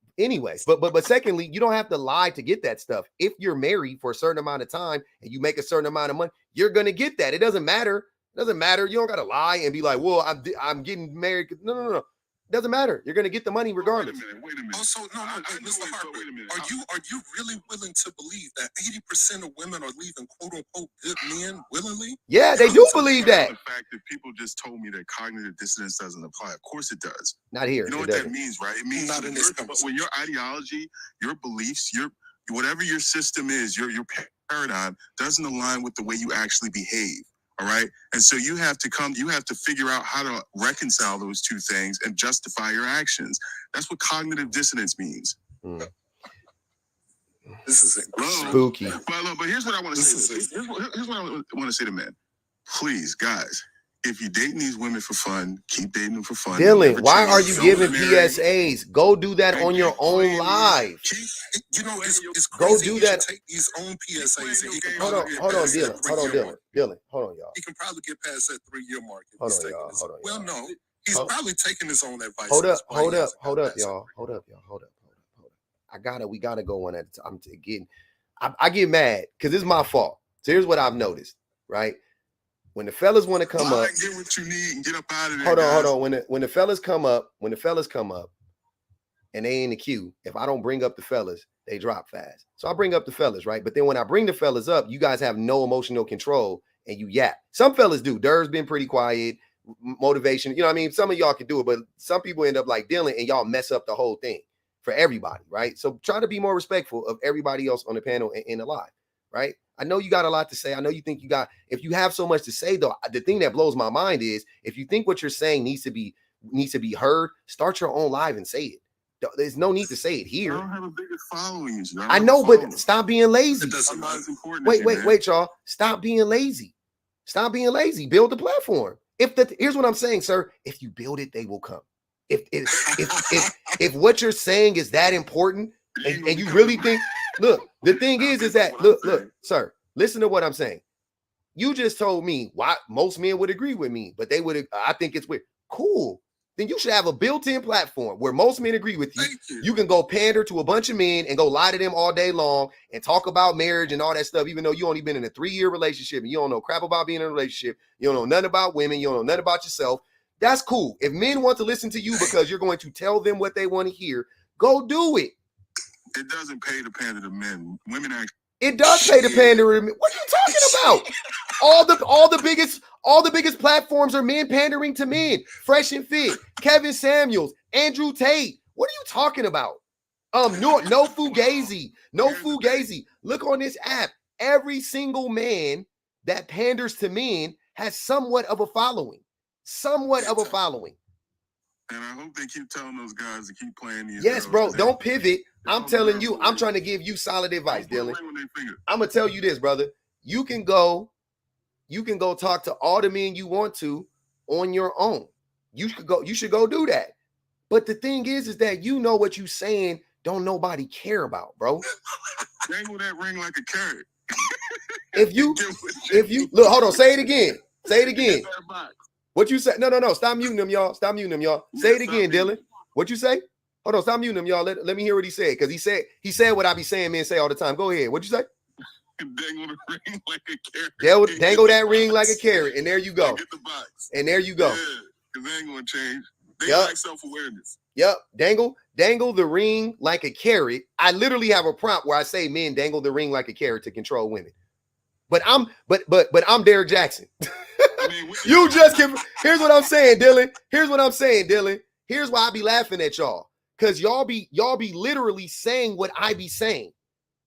but secondly, you don't have to lie to get that stuff. If you're married for a certain amount of time and you make a certain amount of money, you're gonna get that. It doesn't matter. It doesn't matter. You don't gotta lie and be like, well, I'm getting married. No. It doesn't matter. You're gonna get the money regardless. Wait a minute. Also, no, Mr. Harper, are you really willing to believe that 80% of women are leaving quote unquote good men willingly? Yeah, they do believe that. The fact that people just told me that cognitive dissonance doesn't apply. Of course it does. Not here. You know what that means, right? It means Not in this when your ideology, your beliefs, whatever your system is, your paradigm doesn't align with the way you actually behave. All right. And so you have to figure out how to reconcile those two things and justify your actions. That's what cognitive dissonance means. This is spooky. But here's what I want to say. Here's what I want to say to men. Please, guys, if you're dating these women for fun, keep dating them for fun. Dylan, why are you giving PSAs? Go do that on your own live. You know, it's crazy. Go do that. Take his own PSAs. And he can Hold on, Dylan. Hold on, y'all. He can probably get past that 3-year mark. Hold on, y'all. Well, no, he's probably taking his own advice. Hold up, y'all. We gotta go one at a time. I get mad because it's my fault. So here's what I've noticed, right? When the fellas want to come up, get what you need and get up out of there. Hold on. When the fellas come up, and they in the queue, if I don't bring up the fellas, they drop fast. So I bring up the fellas, right? But then when I bring the fellas up, you guys have no emotional control and you yap. Some fellas do. Dur's been pretty quiet, motivation. You know what I mean? Some of y'all can do it, but some people end up like Dylan and y'all mess up the whole thing for everybody, right? So try to be more respectful of everybody else on the panel and alive, right? I know you got a lot to say. I know you think if you have so much to say, though, the thing that blows my mind is if you think what you're saying needs to be heard, start your own live and say it. There's no need to say it here. I don't have a bigger following. I know, but stop being lazy. I'm not as important. Wait, y'all. Stop being lazy. Build the platform. Here's what I'm saying, sir. If you build it, they will come. If what you're saying is that important, and you really think, look, the thing is that look, sir, listen to what I'm saying. You just told me why most men would agree with me, but I think it's weird. Cool. Then you should have a built-in platform where most men agree with you. You can go pander to a bunch of men and go lie to them all day long and talk about marriage and all that stuff, even though you only been in a 3-year relationship and you don't know crap about being in a relationship. You don't know nothing about women. You don't know nothing about yourself. That's cool. If men want to listen to you because you're going to tell them what they want to hear, go do it. It doesn't pay to pander to men. Women actually. It does pay to pander to men. What are you talking about? All the biggest platforms are men pandering to men. Fresh and Fit, Kevin Samuels, Andrew Tate. What are you talking about? No Fugazi. Look on this app. Every single man that panders to men has somewhat of a following. And I hope they keep telling those guys to keep playing these. Yes, bro. Don't pivot. I'm telling you, I'm trying to give you solid advice, Dylan. I'm gonna tell you this, brother. You can go talk to all the men you want to on your own. You should go do that. But the thing is that you know what you saying don't nobody care about, bro. Dangle that ring like a carrot. If you look, hold on, say it again. What you say? No. Stop muting them, y'all. Say it again, Dylan. What you say? Hold on, stop muting him, y'all. Let me hear what he said. Because he said what I be saying men say all the time. Go ahead. What'd you say? Dangle the ring like a carrot. Dangle that ring like a carrot. And there you go. Get the box. And there you go. Yeah, because they ain't going to change. They like self-awareness. Yep. Dangle the ring like a carrot. I literally have a prompt where I say men dangle the ring like a carrot to control women. But I'm Derek Jackson. You just give. Here's what I'm saying, Dylan. Here's why I be laughing at y'all. Because y'all be literally saying what I be saying.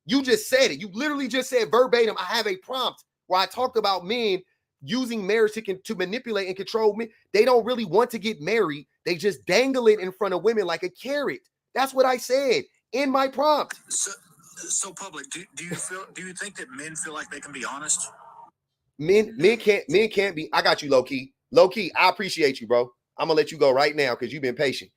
You just said it. You literally just said verbatim. I have a prompt where I talked about men using marriage to manipulate and control men. They don't really want to get married. They just dangle it in front of women like a carrot. That's what I said in my prompt. So public, do you think that men feel like they can be honest? Men can't be. I got you, low key. I appreciate you, bro. I'm gonna let you go right now because you've been patient.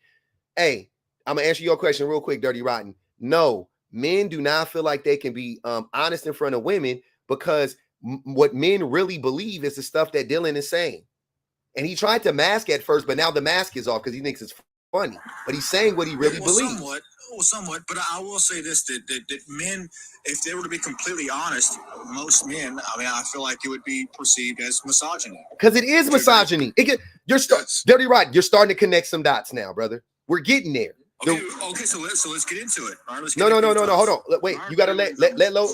Hey, I'm gonna answer your question real quick, Dirty Rotten. No, men do not feel like they can be honest in front of women because what men really believe is the stuff that Dylan is saying. And he tried to mask at first, but now the mask is off because he thinks it's funny. But he's saying what he really believes. Somewhat, but I will say this: that men, if they were to be completely honest, most men, I mean, I feel like it would be perceived as misogyny. Because it is misogyny. Dirty Rotten. You're starting to connect some dots now, brother. We're getting there. Okay, so let's get into it. All right, no. Hold on. Wait, you gotta let low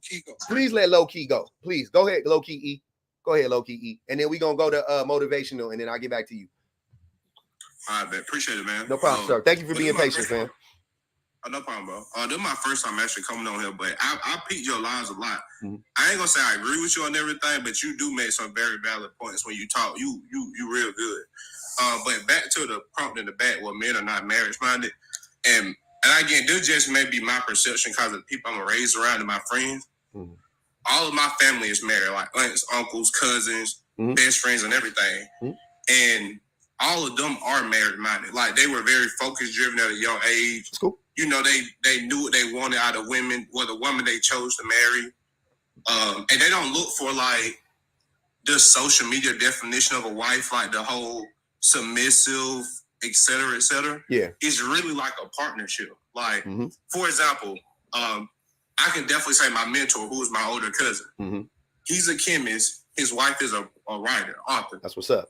key go. Please let low key go. Please go ahead, low key E. Go ahead, low key E, and then we gonna go to motivational, and then I'll get back to you. All right, man. Appreciate it, man. No problem, sir. Thank you for being patient, man. No problem, bro. This is my first time actually coming on here, but I peeked your lines a lot. Mm-hmm. I ain't gonna say I agree with you on everything, but you do make some very valid points when you talk. You real good. But back to the prompt in the back, where men are not marriage minded, and again, this just may be my perception because of the people I'm raised around and my friends. Mm-hmm. All of my family is married, like aunts, uncles, cousins, mm-hmm. best friends, and everything, mm-hmm. and all of them are marriage minded. Like they were very focus driven at a young age. That's cool. You know, they knew what they wanted out of women, or the woman they chose to marry. And they don't look for like the social media definition of a wife, like the whole submissive, et cetera, et cetera. Yeah. It's really like a partnership. Like, mm-hmm. for example, I can definitely say my mentor, who is my older cousin, mm-hmm. he's a chemist. His wife is a writer, author. That's what's up.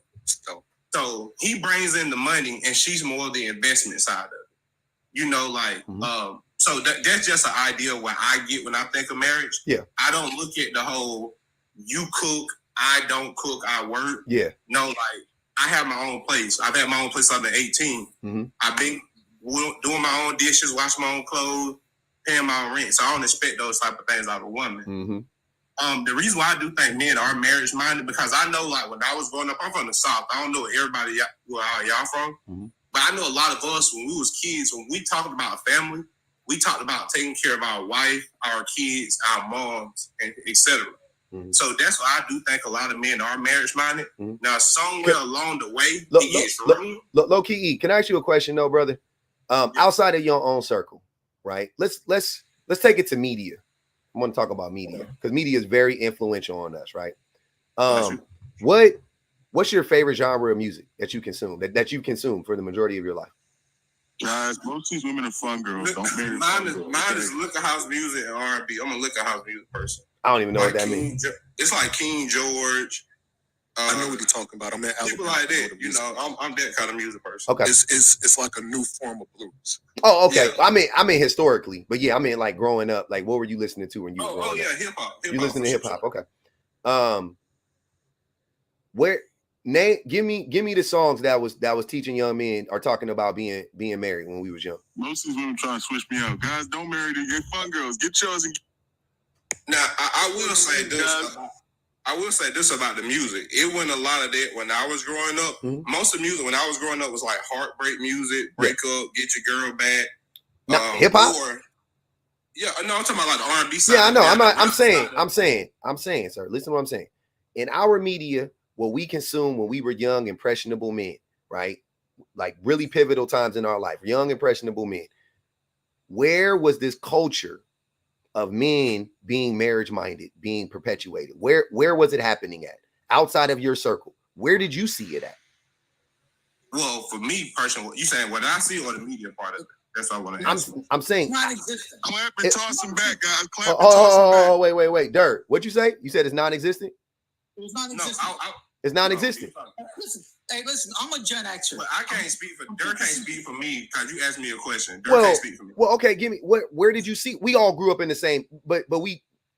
So he brings in the money and she's more the investment side of it. You know, like, mm-hmm. So that's just an idea of what I get when I think of marriage. Yeah. I don't look at the whole, you cook, I don't cook, I work. Yeah. No, like, I have my own place. I've had my own place since I've been 18. Mm-hmm. I've been doing my own dishes, washing my own clothes, paying my own rent. So I don't expect those type of things out of a woman. Mm-hmm. The reason why I do think men are marriage minded, because I know, like, when I was growing up, I'm from the South. I don't know where everybody where y'all from. Mm-hmm. But I know a lot of us, when we was kids, when we talked about family, we talked about taking care of our wife, our kids, our moms, and etc. Mm-hmm. So that's why I do think a lot of men are marriage-minded. Mm-hmm. Now, somewhere along the way, he gets ruined. Low key E, can I ask you a question, though, brother? Outside of your own circle, right? Let's take it to media. I want to talk about media because media is very influential on us, right? What's your favorite genre of music that you consume, that you consume for the majority of your life? Guys, most of these women are fun girls. Don't marry mine is liquor house music and R&B. I'm a liquor house music person. I don't even know what that means. It's like King George. I know what you're talking about. I'm at people like that. You know, I'm that kind of music person. Okay, it's like a new form of blues. Oh, okay. Yeah. I mean historically, but yeah, I mean like growing up. Like, what were you listening to when you were growing up? Hip hop. You listen to hip hop, okay. Give me the songs that was teaching young men or talking about being married when we was young. Most of these women trying to switch me up. Guys, don't marry to get fun girls. Get yours. Now, I will say this. I will say this about the music. It wasn't a lot of that when I was growing up. Mm-hmm. Most of the music when I was growing up was like heartbreak music, break up, get your girl back. Hip hop. I'm talking about like the R&B side. Yeah, I know. I'm saying, sir. Listen to what I'm saying. In our media, what we consume when we were young, impressionable men, right? Like really pivotal times in our life, young, impressionable men. Where was this culture of men being marriage-minded, being perpetuated? Where was it happening at? Outside of your circle, where did you see it at? Well, for me personally, you saying what I see or the media part of it? That's all I want to answer. I'm saying non-existent. Clap and toss them back, guys. Clap and oh, toss them back. wait. Dirt. What'd you say? You said it's non-existent? It was non-existent. It's non-existent. Listen, I'm a Gen Xer. But I can't speak for Dirk. Can't speak for me because you asked me a question. Dirk can't speak for me. Well, okay. Give me where did you see? We all grew up in the same, but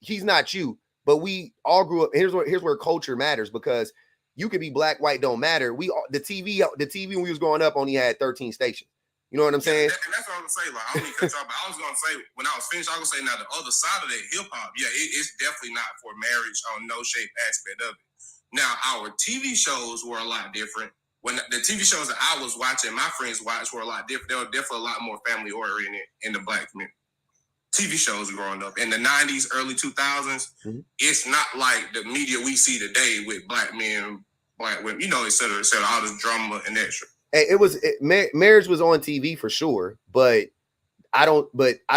he's not you, but we all grew up. Here's where culture matters, because you could be black, white, don't matter. The TV when we was growing up only had 13 stations. You know what I'm saying? And that's what I'm gonna say. Like, I don't mean to cut you off, but I was gonna say when I was finished, I was gonna say now the other side of that, hip hop, it's definitely not for marriage on no shape aspect of it. Now, our TV shows were a lot different. When the TV shows that I was watching, my friends watched were a lot different. They were definitely a lot more family oriented in the black community. TV shows growing up in the 90s, early 2000s, It's not like the media we see today with black men black women, et cetera, all this drama and extra. Marriage was on TV for sure, but I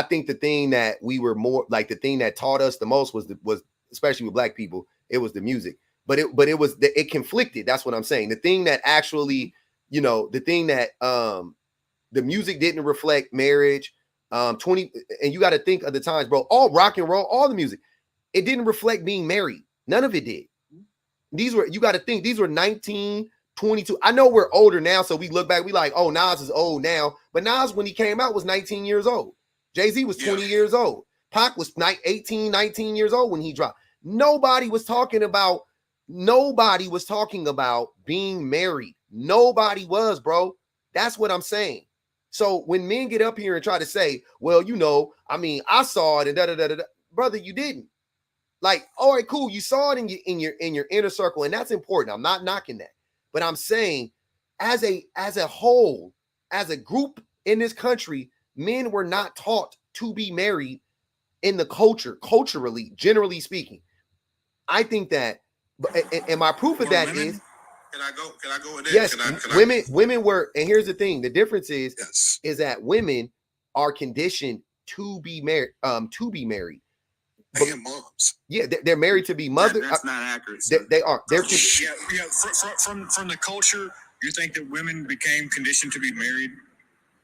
think the thing that we were more like, the thing that taught us the most was especially with black people, it was the music. But it conflicted. That's what I'm saying. The thing that actually, the thing that the music didn't reflect marriage. 20, and you got to think of the times, bro. All rock and roll, all the music, it didn't reflect being married. None of it did. You got to think, these were 19, 22. I know we're older now, so we look back, we like, oh, Nas is old now. But Nas, when he came out, was 19 years old. Jay-Z was 20 years old. Pac was 18, 19 years old when he dropped. Nobody was talking about being married. Nobody was, bro. That's what I'm saying. So when men get up here and try to say, well, I saw it and da-da-da-da-da, brother, you didn't. Like, all right, cool. You saw it in your inner circle, and that's important. I'm not knocking that. But I'm saying, as a whole, as a group in this country, men were not taught to be married in the culturally, generally speaking. I think that, and my proof of that is, Can I go with that? Yes, women were, and here's the thing: the difference is that women are conditioned to be married. And moms. Yeah, they're married to be mother. That's not accurate. They are. They're from the culture. You think that women became conditioned to be married?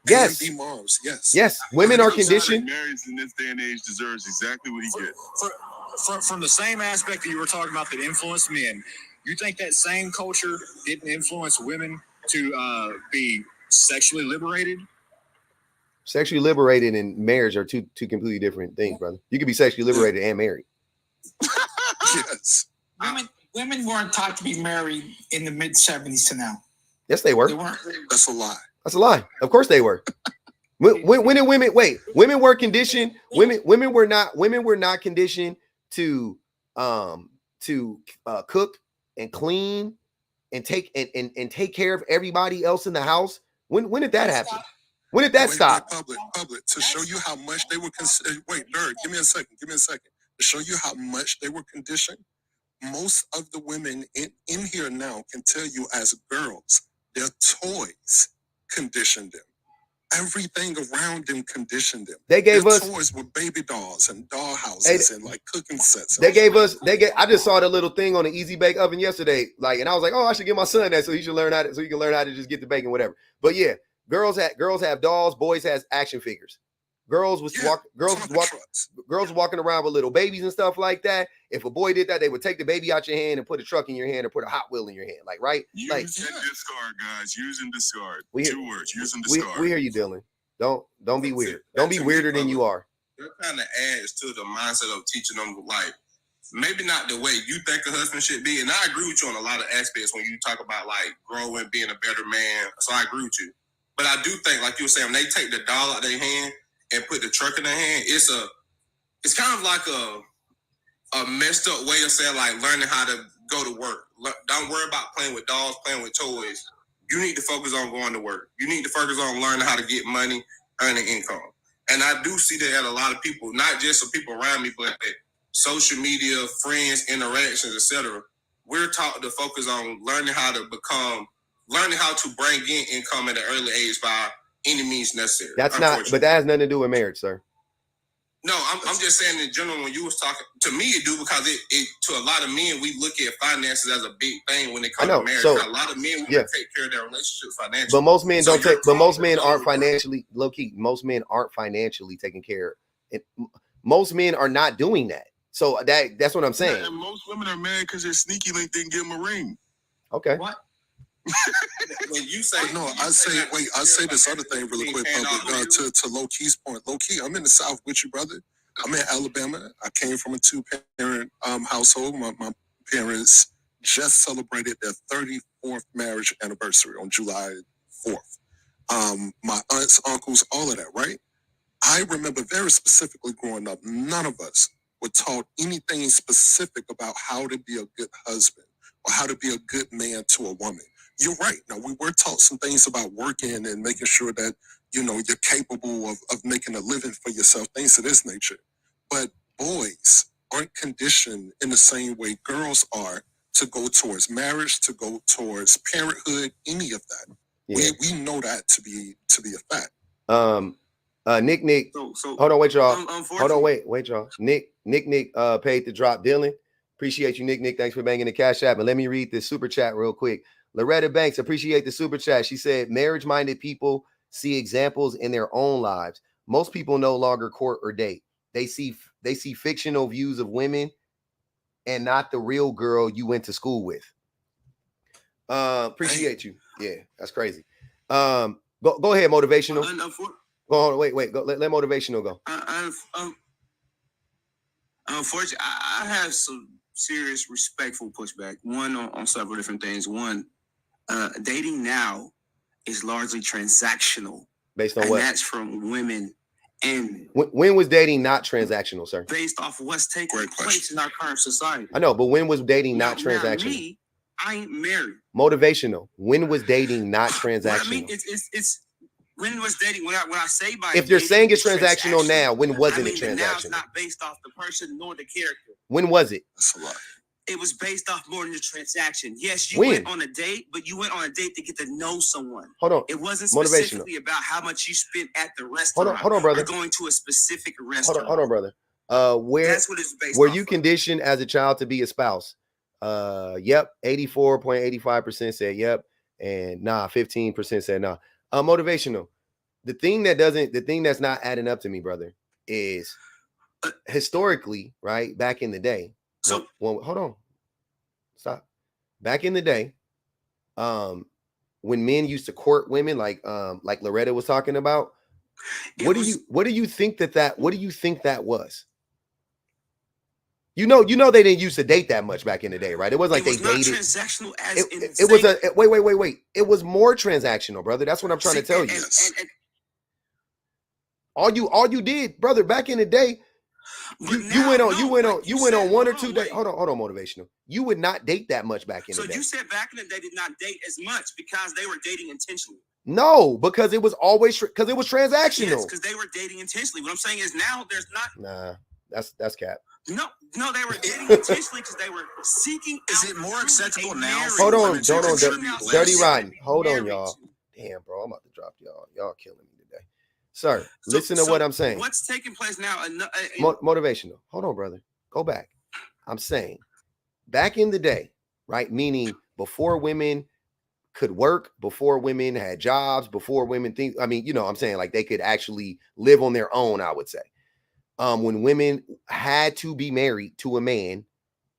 Yes. And be moms. Yes. Yes. Women are conditioned. Marriage in this day and age deserves exactly what he gets. From the same aspect that you were talking about that influenced men, you think that same culture didn't influence women to be sexually liberated? Sexually liberated and marriage are two completely different things, brother. You can be sexually liberated and married. Yes. Women weren't taught to be married in the mid 70s to now. Yes, they were. They weren't. That's a lie. That's a lie. Of course they were. Women were conditioned. Women were not conditioned to cook and clean and take care of everybody else in the house. When did that happen? When did that stop? Public, to show you how much they were wait, Dirk, give me a second. To show you how much they were conditioned. Most of the women in here now can tell you, as girls, their toys conditioned them. Everything around them conditioned them. They gave us toys with baby dolls and doll houses and like cooking sets. I just saw the little thing on the Easy Bake Oven yesterday. And I was like, oh, I should give my son that so he can learn how to just get the bacon, whatever. But yeah, girls have dolls, boys has action figures. Girls was walking around with little babies and stuff like that. If a boy did that, they would take the baby out your hand and put a truck in your hand or put a Hot Wheel in your hand. Right? Use and discard, guys. Use and discard. 2 words. Use and discard. We hear you, Dylan. Don't be weird. Don't be weirder than you are. That kind of adds to the mindset of teaching them, like, maybe not the way you think a husband should be. And I agree with you on a lot of aspects when you talk about like growing, being a better man. So I agree with you. But I do think, like you were saying, when they take the doll out of their hand and put the truck in their hand, it's kind of like a messed up way of saying, like, learning how to go to work. Don't worry about playing with dolls, playing with toys. You need to focus on going to work. You need to focus on learning how to get money, earning income. And I do see that at a lot of people, not just the people around me, but at social media, friends, interactions, etc. We're taught to focus on learning how to bring in income at an early age by any means necessary. But that has nothing to do with marriage, sir. No, I'm just saying in general, when you was talking to me, it do, because it to a lot of men, we look at finances as a big thing when it comes to marriage. So, a lot of men want to take care of their relationships financially. But most men most men aren't financially low key. Most men aren't financially taking care of. Most men are not doing that. So that's what I'm saying. Yeah, and most women are mad because their sneaky link didn't give them a ring. Okay. What? When you say I say this other thing really quick, public, to Low Key's point. Low Key, I'm in the South with you, brother. I'm in Alabama. I came from a 2-parent household. My parents just celebrated their 34th marriage anniversary on July 4th. My aunts, uncles, all of that, right? I remember very specifically growing up, none of us were taught anything specific about how to be a good husband or how to be a good man to a woman. You're right. Now, we were taught some things about working and making sure that, you're capable of making a living for yourself, things of this nature. But boys aren't conditioned in the same way girls are to go towards marriage, to go towards parenthood, any of that. Yeah. We know that to be a fact. Nick. So Hold on, wait, y'all. Hold unfortunately, on, wait, y'all. Nick paid to drop Dylan. Appreciate you, Nick. Thanks for banging the Cash App. And let me read this super chat real quick. Loretta Banks, appreciate the super chat. She said, marriage-minded people see examples in their own lives. Most people no longer court or date. They see fictional views of women and not the real girl you went to school with. Appreciate you. Yeah, that's crazy. Go ahead, motivational. Go on, wait. Go, let motivational go. Unfortunately, I have some serious respectful pushback. One on several different things. One, dating now is largely transactional. Based on and what? That's from women. And when was dating not transactional, sir? Based off of what's taking place in our current society. I know, but when was dating not transactional? Me, I ain't married. Motivational. When was dating not transactional? Well, I mean, it's when was dating? When I say by if you're saying it's transactional now, when wasn't it transactional? Now it's not based off the person nor the character. When was it? That's a lot. It was based off more than the transaction. Yes, you went on a date, but you went on a date to get to know someone. Hold on. It wasn't specifically about how much you spent at the restaurant. Hold on, brother. Or going to a specific restaurant. Hold on, brother. That's what it's based. Were you conditioned as a child to be a spouse? Yep. 84.85% said yep, and 15% said nah. Motivational. The thing that's not adding up to me, brother, is historically, right? Back in the day. So hold on. Stop. Back in the day, when men used to court women, like Loretta was talking about, what do you think that was? You know they didn't used to date that much back in the day, right? It wasn't like they dated. Transactional as it was wait. It was more transactional, brother. That's what I'm trying to tell you. All you did, brother, back in the day. You went on one or two dates. Hold on, motivational. You would not date that much back in the day. So you said back in the day did not date as much because they were dating intentionally. No, because it was always because it was transactional. Yes, because they were dating intentionally. What I'm saying is now there's not. Nah, that's cap. No, they were dating intentionally because they were seeking. Is it more acceptable now? Hold on, Dirty Rotten. Hold on, y'all. Damn, bro, I'm about to drop y'all. Y'all killing me today. Sir, listen to what I'm saying. What's taking place now? Motivational. Hold on, brother. Go back. I'm saying back in the day, right? Meaning before women could work, before women had jobs, before women think, I mean, I'm saying like they could actually live on their own, I would say. When women had to be married to a man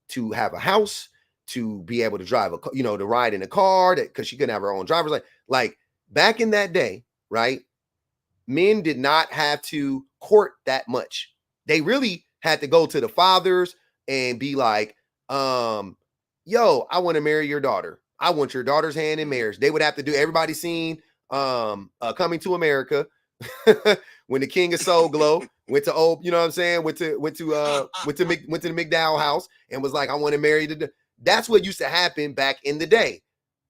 to have a house, to be able to drive a, to ride in a car, because she couldn't have her own driver's like back in that day, right? Men did not have to court that much. They really had to go to the fathers and be like, yo, I want to marry your daughter. I want your daughter's hand in marriage. They would have to do, everybody seen Coming to America when the King of Soul Glow went to went to the McDowell house and was like, I want to marry that's what used to happen back in the day.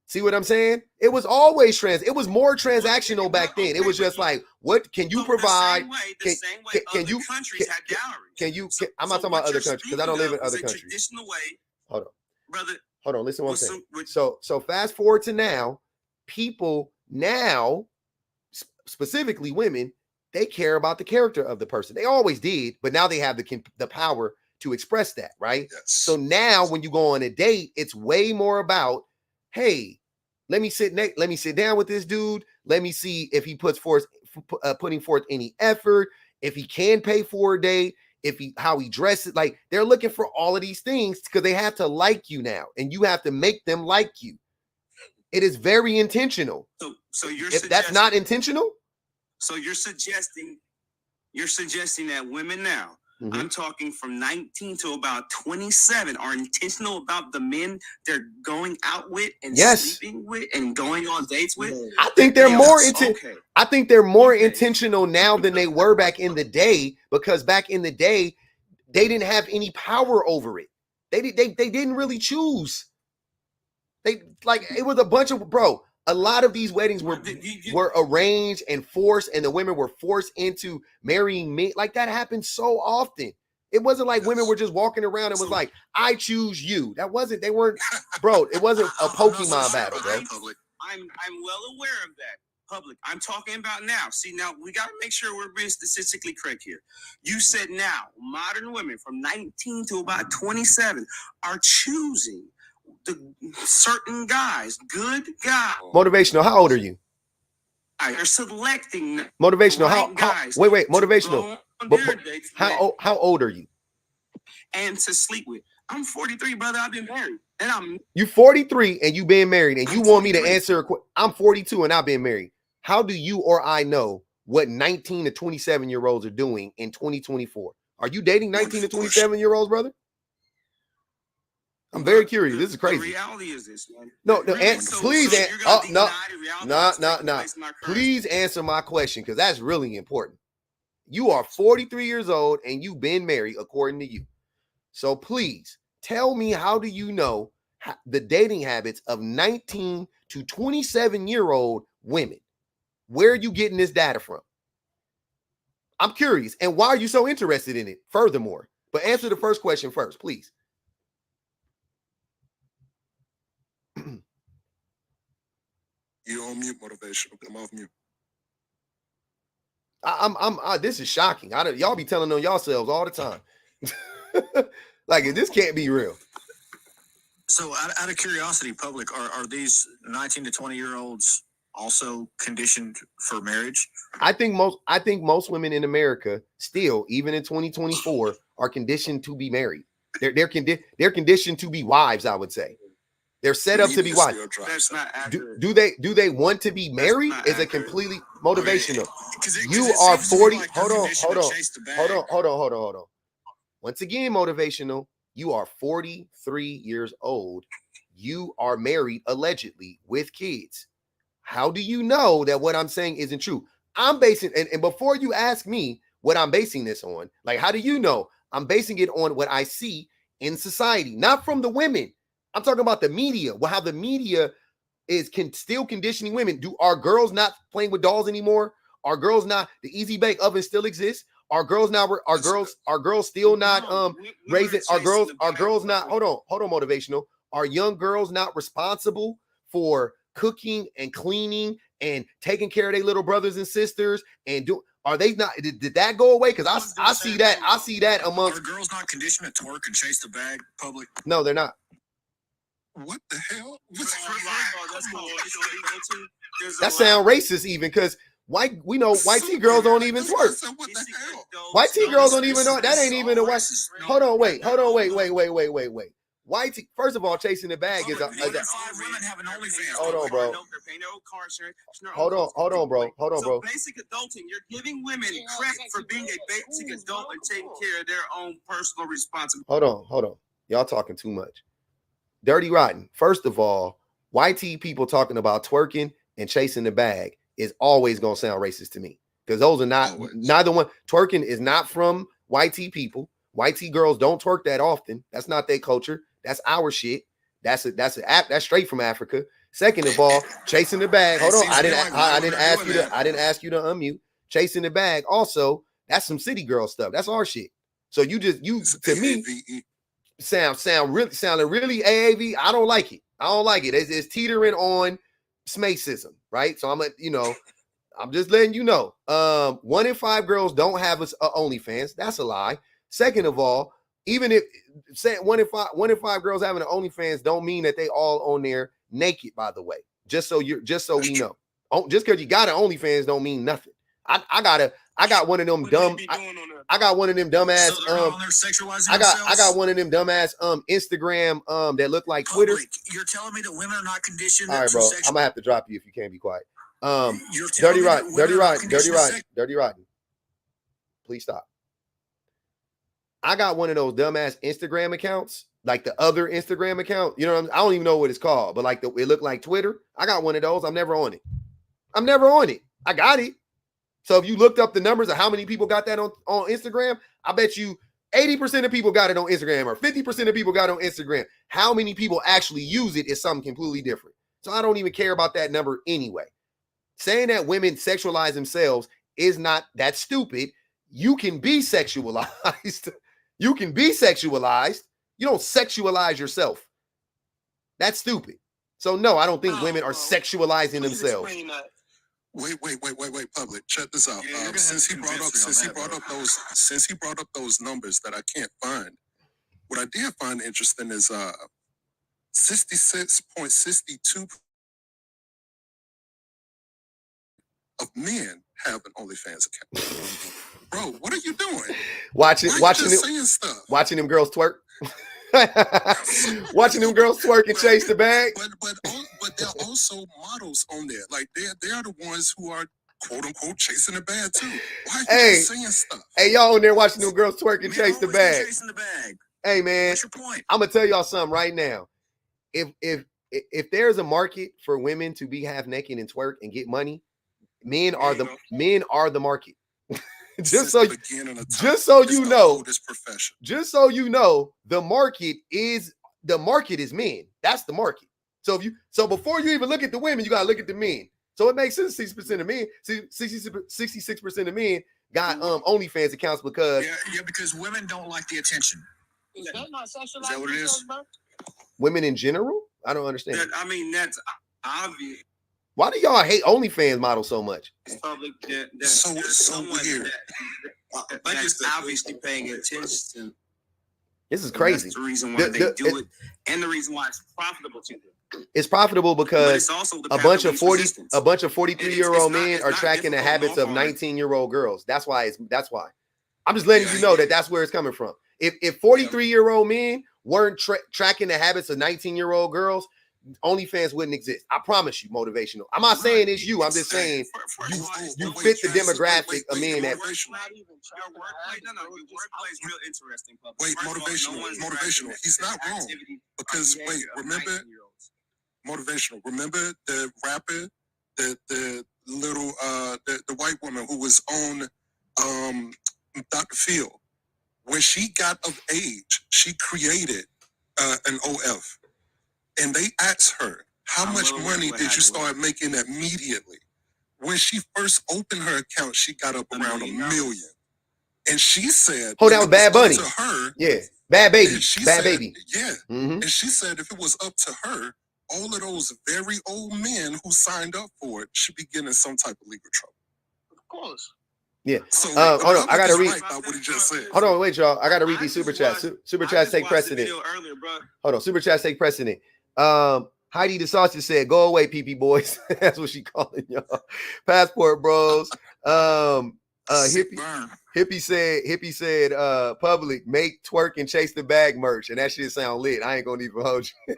See what I'm saying? It was always it was more transactional back then. It was just like, what can you provide? The same way other countries had dowries. I'm not talking about other countries because I don't live in other countries. Traditional way. Hold on. Brother. Hold on. Listen to what I'm saying. So fast forward to now, people now, specifically women, they care about the character of the person. They always did, but now they have the power to express that, right? Yes. So now when you go on a date, it's way more about, hey, let me sit down with this dude. Let me see if he putting forth any effort, if he can pay for a date, how he dresses. Like, they're looking for all of these things because they have to like you now, and you have to make them like you. It is very intentional. So if that's not intentional. So you're suggesting that women now, I'm talking from 19 to about 27, are intentional about the men they're going out with and sleeping with and going on dates with? I think they're more I think they're more intentional now than they were back in the day, because back in the day, they didn't have any power over it. They didn't really choose. It was a bunch of, a lot of these weddings were arranged and forced, and the women were forced into marrying men. Like, that happened so often. It wasn't like women were just walking around and was like, I choose you. They weren't, bro, it wasn't a Pokemon battle, bro. I'm well aware of that. Public. I'm talking about now. See, now we got to make sure we're being statistically correct here. You said now modern women from 19 to about 27 are choosing the certain guys, good guys. Motivational, how old are you? They're selecting motivational. Wait, motivational. How old are you? And to sleep with. I'm 43, brother. I've been married, and you 43 and you been married, and you want me to answer? I'm 42 and I've been married. How do you or I know what 19 to 27-year-olds are doing in 2024? Are you dating 19 to 27-year-olds, brother? I'm very curious. This is crazy. The reality is this, man. No, please. Please answer my question, because that's really important. You are 43 years old and you've been married, according to you. So please tell me, how do you know the dating habits of 19 to 27-year-old women? Where are you getting this data from? I'm curious. And why are you so interested in it? Furthermore, but answer the first question first, please. You're on mute, motivational. I'm off mute. This is shocking. Y'all be telling on yourselves all the time. Like, this can't be real. So out of curiosity, public, are these 19 to 20-year-olds also conditioned for marriage? I think most women in America still, even in 2024, are conditioned to be married. They're conditioned to be wives, I would say. They're set up to be wives. That's not accurate. Do they want to be married? Is it completely motivational? You are 40. Hold on. Once again, motivational. You are 43 years old. You are married, allegedly, with kids. How do you know that what I'm saying isn't true? I'm basing, and before you ask me what I'm basing this on, like, how do you know? I'm basing it on what I see in society, not from the women. I'm talking about the media. Well, how the media is still conditioning women. Are girls not playing with dolls anymore? Are girls not, the easy bake oven still exists? Are girls still not raising? Are girls not, hold on, motivational. Are young girls not responsible for cooking and cleaning and taking care of their little brothers and sisters? And are they not? Did that go away? Because I see that amongst. Are girls not conditioned to twerk and chase the bag, public? No, they're not. What the hell? That sound racist, even, because we know white T girls don't even twerk. White T girls don't even know. That ain't even a white. Hold on, wait. White T, first of all, chasing the bag is a women have an OnlyFans. Hold on, bro. Hold on, bro. So basic adulting, you're giving women credit for being a basic adult and taking care of their own personal responsibility. Hold on. Y'all talking too much. Dirty Rotten. First of all, YT people talking about twerking and chasing the bag is always going to sound racist to me, because those are not, neither one. Twerking is not from YT people. YT girls don't twerk that often. That's not their culture. That's our shit. That's straight from Africa. Second of all, chasing the bag. Hold on. I didn't ask you to unmute. Chasing the bag. Also, that's some city girl stuff. That's our shit. So you to me sounding really AAV. I don't like it. It's teetering on smacism, right? So I'm just letting you know. 1 in 5 girls don't have a OnlyFans. That's a lie. Second of all, even if say 1 in 5 girls having an OnlyFans don't mean that they all on there naked, by the way. Just so we know. Just because you got an OnlyFans don't mean nothing. I got one of them dumb. I got one of them dumbass. I got one of them dumbass Instagram that look like Twitter. You're telling me that women are not conditioned. All right, bro. I'm gonna have to drop you if you can't be quiet. Dirty Rotten. Please stop. I got one of those dumbass Instagram accounts, like the other Instagram account. You know what I don't even know what it's called, but like it looked like Twitter. I got one of those. I'm never on it. I got it. So if you looked up the numbers of how many people got that on Instagram, I bet you 80% of people got it on Instagram, or 50% of people got it on Instagram. How many people actually use it is something completely different. So I don't even care about that number anyway. Saying that women sexualize themselves is not that stupid. You can be sexualized. You can be sexualized. You don't sexualize yourself. That's stupid. So no, I don't think women are sexualizing themselves. Wait, public. Check this out. Since he brought up those numbers that I can't find, what I did find interesting is 66.62% of men have an OnlyFans account. Bro, what are you doing? Watching them girls twerk. Watching them girls twerk and chase the bag. But there are also models on there. Like they are the ones who are quote unquote chasing the bag too. Why are you just saying stuff? Hey, y'all on there watching them girls twerk and chase the bag. Chasing the bag. Hey man, What's your point? I'm gonna tell y'all something right now. If there's a market for women to be half naked and twerk and get money, men are the market. just so you know, the market is men. That's the market. So before you even look at the women, you gotta look at the men. So it makes sense 60% of men, 66% of men got OnlyFans accounts because because women don't like the attention. Is that not sexualized? Is that what it is? women in general? I don't understand. That's obvious. Why do y'all hate OnlyFans models so much? Public so weird. That's obviously paying attention. This is crazy. That's the reason why they do it, and the reason why it's profitable to them. It's profitable because a bunch of 43-year-old men are tracking the habits of 19-year-old girls. That's why. I'm just letting you know that's where it's coming from. If 43-year-old men weren't tracking the habits of 19-year-old girls, OnlyFans wouldn't exist. I promise you, motivational. I'm not saying it's you. I'm just saying you fit the demographic of men that. Your wordplay is real interesting. Wait, motivational. He's not wrong because remember, motivational. Remember the rapper, the little the white woman who was on Dr. Phil. When she got of age, she created an OF. And they asked her, how much money did you start making immediately? When she first opened her account, she got up around $1 million. And she said, that was Bad Bunny. To her, yeah, Bad Baby. Yeah. Mm-hmm. And she said if it was up to her, all of those very old men who signed up for it should be getting some type of legal trouble. Of course. Yeah. So hold on. I gotta read. What he just said. Hold on, wait, y'all. I gotta read these super chats. Super chats take precedent. Hold on. Super chats take precedent. Heidi the sausage said, "Go away, PP boys." That's what she calling y'all. Passport bros. Hippie said, public, make twerk and chase the bag merch, and that shit sound lit. I ain't gonna even hold you.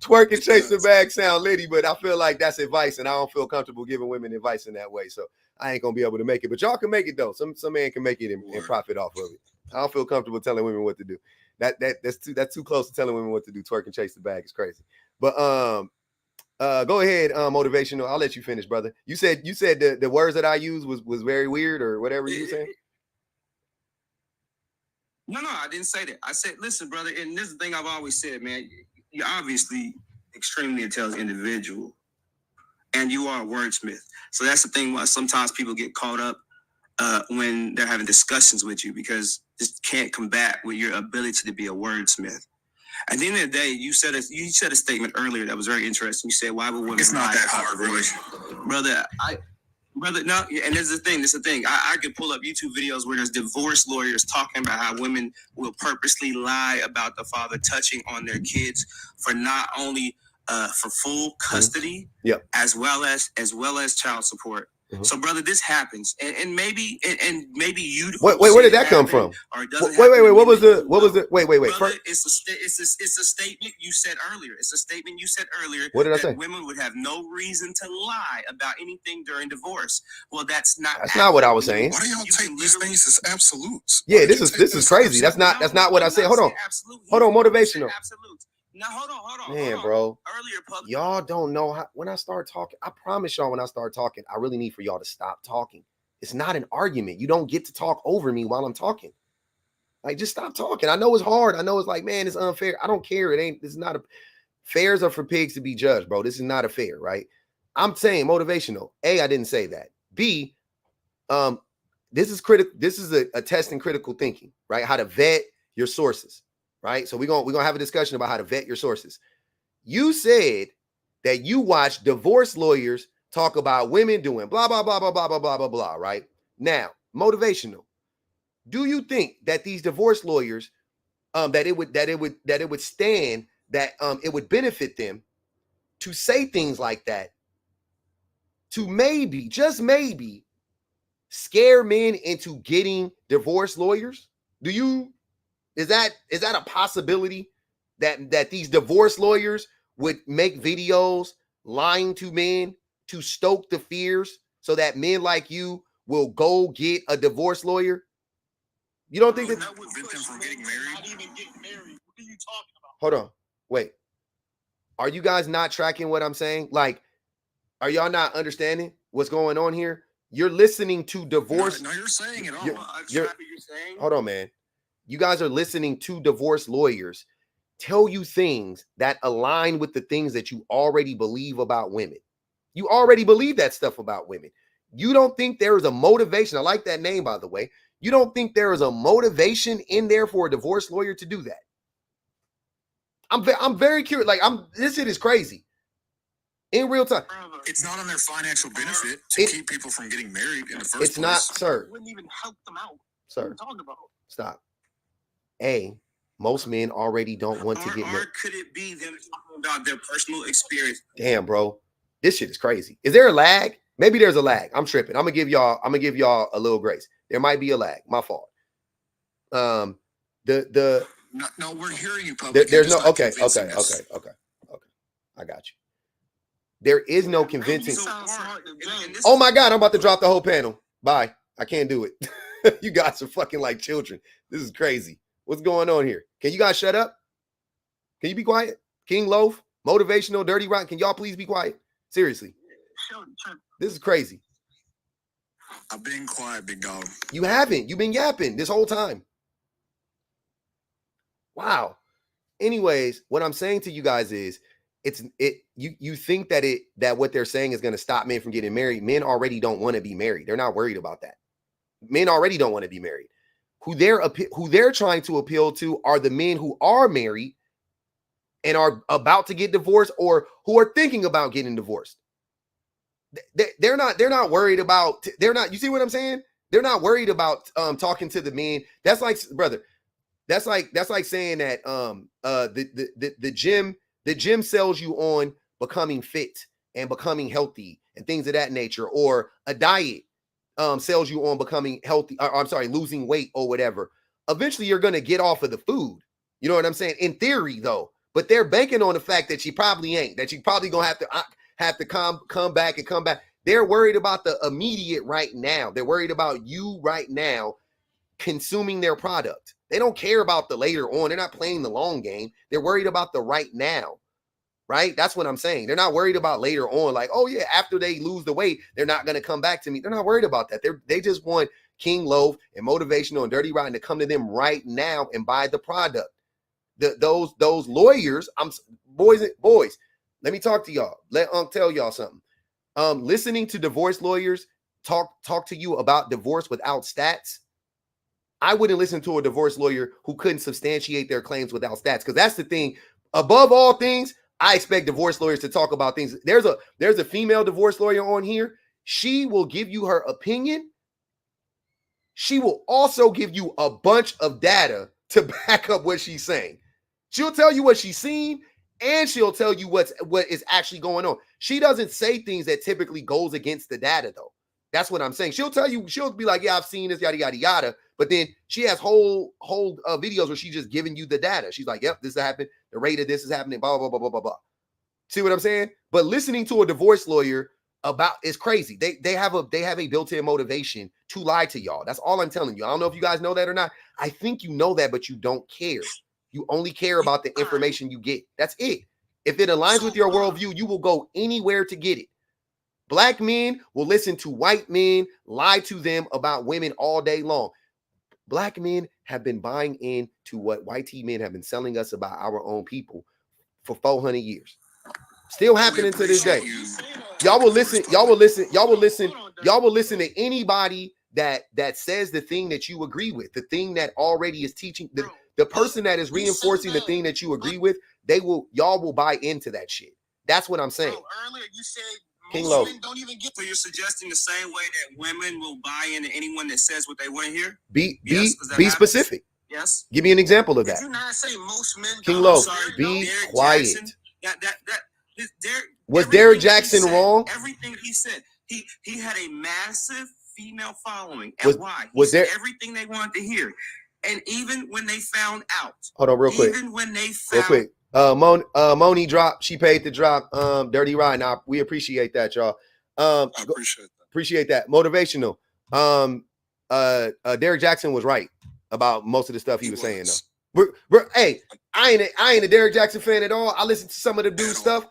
Twerk and chase the bag sound litty, but I feel like that's advice, and I don't feel comfortable giving women advice in that way. So I ain't gonna be able to make it, but y'all can make it though. Some man can make it and profit off of it. I don't feel comfortable telling women what to do. That's too close to telling women what to do. Twerk and chase the bag is crazy. But go ahead, motivational. I'll let you finish, brother. You said the words that I used was very weird or whatever you saying. No, I didn't say that. I said, listen, brother, and this is the thing I've always said, man. You're obviously extremely intelligent individual, and you are a wordsmith. So that's the thing why sometimes people get caught up when they're having discussions with you because just can't combat with your ability to be a wordsmith. At the end of the day, you said a statement earlier that was very interesting. You said, "Why would women?" It's not that hard, really, brother. No, and this is the thing. I could pull up YouTube videos where there's divorce lawyers talking about how women will purposely lie about the father touching on their kids for not only for full custody, as well as child support. Mm-hmm. So, brother, this happens, and maybe you. Wait, where did that come from? Wait, what was the? Wait. Brother, it's a statement you said earlier. What did I say? Women would have no reason to lie about anything during divorce. Well, that's not what I was saying. Why do y'all take these things as absolutes? Yeah, this is crazy. That's not what I said. Hold on, motivational. Absolutes. Now, hold on. Man, bro. Earlier, public. Y'all don't know how, when I start talking, I promise y'all when I start talking, I really need for y'all to stop talking. It's not an argument. You don't get to talk over me while I'm talking. Like, just stop talking. I know it's hard. I know it's like, man, it's unfair. I don't care. It's not a, fairs are for pigs to be judged, bro. This is not a fair, right? I'm saying motivational. A, I didn't say that. B, this is critical. This is a test in critical thinking, right? How to vet your sources, right? So we're gonna have a discussion about how to vet your sources. You said that you watch divorce lawyers talk about women doing blah blah blah blah blah blah blah blah blah, right? Now, motivational. Do you think that these divorce lawyers, that it would stand, that it would benefit them to say things like that, to maybe, just maybe, scare men into getting divorce lawyers? Is that a possibility that these divorce lawyers would make videos lying to men to stoke the fears so that men like you will go get a divorce lawyer? You don't think that would prevent them from getting married? Not even getting married. What are you talking about? Hold on. Wait. Are you guys not tracking what I'm saying? Like, are y'all not understanding what's going on here? You're listening to divorce. No, you're saying it all. You're saying. Hold on, man. You guys are listening to divorce lawyers tell you things that align with the things that you already believe about women. You already believe that stuff about women. You don't think there is a motivation. I like that name, by the way. You don't think there is a motivation in there for a divorce lawyer to do that? I'm very curious. Like, this shit is crazy. In real time. It's not on their financial benefit to keep people from getting married in the first place. It's not, sir. It wouldn't even help them out. Sir. What are you talking about? Stop. Most men already don't want to get married. Or could it be them talking about their personal experience? Damn, bro. This shit is crazy. Is there a lag? Maybe there's a lag. I'm tripping. I'm gonna give y'all a little grace. There might be a lag. My fault. No, we're hearing you publicly. There's no okay. I got you. There is no convincing. Oh my God, I'm about to drop the whole panel. Bye. I can't do it. You guys are fucking like children. This is crazy. What's going on here? Can you guys shut up? Can you be quiet? King Loaf, motivational, dirty rock. Can y'all please be quiet? Seriously. This is crazy. I've been quiet, big dog. You haven't. You've been yapping this whole time. Wow. Anyways, what I'm saying to you guys is you think that what they're saying is going to stop men from getting married. Men already don't want to be married. They're not worried about that. Men already don't want to be married. Who they're trying to appeal to are the men who are married and are about to get divorced or who are thinking about getting divorced. They're not worried about, you see what I'm saying? They're not worried about talking to the men. That's like, brother, that's like saying that the gym sells you on becoming fit and becoming healthy and things of that nature, or a diet sells you on becoming healthy, losing weight or whatever. Eventually you're going to get off of the food. You know what I'm saying? In theory though, but they're banking on the fact that you probably ain't, that you probably going to have to come back. They're worried about the immediate right now. They're worried about you right now consuming their product. They don't care about the later on. They're not playing the long game. They're worried about the right now. Right? That's what I'm saying. They're not worried about later on, like, oh yeah, after they lose the weight, they're not going to come back to me. They're not worried about that. They just want King Loaf and motivational and dirty rotten to come to them right now and buy the product. Those lawyers, boys, let me talk to y'all. Let Unc tell y'all something. Listening to divorce lawyers talk to you about divorce without stats. I wouldn't listen to a divorce lawyer who couldn't substantiate their claims without stats, because that's the thing. Above all things, I expect divorce lawyers to talk about things. There's a female divorce lawyer on here. She will give you her opinion. She will also give you a bunch of data to back up what she's saying. She'll tell you what she's seen, and she'll tell you what is actually going on. She doesn't say things that typically goes against the data, though. That's what I'm saying. She'll tell you, she'll be like, yeah, I've seen this, yada, yada, yada. But then she has whole videos where she's just giving you the data. She's like, yep, this is happening. The rate of this is happening, blah, blah, blah, blah, blah, blah. See what I'm saying? But listening to a divorce lawyer about is crazy. They have a built-in motivation to lie to y'all. That's all I'm telling you. I don't know if you guys know that or not. I think you know that, but you don't care. You only care about the information you get. That's it. If it aligns with your worldview, you will go anywhere to get it. Black men will listen to white men lie to them about women all day long. Black men have been buying into what white men have been selling us about our own people for 400 years. Still happening to this day. Y'all will listen to anybody that says the thing that you agree with, the thing that already is teaching the person that is reinforcing the thing that you agree with, y'all will buy into that shit. That's what I'm saying. Bro, earlier you said King most Low. men don't even get. So you're suggesting the same way that women will buy into anyone that says what they want to hear? Be happens. specific. Yes. Give me an example of Did that. you not say most men? King don't? Low, Sorry, be Derek quiet. Jackson, Was Derek Jackson wrong? Everything he said. He had a massive female following. And why? He Was said there everything they wanted to hear. And even when they found out. Hold on real quick. Even when they Real found quick. Moni dropped. She paid the drop. Dirty Ride. Now we appreciate that, y'all. I appreciate that. Motivational. Derek Jackson was right about most of the stuff he was saying though. Hey, I ain't a Derek Jackson fan at all. I listened to some of the dude's stuff.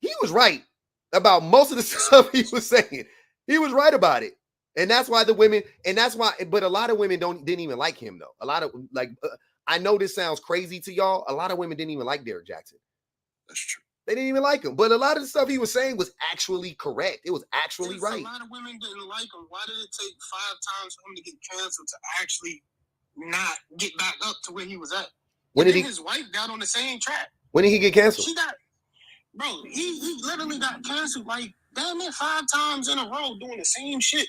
He was right about most of the stuff he was saying. He was right about it. And that's why but a lot of women didn't even like him though. A lot of I know this sounds crazy to y'all. A lot of women didn't even like Derek Jackson. That's true. They didn't even like him. But a lot of the stuff he was saying was actually correct. It was actually right. A lot of women didn't like him. Why did it take 5 times for him to get canceled to actually not get back up to where he was at? When did his wife got on the same track? When did he get canceled? He literally got canceled like damn it 5 times in a row doing the same shit.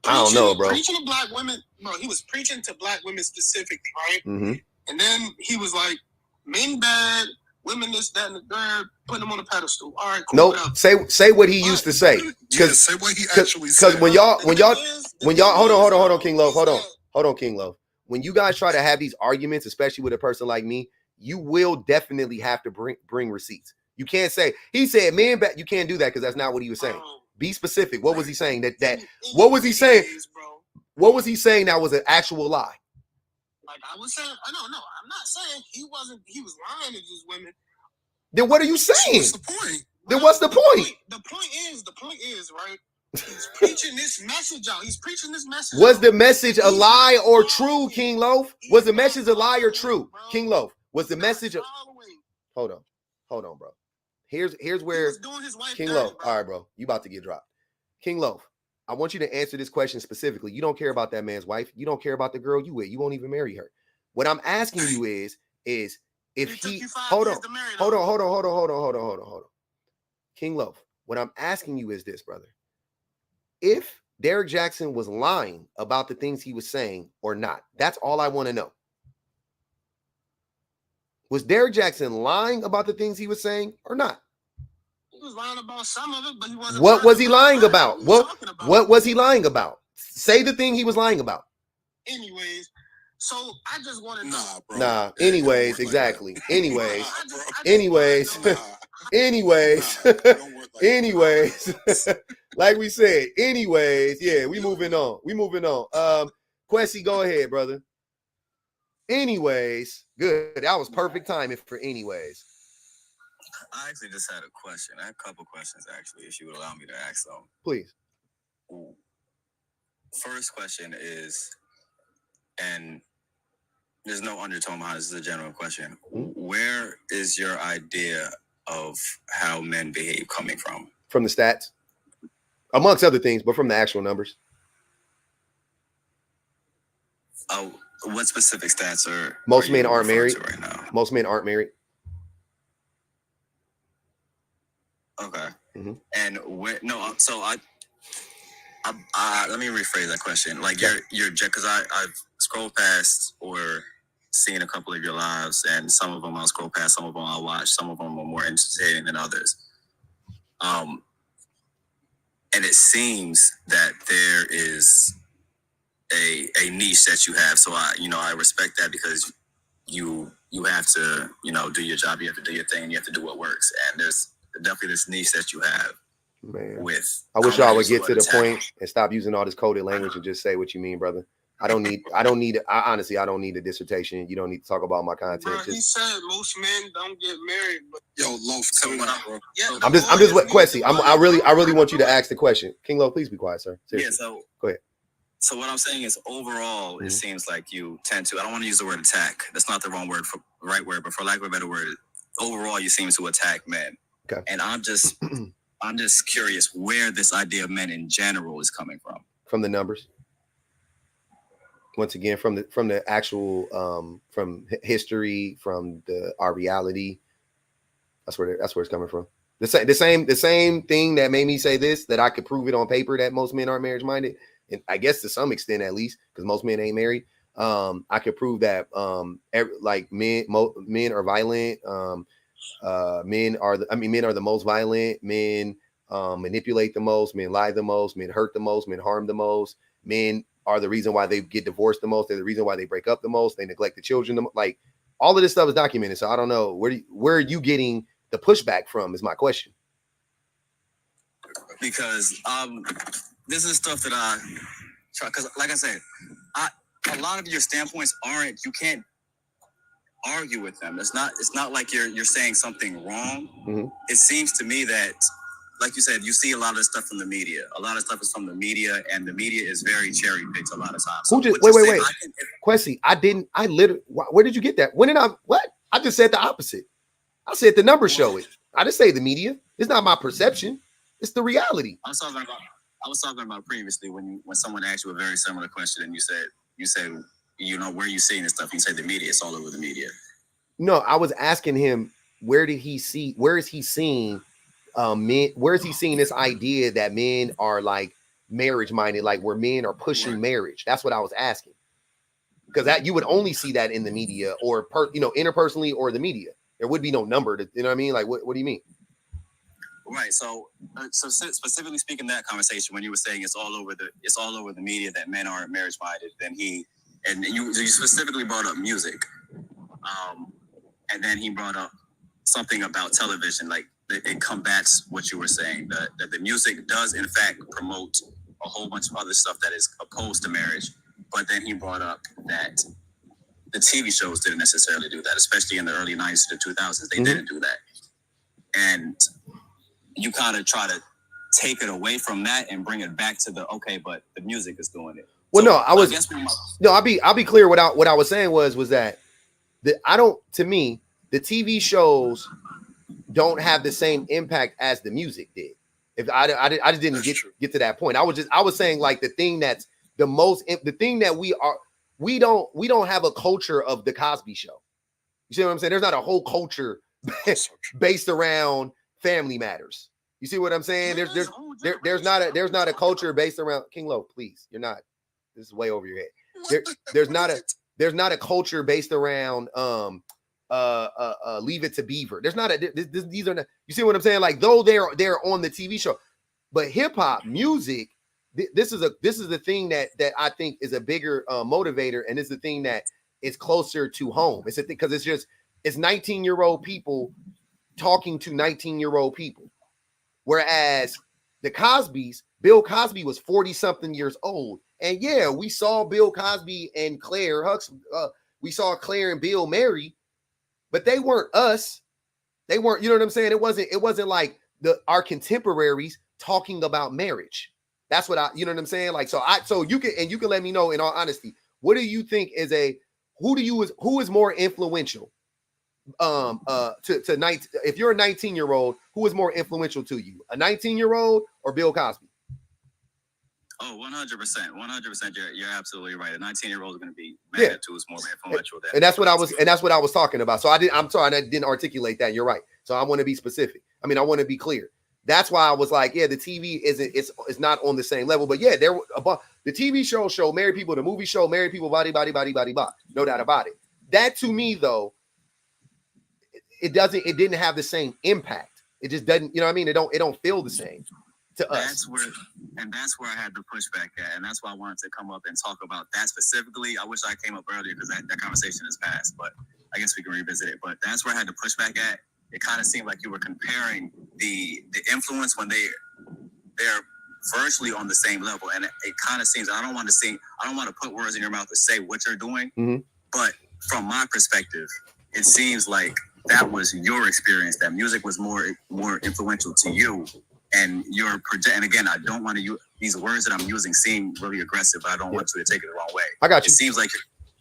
I don't know, bro. Preaching to black women, bro. He was preaching to black women specifically, right? Mm-hmm. And then he was like, men bad, women this, that, and the third, putting them on a pedestal. All right, cool. Nope. Say what he used to say. Say what he actually said. Because when y'all hold on, King Love. Hold on, King Love. When you guys try to have these arguments, especially with a person like me, you will definitely have to bring receipts. You can't say he said men back. You can't do that because that's not what he was saying. Be specific. What was he saying? What was he saying? What was he saying that was an actual lie? Like I was saying, no, I'm not saying he was lying to these women. Then what are you saying? What's the point? Then what's the point? The point is, right? He's preaching this message out. He's preaching this message. Was the message a lie or true, King Loaf? Was the message a lie or true, King Loaf? Was the message? Hold on, bro. Here's where King Loaf. All right, bro. You about to get dropped. King Loaf, I want you to answer this question specifically. You don't care about that man's wife. You don't care about the girl you with. You won't even marry her. What I'm asking you is if he hold on. King Loaf, what I'm asking you is this, brother. If Derek Jackson was lying about the things he was saying or not, that's all I want to know. Was Derek Jackson lying about the things he was saying or not? He was lying about some of it, but he wasn't. What was he lying about? What was he lying about? Say the thing he was lying about. Anyways, so I just want to know. Nah. Anyways, exactly. Anyways. Like we said. Anyways, yeah, we moving on. Quessy, go ahead, brother. Anyways, good. That was perfect timing for anyways. I actually just had a question. I have a couple questions, actually, if you would allow me to ask them. Please. First question is, and there's no undertone behind this, is a general question. Where is your idea of how men behave coming from? From the stats, amongst other things, but from the actual numbers. Oh, what specific stats are most men aren't married right now? Most men aren't married. Okay. Mm-hmm. And where? No. So I let me rephrase that question. Like you're because I've scrolled past or seen a couple of your lives, and some of them I'll scroll past, some of them I'll watch, some of them are more entertaining than others. And it seems that there is a niche that you have. So I respect that because you have to, do your job, you have to do your thing, you have to do what works. And there's definitely this niche that you have. Man, with. I wish y'all would get to the point and stop using all this coded language and just say what you mean, brother. I honestly don't need a dissertation. You don't need to talk about my content. Bro, he said most men don't get married. But yo, Loaf, tell what up, bro. Yeah, I'm just with Quessy. I really want you to ask the question. King Low, please be quiet, sir. Seriously. Yeah, so go ahead. So what I'm saying is overall, it seems like you tend to, I don't want to use the word attack. That's not the right word, but for lack of a better word, overall you seem to attack men. Okay. And I'm just curious where this idea of men in general is coming from. From the numbers. once again from the actual from history, from our reality. That's where it's coming from. The same thing that made me say this, that I could prove it on paper that most men aren't marriage minded, and I guess to some extent at least, because most men ain't married. I could prove that like men are violent. Men are the most violent. Men manipulate the most. Men lie the most. Men hurt the most. Men harm the most. Men are the reason why they get divorced the most. They're the reason why they break up the most. They neglect the children. Like all of this stuff is documented. So I don't know where are you getting the pushback from is my question. Because this is stuff that I try, because like I said, a lot of your standpoints you can't argue with them. It's not like you're saying something wrong. Mm-hmm. It seems to me that, like you said, you see a lot of this stuff from the media. A lot of stuff is from the media, and the media is very cherry picked a lot of times. So wait. Quessy, where did you get that? I just said the opposite. I said the numbers show it. I didn't say the media. It's not my perception. It's the reality. I was talking about previously when someone asked you a very similar question, and you said, where are you seeing this stuff? You said the media. It's all over the media. No, I was asking him, where is he seeing men? Where is he seeing this idea that men are like marriage minded, like where men are pushing marriage? That's what I was asking. Because that you would only see that in the media or interpersonally or the media. There would be no number to, you know what I mean? Like, what do you mean? Right. So specifically speaking, that conversation when you were saying it's all over the media that men aren't marriage minded, then you specifically brought up music, and then he brought up something about television, like it combats what you were saying, that the music does in fact promote a whole bunch of other stuff that is opposed to marriage, but then he brought up that the TV shows didn't necessarily do that, especially in the early 90s to the 2000s. They didn't do that. And you kind of try to take it away from that and bring it back to but the music is doing it. Well, so, I'll be clear. What I was saying was that to me, the TV shows don't have the same impact as the music did. If I just didn't get to that point. I was saying like the thing that's the thing that we don't have a culture of the Cosby Show. You see what I'm saying? There's not a whole culture based around Family Matters. You see what I'm saying? There's not a culture based around King Lo. Please, you're not. This is way over your head. There's not a culture based around Leave It to Beaver. There's not these are not. You see what I'm saying? Like though they're on the TV show, but hip hop music. This is the thing that I think is a bigger motivator, and it's the thing that is closer to home. It's a thing because it's 19-year-old people talking to 19-year-old people, whereas Bill Cosby was 40-something years old, and yeah, we saw Bill Cosby and Claire Huxley. We saw Claire and Bill marry, but they weren't us. They weren't. You know what I'm saying? It wasn't like our contemporaries talking about marriage. That's what you know what I'm saying? Like, so you can let me know in all honesty, what do you think who is more influential? If you're a 19-year-old, who is more influential to you? A 19-year-old or Bill Cosby? Oh, 100%. You're absolutely right. A 19-year-old is going to be married to is more influential than. And that's what I was talking about. So I'm sorry, I didn't articulate that. You're right. So I want to be specific. I mean, I want to be clear. That's why I was like, yeah, the TV it's not on the same level, but yeah, the TV show married people, the movie show married people, body, no doubt about it. That to me though, it didn't have the same impact. It just doesn't, you know what I mean? It don't feel the same to us. That's where I had the pushback at, and that's why I wanted to come up and talk about that specifically. I wish I came up earlier because that conversation is past, but I guess we can revisit it. But that's where I had the pushback at. It kind of seemed like you were comparing the influence when they're virtually on the same level, and it kind of seems I don't want to put words in your mouth to say what you're doing, but from my perspective, it seems like that was your experience. That music was more influential to you, and your project. And again, I don't want to use these words that I'm using seem really aggressive. I don't want you to take it the wrong way. I got you.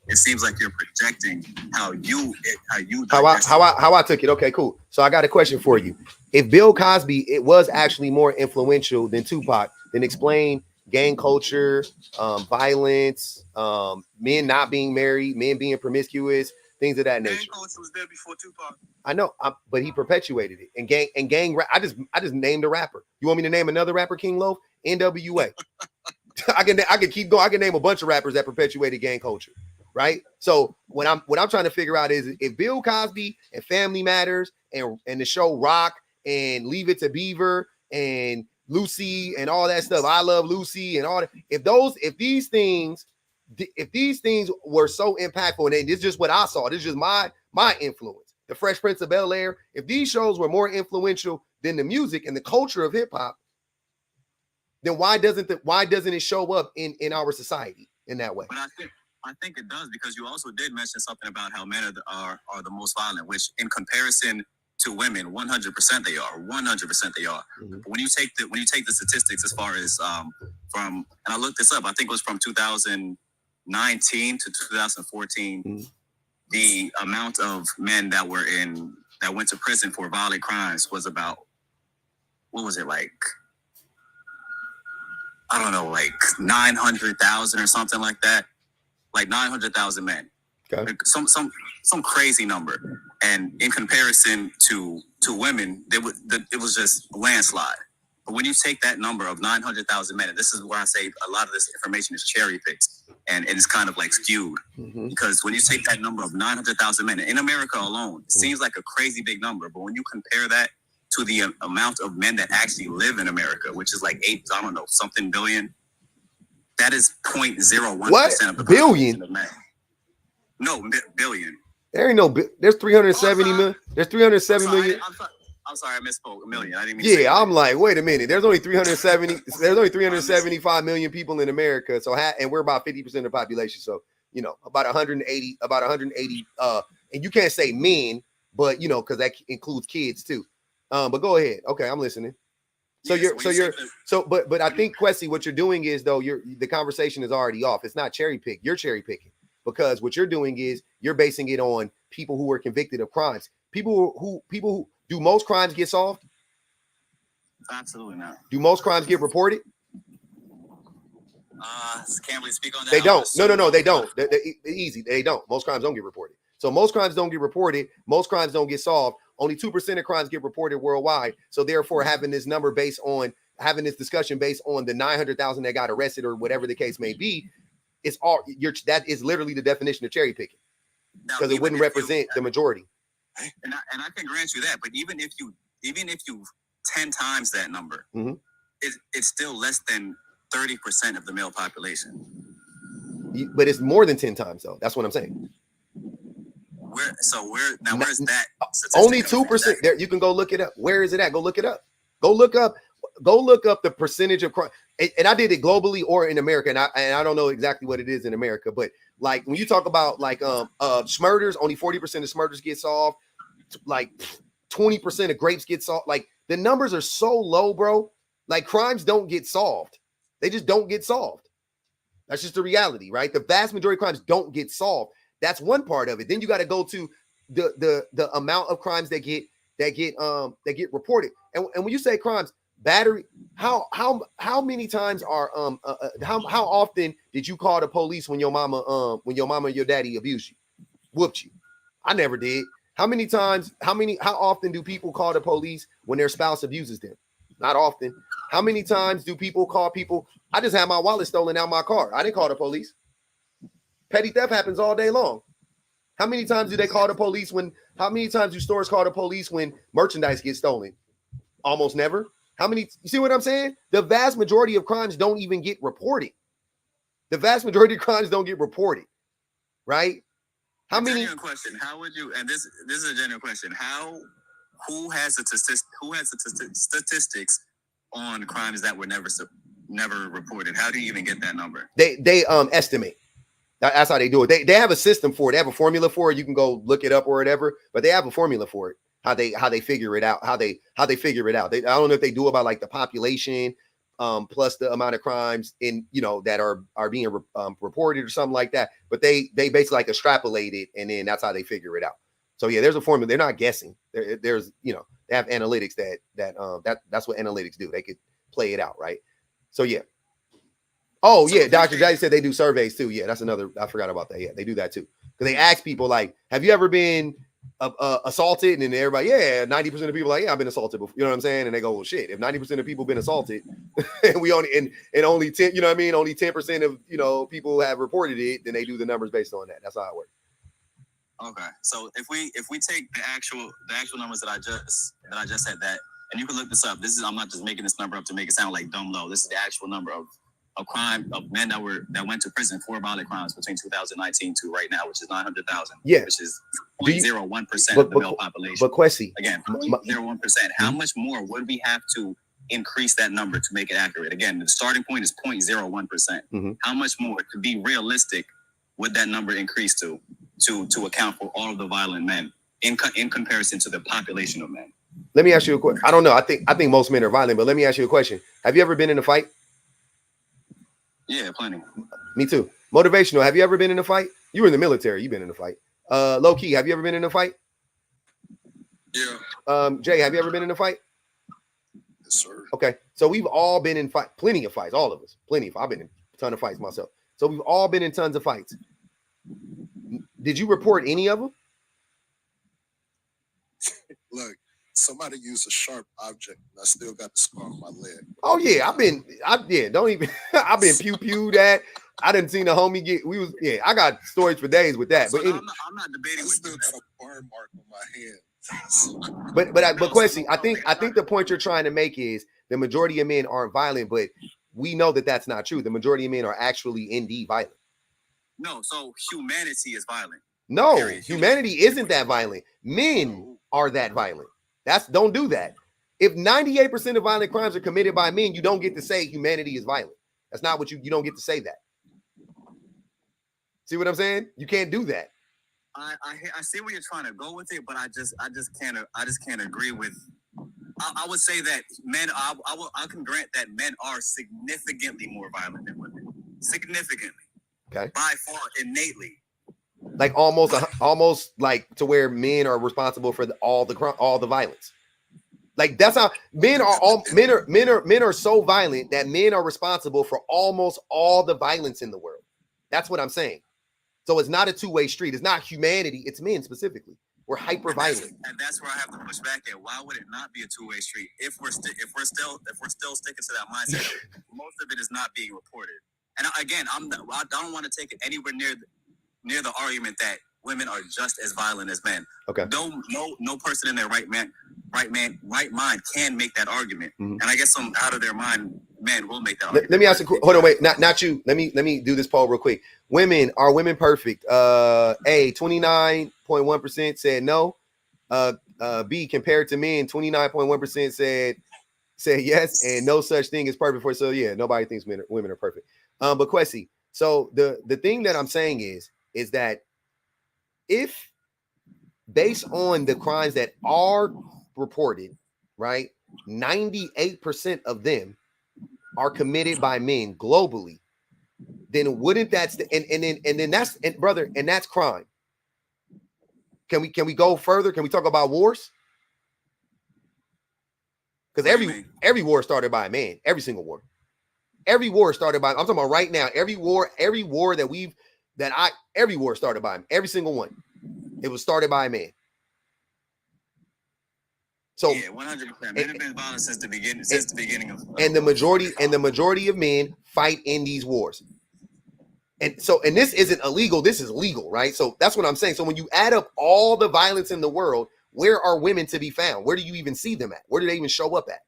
It seems like you're projecting how I took it. Okay, cool. So I got a question for you. If Bill Cosby was actually more influential than Tupac, then explain gang culture, violence, men not being married, men being promiscuous, things of that nature. Gang culture was there before Tupac. I know, but he perpetuated it. And gang. I just named a rapper. You want me to name another rapper, King Loaf? NWA. I can keep going. I can name a bunch of rappers that perpetuated gang culture, right? So what I'm trying to figure out is if Bill Cosby and Family Matters and the show Rock and Leave It to Beaver and Lucy and all that stuff, I Love Lucy and all that, if these things were so impactful, and this is just what I saw, this is just my influence, the Fresh Prince of Bel-Air, if these shows were more influential than the music and the culture of hip-hop, then why doesn't it show up in our society in that way? But I think it does, because you also did mention something about how men are the most violent, which in comparison to women, 100% they are. 100% they are. Mm-hmm. But when you take the statistics as far as and I looked this up, I think it was from 2019 to 2014, mm-hmm. the amount of men that went to prison for violent crimes was about, what was it, like, I don't know, like 900,000 or something like that. Like 900,000 men. Okay. Like some crazy number. And in comparison to women, it was just a landslide. But when you take that number of 900,000 men, and this is where I say a lot of this information is cherry picked and it's kind of like skewed. Mm-hmm. Because when you take that number of 900,000 men in America alone, it seems like a crazy big number. But when you compare that to the amount of men that actually live in America, which is like something billion, that is 0.01% of the billion? Of men. No, billion. There ain't no. There's 370 million. There's 370 million. I'm sorry, I misspoke. A million. I didn't mean. Yeah, I'm like, wait a minute. There's only 370. There's only 375 million people in America. So, and we're about 50% of the population. So, about 180. And you can't say men, but because that includes kids too. But go ahead. Okay, I'm listening. But I think, Kwesi, what you're doing is, though, the conversation is already off. It's not cherry pick. You're cherry picking, because what you're doing is you're basing it on people who were convicted of crimes. People who do most crimes get solved? Absolutely not. Do most crimes get reported? Can't really speak on that. They don't. No, they don't. They're easy. They don't. Most crimes don't get reported. So most crimes don't get reported. Most crimes don't get solved. Only 2% of crimes get reported worldwide. So therefore, having this discussion based on the 900,000 that got arrested or whatever the case may be, that is literally the definition of cherry picking, because it wouldn't represent the majority. And I can grant you that, but even if you 10 times that number, mm-hmm. it's still less than 30% of the male population. But it's more than 10 times, though. That's what I'm saying. Where's that? Only 2%. There, you can go look it up. Where is it at? Go look it up. Go look up the percentage of crime. And I did it globally or in America, and I don't know exactly what it is in America, but like when you talk about like smurders, only 40% of smurders get solved. Like 20% of grapes get solved. Like the numbers are so low, bro. Like crimes don't get solved. They just don't get solved. That's just the reality, right? The vast majority of crimes don't get solved. That's one part of it. Then you got to go to the amount of crimes that get reported. And when you say crimes, battery, how many times are how often did you call the police when your mama and your daddy abused you, whooped you? I never did. How often do people call the police when their spouse abuses them? Not often. How many times do people call people? I just had my wallet stolen out my car. I didn't call the police. Petty theft happens all day long. How many times do they call the police how many times do stores call the police when merchandise gets stolen? Almost never. You see what I'm saying? The vast majority of crimes don't even get reported. The vast majority of crimes don't get reported, right? How many? Genuine question. How would you? And this is a genuine question. Who has the statistics on crimes that were never reported? How do you even get that number? They estimate. That's how they do it. They have a system for it. They have a formula for it. You can go look it up or whatever, but they have a formula for it. How they figure it out. How they figure it out. I don't know if they do it by like the population, plus the amount of crimes that are being reported or something like that. But they basically like extrapolate it, and then that's how they figure it out. So yeah, there's a formula. They're not guessing. There's they have analytics that's what analytics do. They could play it out, right? So yeah. Oh, So yeah. if Dr. they- J said they do surveys too. Yeah, that's another. I forgot about that. Yeah, they do that too. Because they ask people, like, have you ever been assaulted? And then everybody, yeah, 90% of people like, yeah, I've been assaulted before. You know what I'm saying? And they go, well, shit, if 90% of people been assaulted and we only, and only 10, you know what I mean? Only 10% of, you know, people have reported it, then they do the numbers based on that. That's how it works. Okay, so if we take the actual numbers that I just said, that, and you can look this up. I'm not just making this number up to make it sound like dumb low. This is the actual number of crime of men that went to prison for violent crimes between 2019 to right now, which is 900,000. Yeah, which is 0.01% of the male population. But Kwesi, again, 0.01%. How much more would we have to increase that number to make it accurate? Again, the starting point is 0.01%. How much more, to be realistic, would that number increase to account for all of the violent men in comparison to the population of men? Let me ask you a question. I don't know. I think most men are violent, but let me ask you a question. Have you ever been in a fight? Yeah, plenty. Me too. Motivational. Have you ever been in a fight? You were in the military. You've been in a fight. Low key. Have you ever been in a fight? Yeah. Jay, have you ever been in a fight? Yes, sir. Okay. So we've all been in plenty of fights. All of us. I've been in a ton of fights myself. So we've all been in tons of fights. Did you report any of them? Look, somebody used a sharp object, and I still got the scar on my leg. Oh yeah, I've been pew that. I didn't see the homie get. I got stories for days with that. So But I'm not debating I with still you. got a burn mark on my hand. but Kwesi, I think the point you're trying to make is the majority of men aren't violent, but we know that that's not true. The majority of men are actually indeed violent. No, so humanity is violent. No, Period. humanity isn't that violent. Men are that violent. Don't do that. If 98% of violent crimes are committed by men, you don't get to say humanity is violent. That's not what you don't get to say that. See what I'm saying? You can't do that. I see where you're trying to go with it, but I just can't agree with. I would say that men. I can grant that men are significantly more violent than women. Significantly. Okay. By far, innately. Like almost like to where men are responsible for all the violence. Like that's how men are so violent that men are responsible for almost all the violence in the world. That's what I'm saying. So it's not a two-way street. It's not humanity. It's men specifically. We're hyper violent. And that's where I have to push back at. Why would it not be a two-way street if we're still sticking to that mindset? Most of it is not being reported. And again, I don't want to take it anywhere near the argument that women are just as violent as men. Okay. No person in their right mind can make that argument. Mm-hmm. And I guess some out of their mind men will make that argument. Let me ask you. Hold on, wait. Not you. Let me do this poll real quick. Are women perfect? A 29.1% said no. B, compared to men, 29.1% said yes, and no such thing as perfect for. So yeah, nobody thinks women are perfect. But Kwesi, so the thing that I'm saying is that if based on the crimes that are reported, right, 98% of them are committed by men globally, then wouldn't that's that's crime. Can we go further? Can we talk about wars? Because every war started by a man. Every single war. Every war started by. I'm talking about right now. Every war every war started by him. Every single one. It was started by a man. So yeah, 100%. Men have been violent since the beginning of. And the majority of men fight in these wars. And this isn't illegal. This is legal, right? So that's what I'm saying. So when you add up all the violence in the world, where are women to be found? Where do you even see them at? Where do they even show up at?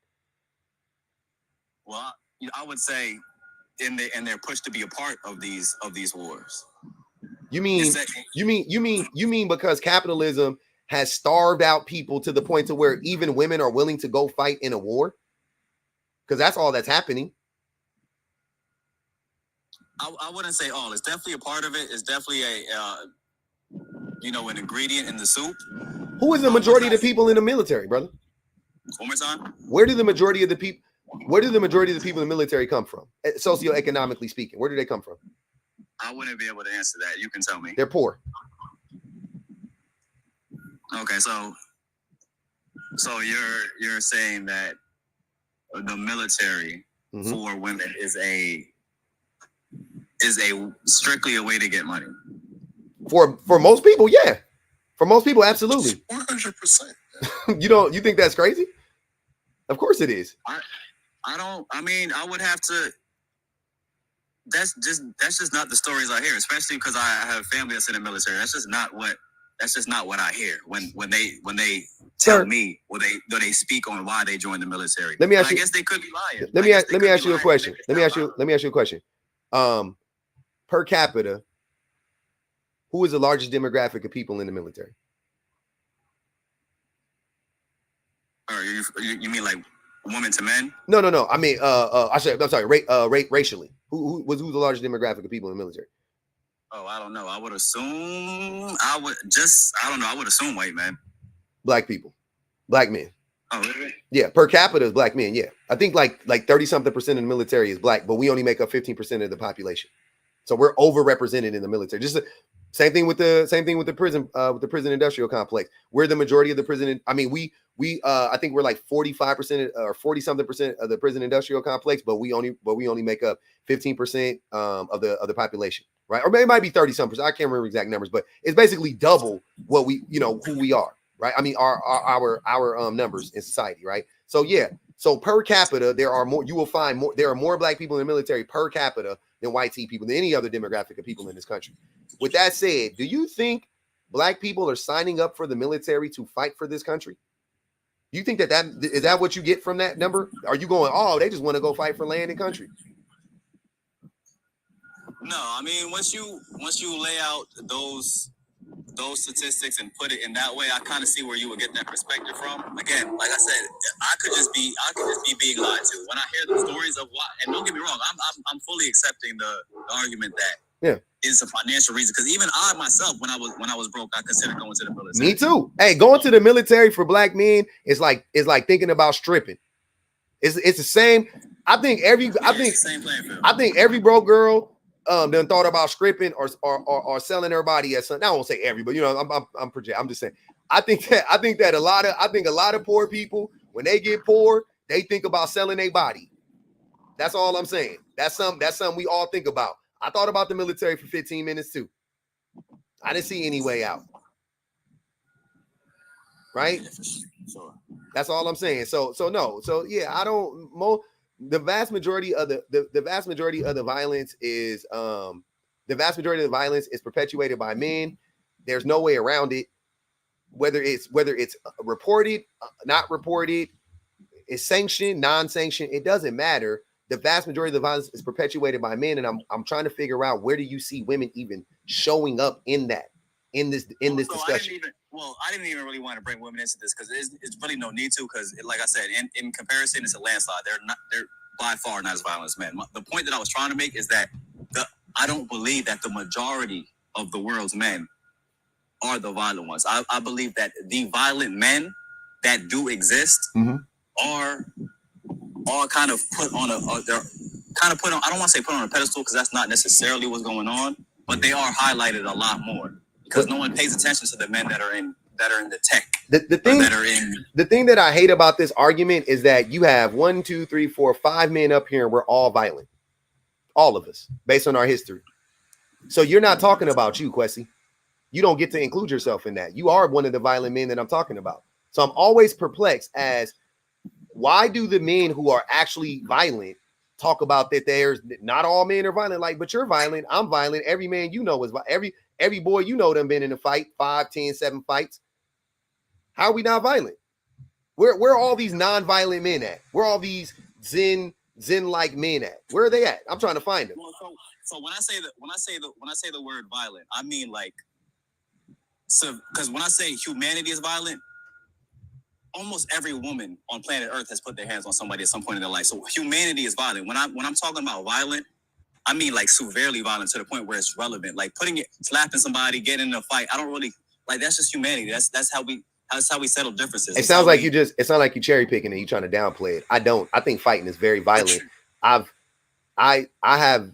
Well, I would say in their push to be a part of these wars. You mean because capitalism has starved out people to the point to where even women are willing to go fight in a war? Because that's all that's happening. I wouldn't say all. It's definitely a part of it. It's definitely an ingredient in the soup. Who is the majority of the people in the military, brother? One more time. Where do the majority of the people in the military come from? Socioeconomically speaking, where do they come from? I wouldn't be able to answer that. You can tell me. They're poor. Okay, so you're saying that the military for women is a is strictly a way to get money. For most people, yeah. For most people, absolutely. 100%. You think that's crazy? Of course it is. I would have to. That's just not the stories I hear, especially because I have family that's in the military. That's just not what I hear when they tell me, or they speak on why they joined the military. Let me ask you. I guess they could be lying. Let me ask you a question. Let me ask you a question. Per capita, who is the largest demographic of people in the military? Or you mean like women to men? No. I mean, I'm sorry. Racially, who's the largest demographic of people in the military? Oh, I don't know. I would assume. I don't know. I would assume white men. Black people, black men. Oh, really? Yeah, per capita is black men. Yeah, I think like 30-something% of the military is black, but we only make up 15% of the population, so we're overrepresented in the military. Just same thing with the prison industrial complex. We're the majority of the prison. I mean, we I think we're like 45% or 40-something% of the prison industrial complex, but we only make up 15% of the population, right? Or it might be 30-something%. I can't remember exact numbers, but it's basically double what we who we are, right? I mean our numbers in society, right? So yeah, so per capita there are more. You will find more. There are more black people in the military per capita than white people, than any other demographic of people in this country. With that said, do you think black people are signing up for the military to fight for this country? You think that is that what you get from that number? Are you going, oh, they just want to go fight for land and country? No, I mean once you lay out those statistics and put it in that way, I kind of see where you would get that perspective from. Again, like I said, I could just be being lied to when I hear the stories of why. And don't get me wrong, I'm fully accepting the argument that it's a financial reason, because even I myself, when I was broke, I considered going to the military. Me too. Hey, going to the military for black men is like thinking about stripping. It's the same. I think every broke girl done thought about stripping or selling her body at something. I won't say every, but I'm projecting. I'm just saying. I think that a lot of poor people, when they get poor, they think about selling their body. That's all I'm saying. That's something we all think about. I thought about the military for 15 minutes too. I didn't see any way out. Right? Sure. That's all I'm saying. So no. So yeah, I don't. The vast majority of the violence is perpetuated by men. There's no way around it. Whether it's reported, not reported, it's sanctioned, non-sanctioned, it doesn't matter. The vast majority of the violence is perpetuated by men, and I'm trying to figure out, where do you see women even showing up in this discussion? I didn't even really want to bring women into this, because it's really no need to, because like I said, in comparison, it's a landslide. They're by far not as violent as men. The point that I was trying to make is that I don't believe that the majority of the world's men are the violent ones. I believe that the violent men that do exist are kind of put on they're kind of put on, I don't want to say put on a pedestal, because that's not necessarily what's going on, but they are highlighted a lot more, because no one pays attention to the men that are in the tech. The thing that I hate about this argument is that you have 1, 2, 3, 4, 5 men up here, and we're all violent, all of us, based on our history. So you're not talking about you, Kwesi. You don't get to include yourself in that. You are one of the violent men that I'm talking about. So I'm always perplexed as, why do the men who are actually violent talk about that there's not all men are violent? Like, but you're violent, I'm violent. Every man you know is every boy you know done been in a fight, 5, 10, 7 fights. How are we not violent? Where all these non-violent men at? Where all these Zen-like men at? Where are they at? I'm trying to find them. Well, so when I say the word violent, I mean like, so because when I say humanity is violent, almost every woman on planet Earth has put their hands on somebody at some point in their life. So humanity is violent. When I'm talking about violent, I mean like severely violent, to the point where it's relevant. Like slapping somebody, getting in a fight. I don't really like. That's just humanity. That's how we settle differences. It sounds like you cherry picking and you trying to downplay it. I don't. I think fighting is very violent. I have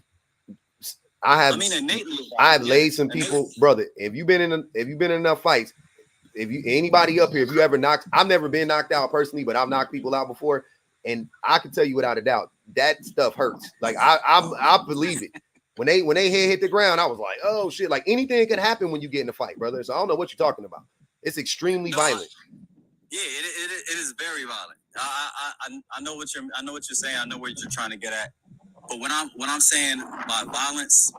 laid some people, brother. If you've been in enough fights, anybody up here, if you ever knocked, I've never been knocked out personally, but I've knocked people out before, and I can tell you without a doubt that stuff hurts. Like I believe it. When they head hit the ground, I was like, oh shit, like anything can happen when you get in a fight, brother. So I don't know what you're talking about. It's extremely violent. It is very violent. I know what you're saying. I know what you're trying to get at. But when I'm saying by violence,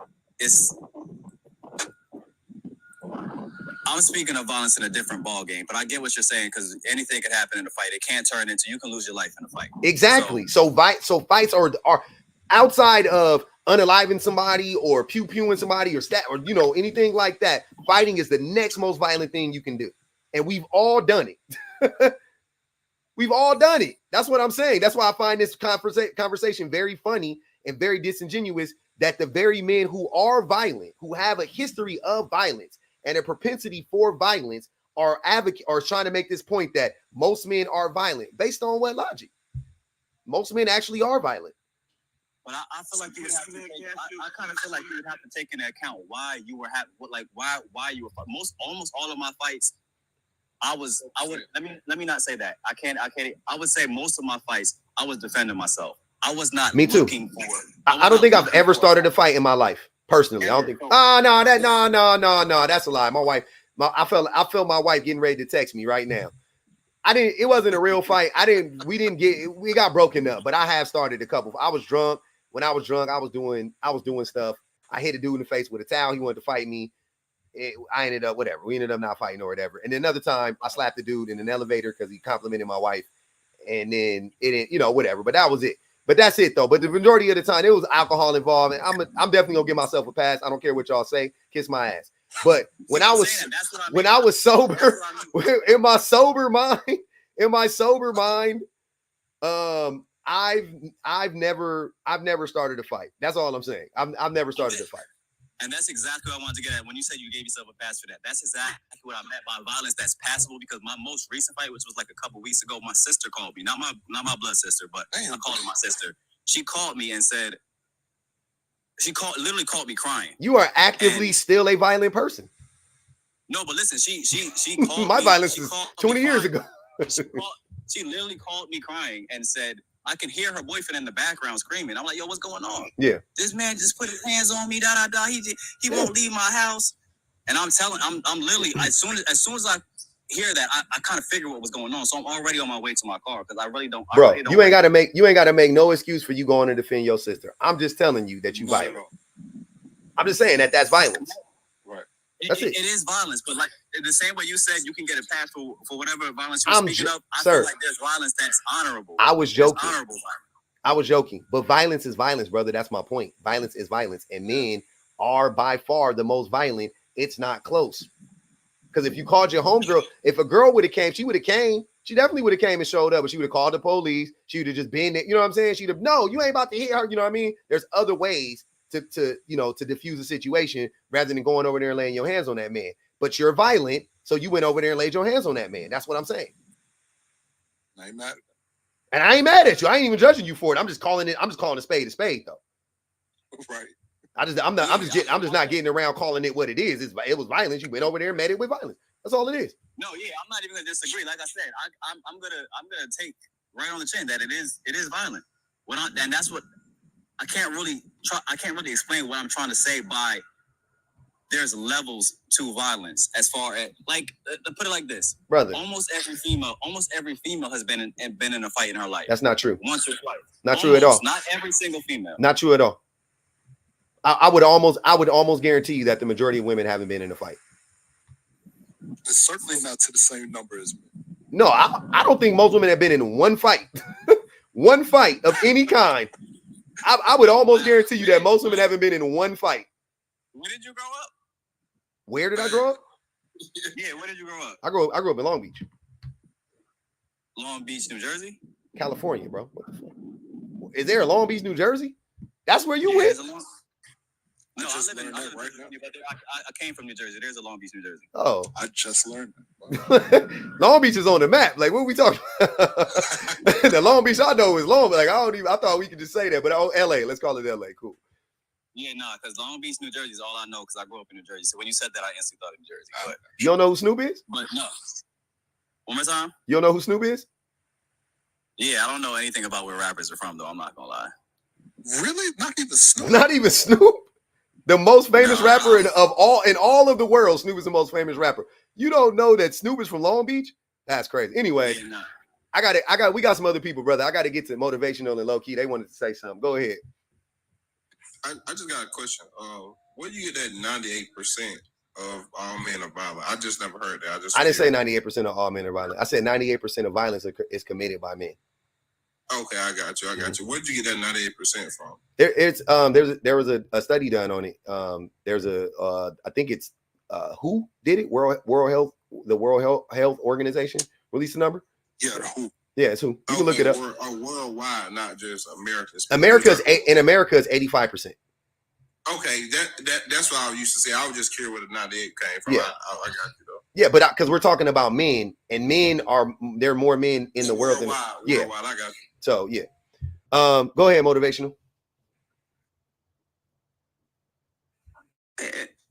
I'm speaking of violence in a different ball game. But I get what you're saying because anything could happen in a fight. It can't turn into you can lose your life in a fight. Exactly. So fights are outside of unaliving somebody or pew-pewing somebody or anything like that. Fighting is the next most violent thing you can do. And we've all done it. We've all done it. That's what I'm saying. That's why I find this conversation very funny and very disingenuous, that the very men who are violent, who have a history of violence and a propensity for violence are trying to make this point that most men are violent. Based on what logic? Most men actually are violent. But I feel like you would have to I kind of feel like you would have to take into account why you were why you were almost all of my fights. Let me not say that. I can't. I would say most of my fights, I was defending myself. I was not Me too. looking for. I don't think I've ever started a fight in my life, personally. I don't think. No, that's a lie. My wife, I felt my wife getting ready to text me right now. It wasn't a real fight. We got broken up, but I have started a couple. I was drunk. When I was drunk, I was doing stuff. I hit a dude in the face with a towel. He wanted to fight me. I ended up whatever. We ended up not fighting or whatever. And another time, I slapped the dude in an elevator because he complimented my wife. And then it didn't, whatever. But that was it. But that's it though. But the majority of the time, there was alcohol involved. And I'm definitely gonna give myself a pass. I don't care what y'all say. Kiss my ass. But when I was sober, in my sober mind, I've never started a fight. That's all I'm saying. I've never started a fight. And that's exactly what I wanted to get at. When you said you gave yourself a pass for that, that's exactly what I meant by violence that's passable. Because my most recent fight, which was like a couple weeks ago, my sister called me, not my blood sister, but I called her my sister. She called me and said, literally called me crying. You are actively still a violent person. No, but listen, she called my me, violence is 20 years ago. She literally called me crying and said, I can hear her boyfriend in the background screaming. I'm like, yo, what's going on? Yeah. This man just put his hands on me, He won't leave my house. And I'm literally, as soon as I hear that, I kind of figure what was going on. So I'm already on my way to my car because I really don't. Bro, you ain't gotta make no excuse for you going to defend your sister. I'm just telling you that you violent. I'm just saying that's violence. Right. It is violence, but like the same way you said you can get a pass for whatever violence you're speaking of. I feel like there's violence that's honorable. I was joking. Honorable violence. I was joking, but violence is violence, brother. That's my point. Violence is violence, and men are by far the most violent. It's not close. Because if you called your homegirl, if a girl would have came, she would have came. She definitely would have came and showed up, but she would have called the police. She would have just been there. You know what I'm saying? She'd have, no, you ain't about to hit her. You know what I mean? There's other ways to diffuse a situation rather than going over there and laying your hands on that man. But you're violent, so you went over there and laid your hands on that man. That's what I'm saying. I ain't mad. And I ain't mad at you. I ain't even judging you for it. I'm just calling a spade though. Right. I'm just not getting around calling it what it is. It was violence. You went over there and met it with violence. That's all it is. No, yeah, I'm not even gonna disagree. Like I said, I'm gonna take right on the chin that it is violent. And that's what I can't really explain what I'm trying to say by there's levels to violence as far as like put it like this, brother. Almost every female has been in a fight in her life. That's not true. Once or twice. Not true at all. Not every single female. Not true at all. I would almost guarantee you that the majority of women haven't been in a fight. It's certainly not to the same number as men. No, I don't think most women have been in one fight. One fight of any kind. I would almost guarantee you that most women haven't been in one fight. Where did you grow up? Where did I grow up? Yeah, where did you grow up? I grew up in Long Beach. Long Beach, New Jersey? California, bro. What the fuck? Is there a Long Beach, New Jersey? That's where you went? No, I live in right now. But I came from New Jersey. There's a Long Beach, New Jersey. Oh. I just learned that. Long Beach is on the map. Like, what are we talking about? The Long Beach I know is long, but like I thought we could just say that. But LA, let's call it LA. Cool. Yeah, nah, because Long Beach, New Jersey is all I know because I grew up in New Jersey. So when you said that, I instantly thought of New Jersey. But you don't know who Snoop is? But no. One more time? You don't know who Snoop is? Yeah, I don't know anything about where rappers are from, though. I'm not gonna lie. Really? Not even Snoop? Not even Snoop? The most famous Nah. rapper in all of the world. Snoop is the most famous rapper. You don't know that Snoop is from Long Beach? That's crazy. Anyway, Yeah, nah. we got some other people, brother. I got to get to motivational and low key. They wanted to say something. Go ahead. I just got a question. Where do you get that 98% of all men are violent? I just never heard that. I didn't say 98% of all men are violent. I said 98% of violence is committed by men. Okay, I got you. Where did you get that 98% from? There was a study done on it. There's I think it's who did it? World Health Organization released the number. Yeah, who? Yeah, it's who. You can look it up. Worldwide, not just America. In America is 85%. Okay, that's what I used to say. I was just curious where the 98 came from. Yeah. I got you though. Yeah, but because we're talking about men, and there are more men in the world worldwide, than worldwide, I got you. So yeah. Go ahead, motivational.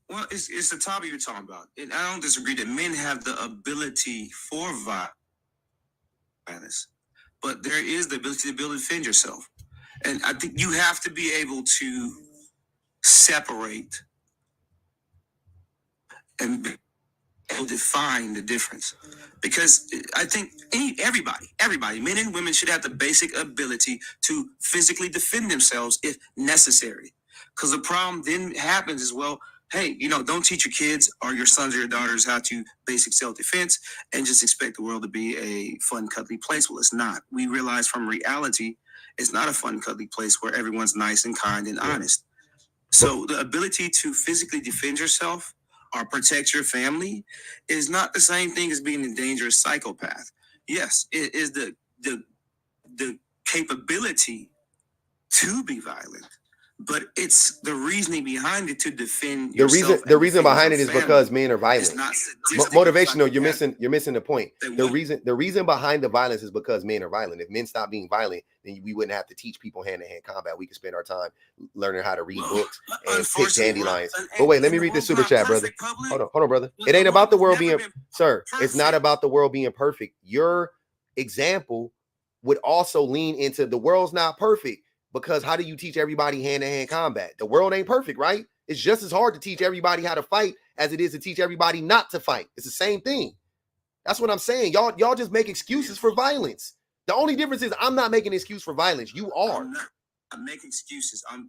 Well, it's the topic you're talking about, and I don't disagree that men have the ability for violence, but there is the ability to be able to defend yourself, and I think you have to be able to separate and define the difference, because I think everybody, men and women, should have the basic ability to physically defend themselves if necessary. Because the problem then happens is, well, hey, don't teach your kids or your sons or your daughters how to basic self-defense and just expect the world to be a fun, cuddly place. Well, it's not. We realize from reality, it's not a fun, cuddly place where everyone's nice and kind and honest. So the ability to physically defend yourself or protect your family is not the same thing as being a dangerous psychopath. Yes, it is the capability to be violent, but it's the reasoning behind it to defend yourself. The reason behind it is because men are violent. Motivational, you're missing the point. The reason behind the violence is because men are violent. If men stop being violent, then we wouldn't have to teach people hand-to-hand combat. We could spend our time learning how to read books and pick dandelions. But wait, let me read the super chat, brother. Hold on, brother. It ain't about the world being, sir, it's not about the world being perfect. Your example would also lean into the world's not perfect, because how do you teach everybody hand-to-hand combat? The world ain't perfect, right? It's just as hard to teach everybody how to fight as it is to teach everybody not to fight. It's the same thing. That's what I'm saying. Y'all just make excuses for violence. The only difference is I'm not making an excuse for violence. You are. I'm making excuses. I'm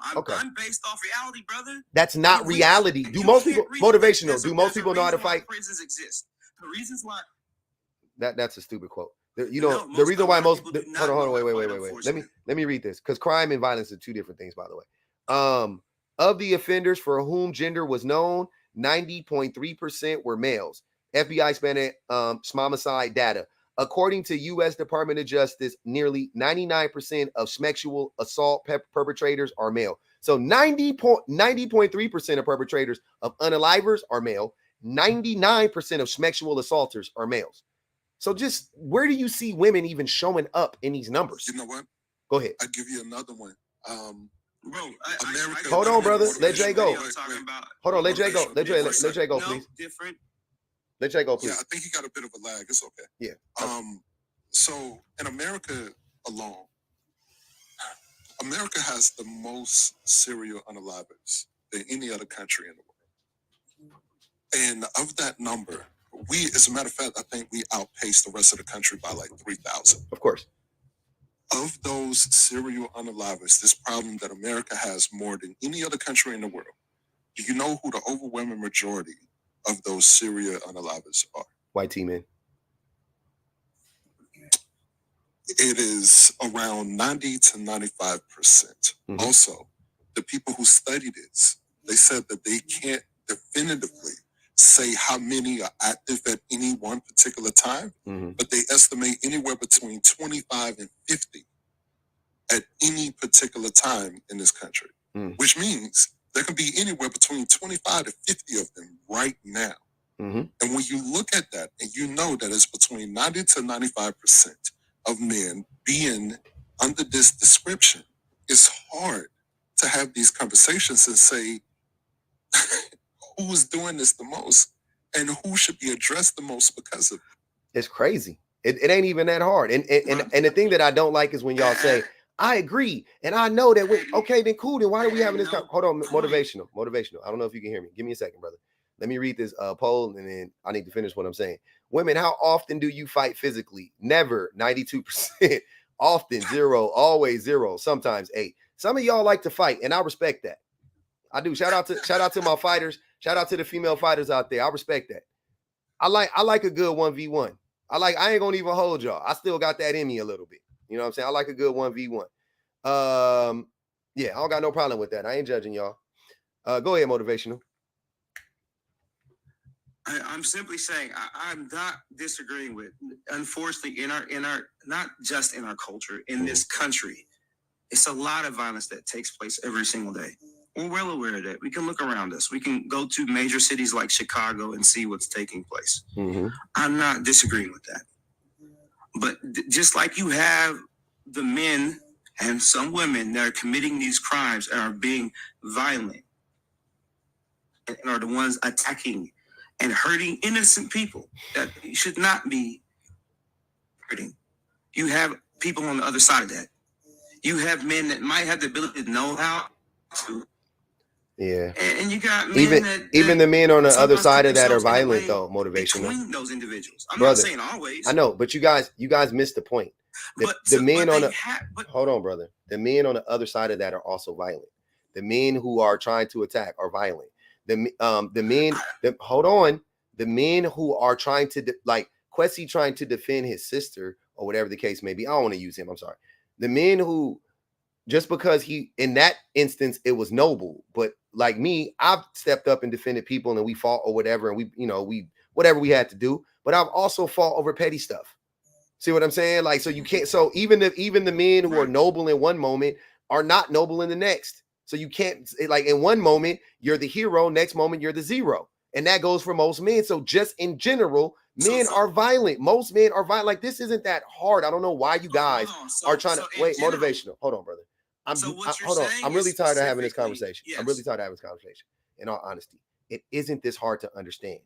based off reality, brother. That's not reality. Do most people motivational? Do most people know how to fight? Prisons exist. The reasons why. That's a stupid quote. The reason why most hold on, wait. Let me read this, because crime and violence are two different things, by the way. Of the offenders for whom gender was known, 90.3% were males. FBI spent homicide data. According to U.S. Department of Justice, nearly 99% of sexual assault perpetrators are male. So 90.3% of perpetrators of unalivers are male. 99% of sexual assaulters are males. So just where do you see women even showing up in these numbers? You know what? Go ahead. I'll give you another one. America. Hold on, brother. Let Jay go. Hold on, let Jay go. Let Jay go, please. Different. Let Jay go, please. Yeah, I think he got a bit of a lag. It's okay. Yeah. So in America alone, America has the most serial unalivers than any other country in the world. And of that number, we, as a matter of fact, I think we outpaced the rest of the country by like 3,000. Of course. Of those serial unalivers, this problem that America has more than any other country in the world, do you know who the overwhelming majority of those serial unalivers are? White men. It is around 90 to 95%. Mm-hmm. Also, the people who study this, they said that they can't definitively say how many are active at any one particular time, but they estimate anywhere between 25 and 50 at any particular time in this country, which means there can be anywhere between 25 to 50 of them right now. And when you look at that and you know that it's between 90 to 95% of men being under this description, it's hard to have these conversations and say, who is doing this the most and who should be addressed the most because of it. It's crazy. It ain't even that hard. And the thing that I don't like is when y'all say, I agree. And I know that okay, then cool. Then why are we having this? Hold on, motivational. I don't know if you can hear me. Give me a second, brother. Let me read this poll and then I need to finish what I'm saying. Women, how often do you fight physically? Never, 92%. Often, 0, always 0, sometimes 8. Some of y'all like to fight, and I respect that. I do. Shout out to my fighters. Shout out to the female fighters out there. I respect that. I like a good 1v1. I ain't gonna even hold y'all. I still got that in me a little bit. You know what I'm saying? I like a good 1v1. Yeah, I don't got no problem with that. I ain't judging y'all. Go ahead, motivational. I'm simply saying I'm not disagreeing with. Unfortunately, in our not just in our culture, in this country, it's a lot of violence that takes place every single day. We're well aware of that. We can look around us. We can go to major cities like Chicago and see what's taking place. Mm-hmm. I'm not disagreeing with that. But just like you have the men and some women that are committing these crimes and are being violent and are the ones attacking and hurting innocent people that should not be hurting. You have people on the other side of that. You have men that might have the ability to know how to. Yeah. And you got men even the men on the other side of that are violent though, motivational. Between those individuals. I'm Brother, not saying always. I know, but you guys missed the point. Hold on, brother. The men on the other side of that are also violent. The men who are trying to attack are violent. The men who are trying to like Kwesi trying to defend his sister or whatever the case may be. I don't want to use him. I'm sorry. The men who, just because he, in that instance, it was noble, but like me, I've stepped up and defended people and we fought or whatever. And we whatever we had to do, but I've also fought over petty stuff. See what I'm saying? Like, so you can't, so even the men who are noble in one moment are not noble in the next. So you can't, like, in one moment, you're the hero, next moment, you're the zero. And that goes for most men. So just in general, men are violent. Most men are violent. Like, this isn't that hard. I don't know why you guys are trying to, wait, motivational. Hold on, brother. Hold on. I'm really tired of having this conversation. Yes. I'm really tired of having this conversation. In all honesty, it isn't this hard to understand.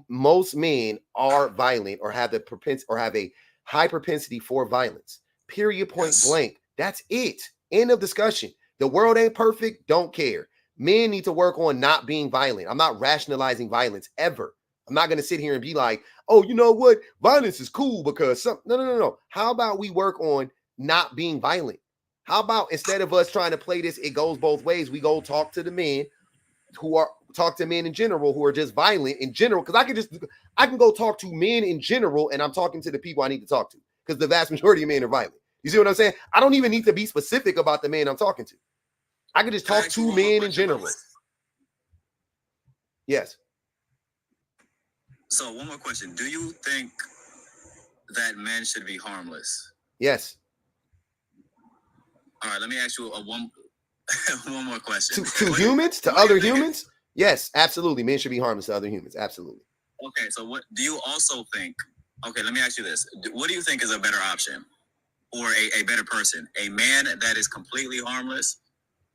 Most men are violent or have a high propensity for violence. Period. Point blank. That's it. End of discussion. The world ain't perfect. Don't care. Men need to work on not being violent. I'm not rationalizing violence ever. I'm not going to sit here and be like, oh, you know what? Violence is cool because no. How about we work on not being violent? How about instead of us trying to play this, it goes both ways. We go talk to the men talk to men in general who are just violent in general. Because I can go talk to men in general and I'm talking to the people I need to talk to because the vast majority of men are violent. You see what I'm saying? I don't even need to be specific about the man I'm talking to. I can just talk to men in general. Yes. So one more question. Do you think that men should be harmless? Yes. All right, let me ask you one more question. To humans? To other humans? Yes, absolutely. Men should be harmless to other humans. Absolutely. Okay, so what do you also think? Okay, let me ask you this. What do you think is a better option or a better person? A man that is completely harmless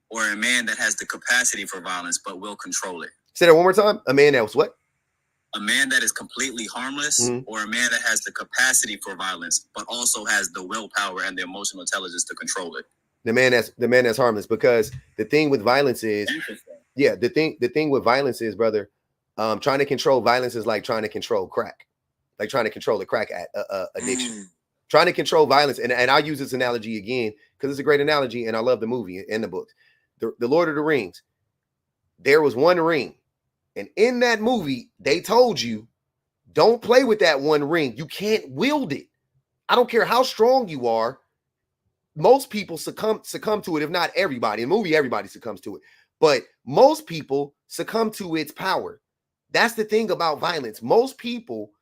or a man that has the capacity for violence but will control it? Say that one more time. A man that was what? A man that is completely harmless or a man that has the capacity for violence but also has the willpower and the emotional intelligence to control it? The man that's harmless, because the thing with violence is, the thing with violence is, brother, trying to control violence is like trying to control crack, like trying to control the crack addiction. Trying to control violence, and I'll use this analogy again because it's a great analogy, and I love the movie and the books. The Lord of the Rings. There was one ring, and in that movie, they told you, don't play with that one ring. You can't wield it. I don't care how strong you are. Most people succumb to it, if not everybody. In the movie, everybody succumbs to it. But most people succumb to its power. That's the thing about violence. Most people,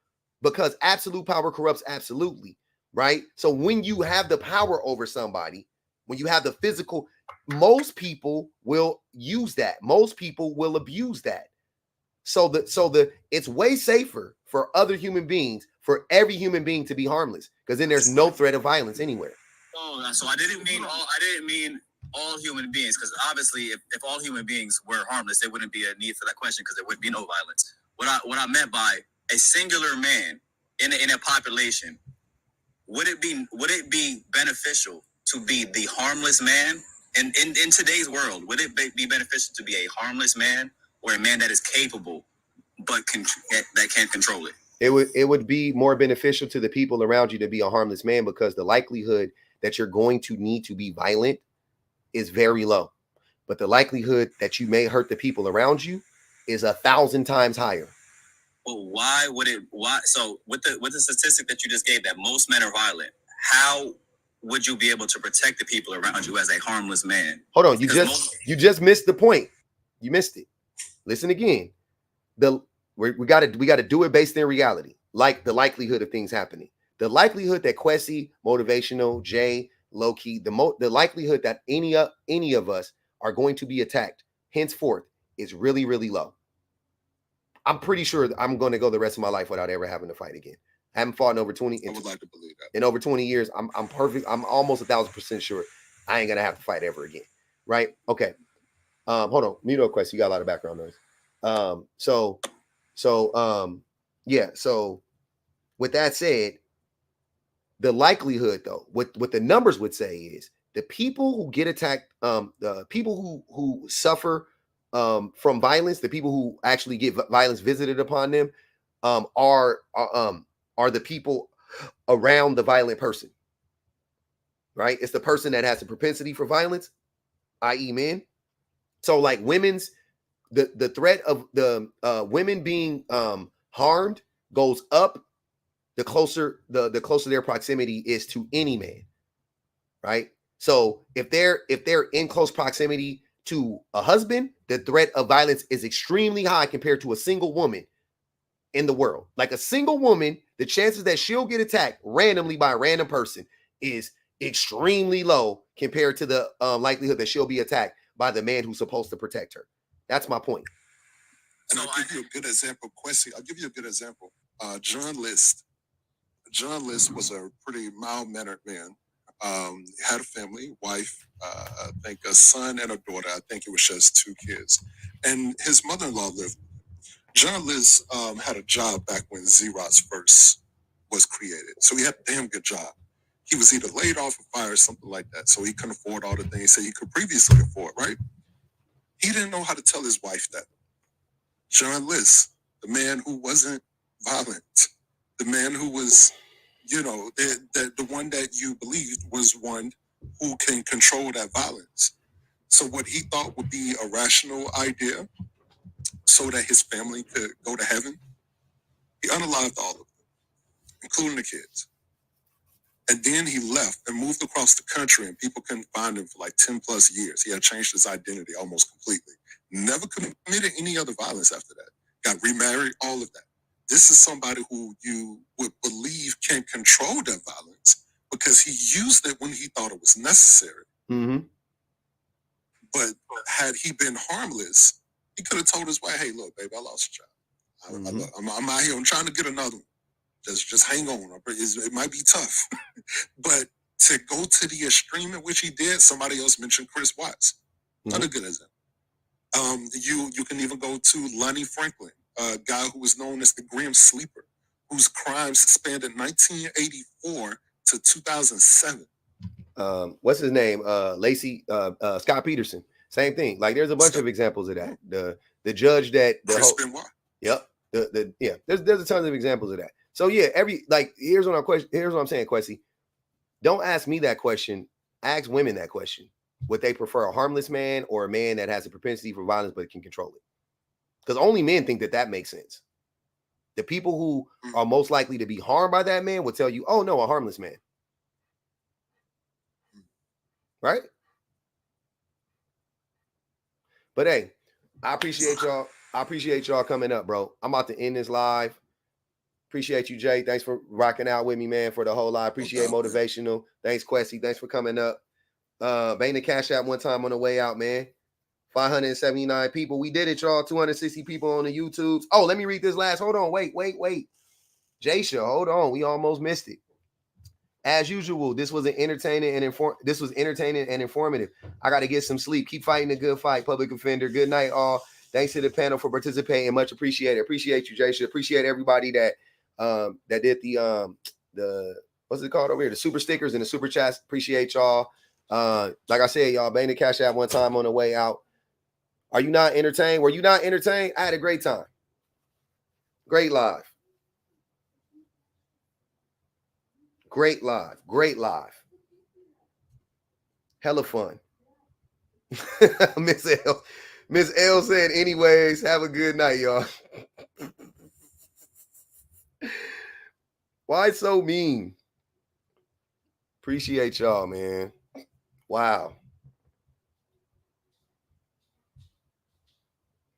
because absolute power corrupts absolutely, right? So when you have the power over somebody, when you have the physical, most people will use that. Most people will abuse that. So it's way safer for other human beings, for every human being to be harmless, because then there's no threat of violence anywhere. Oh, so I didn't mean all human beings, because obviously if all human beings were harmless, there wouldn't be a need for that question because there would be no violence. What I meant by a singular man in a population, would it be beneficial to be the harmless man? And in today's world, would it be beneficial to be a harmless man or a man that is capable but that can't control it? It would be more beneficial to the people around you to be a harmless man, because the likelihood that you're going to need to be violent is very low. But the likelihood that you may hurt the people around you is 1,000 times higher. Well, why? So with the statistic that you just gave, that most men are violent, how would you be able to protect the people around you as a harmless man? Hold on, you just missed the point. You missed it. Listen again. We got to do it based in reality, like the likelihood of things happening. The likelihood that Kwesi, Motivational, Jay, Low-Key, the likelihood that any of us are going to be attacked henceforth is really, really low. I'm pretty sure I'm going to go the rest of my life without ever having to fight again. I haven't fought in over 20. I would like to believe that. In over 20 years, I'm perfect. I'm almost 1,000% sure I ain't gonna have to fight ever again. Right? Okay. Hold on. Mute Quest. You got a lot of background noise. Yeah. So with that said, the likelihood though, what the numbers would say is the people who get attacked, the people who suffer from violence, the people who actually get violence visited upon them, are the people around the violent person, right? It's the person that has a propensity for violence, i.e. men. So like the threat of the women being harmed goes up the closer their proximity is to any man, right? So if they're in close proximity to a husband, the threat of violence is extremely high compared to a single woman in the world. Like a single woman, the chances that she'll get attacked randomly by a random person is extremely low compared to the likelihood that she'll be attacked by the man who's supposed to protect her. That's my point. And I'll give you a good example, Kwesi. I'll give you a good example. John List. John List was a pretty mild-mannered man. Had a family, wife, I think a son and a daughter. I think it was just 2 kids. And his mother-in-law lived. John List had a job back when Xerox first was created. So he had a damn good job. He was either laid off or fired, something like that. So he couldn't afford all the things that he could previously afford, right? He didn't know how to tell his wife that. John List, the man who wasn't violent, the man who was, the one that you believed was one who can control that violence. So what he thought would be a rational idea so that his family could go to heaven, he unalived all of them, including the kids. And then he left and moved across the country, and people couldn't find him for like 10 plus years. He had changed his identity almost completely. Never committed any other violence after that. Got remarried, all of that. This is somebody who you would believe can control that violence because he used it when he thought it was necessary. Mm-hmm. But had he been harmless, he could have told his wife, "Hey, look, baby, I lost a child. I'm out here. I'm trying to get another one. Just hang on. It might be tough." But to go to the extreme in which he did, somebody else mentioned Chris Watts. Another good example. You can even go to Lonnie Franklin, a guy who was known as the Grim Sleeper, whose crimes spanned in 1984 to 2007. What's his name? Lacey, Scott Peterson. Same thing. Like there's a bunch of examples of that. The judge that Chris Benoit. Yep. There's a ton of examples of that. So yeah, here's what I'm saying, Kwesi. Don't ask me that question. Ask women that question. Would they prefer a harmless man or a man that has a propensity for violence but can control it? Because only men think that makes sense. The people who are most likely to be harmed by that man will tell you, "Oh no, a harmless man." Right? But hey, I appreciate y'all. I appreciate y'all coming up, bro. I'm about to end this live. Appreciate you, Jay. Thanks for rocking out with me, man, for the whole live. Appreciate Motivational. Thanks, Kwesi. Thanks for coming up. Bang the Cash App one time on the way out, man. 579 people. We did it, y'all. 260 people on the YouTubes. Oh, let me read this last. Hold on. Wait. Jaysha, hold on. We almost missed it. As usual, this was entertaining and informative. I got to get some sleep. Keep fighting a good fight, public offender. Good night, all. Thanks to the panel for participating. Much appreciated. Appreciate you, Jaysha. Appreciate everybody that did the what's it called over here? The super stickers and the super chats. Appreciate y'all. Like I said, y'all, bang the cash app one time on the way out. Are you not entertained? Were you not entertained? I had a great time. Great live. Great live. Great live. Hella fun. Miss L. Miss L said, anyways, have a good night, y'all. Why so mean? Appreciate y'all, man. Wow.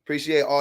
Appreciate all.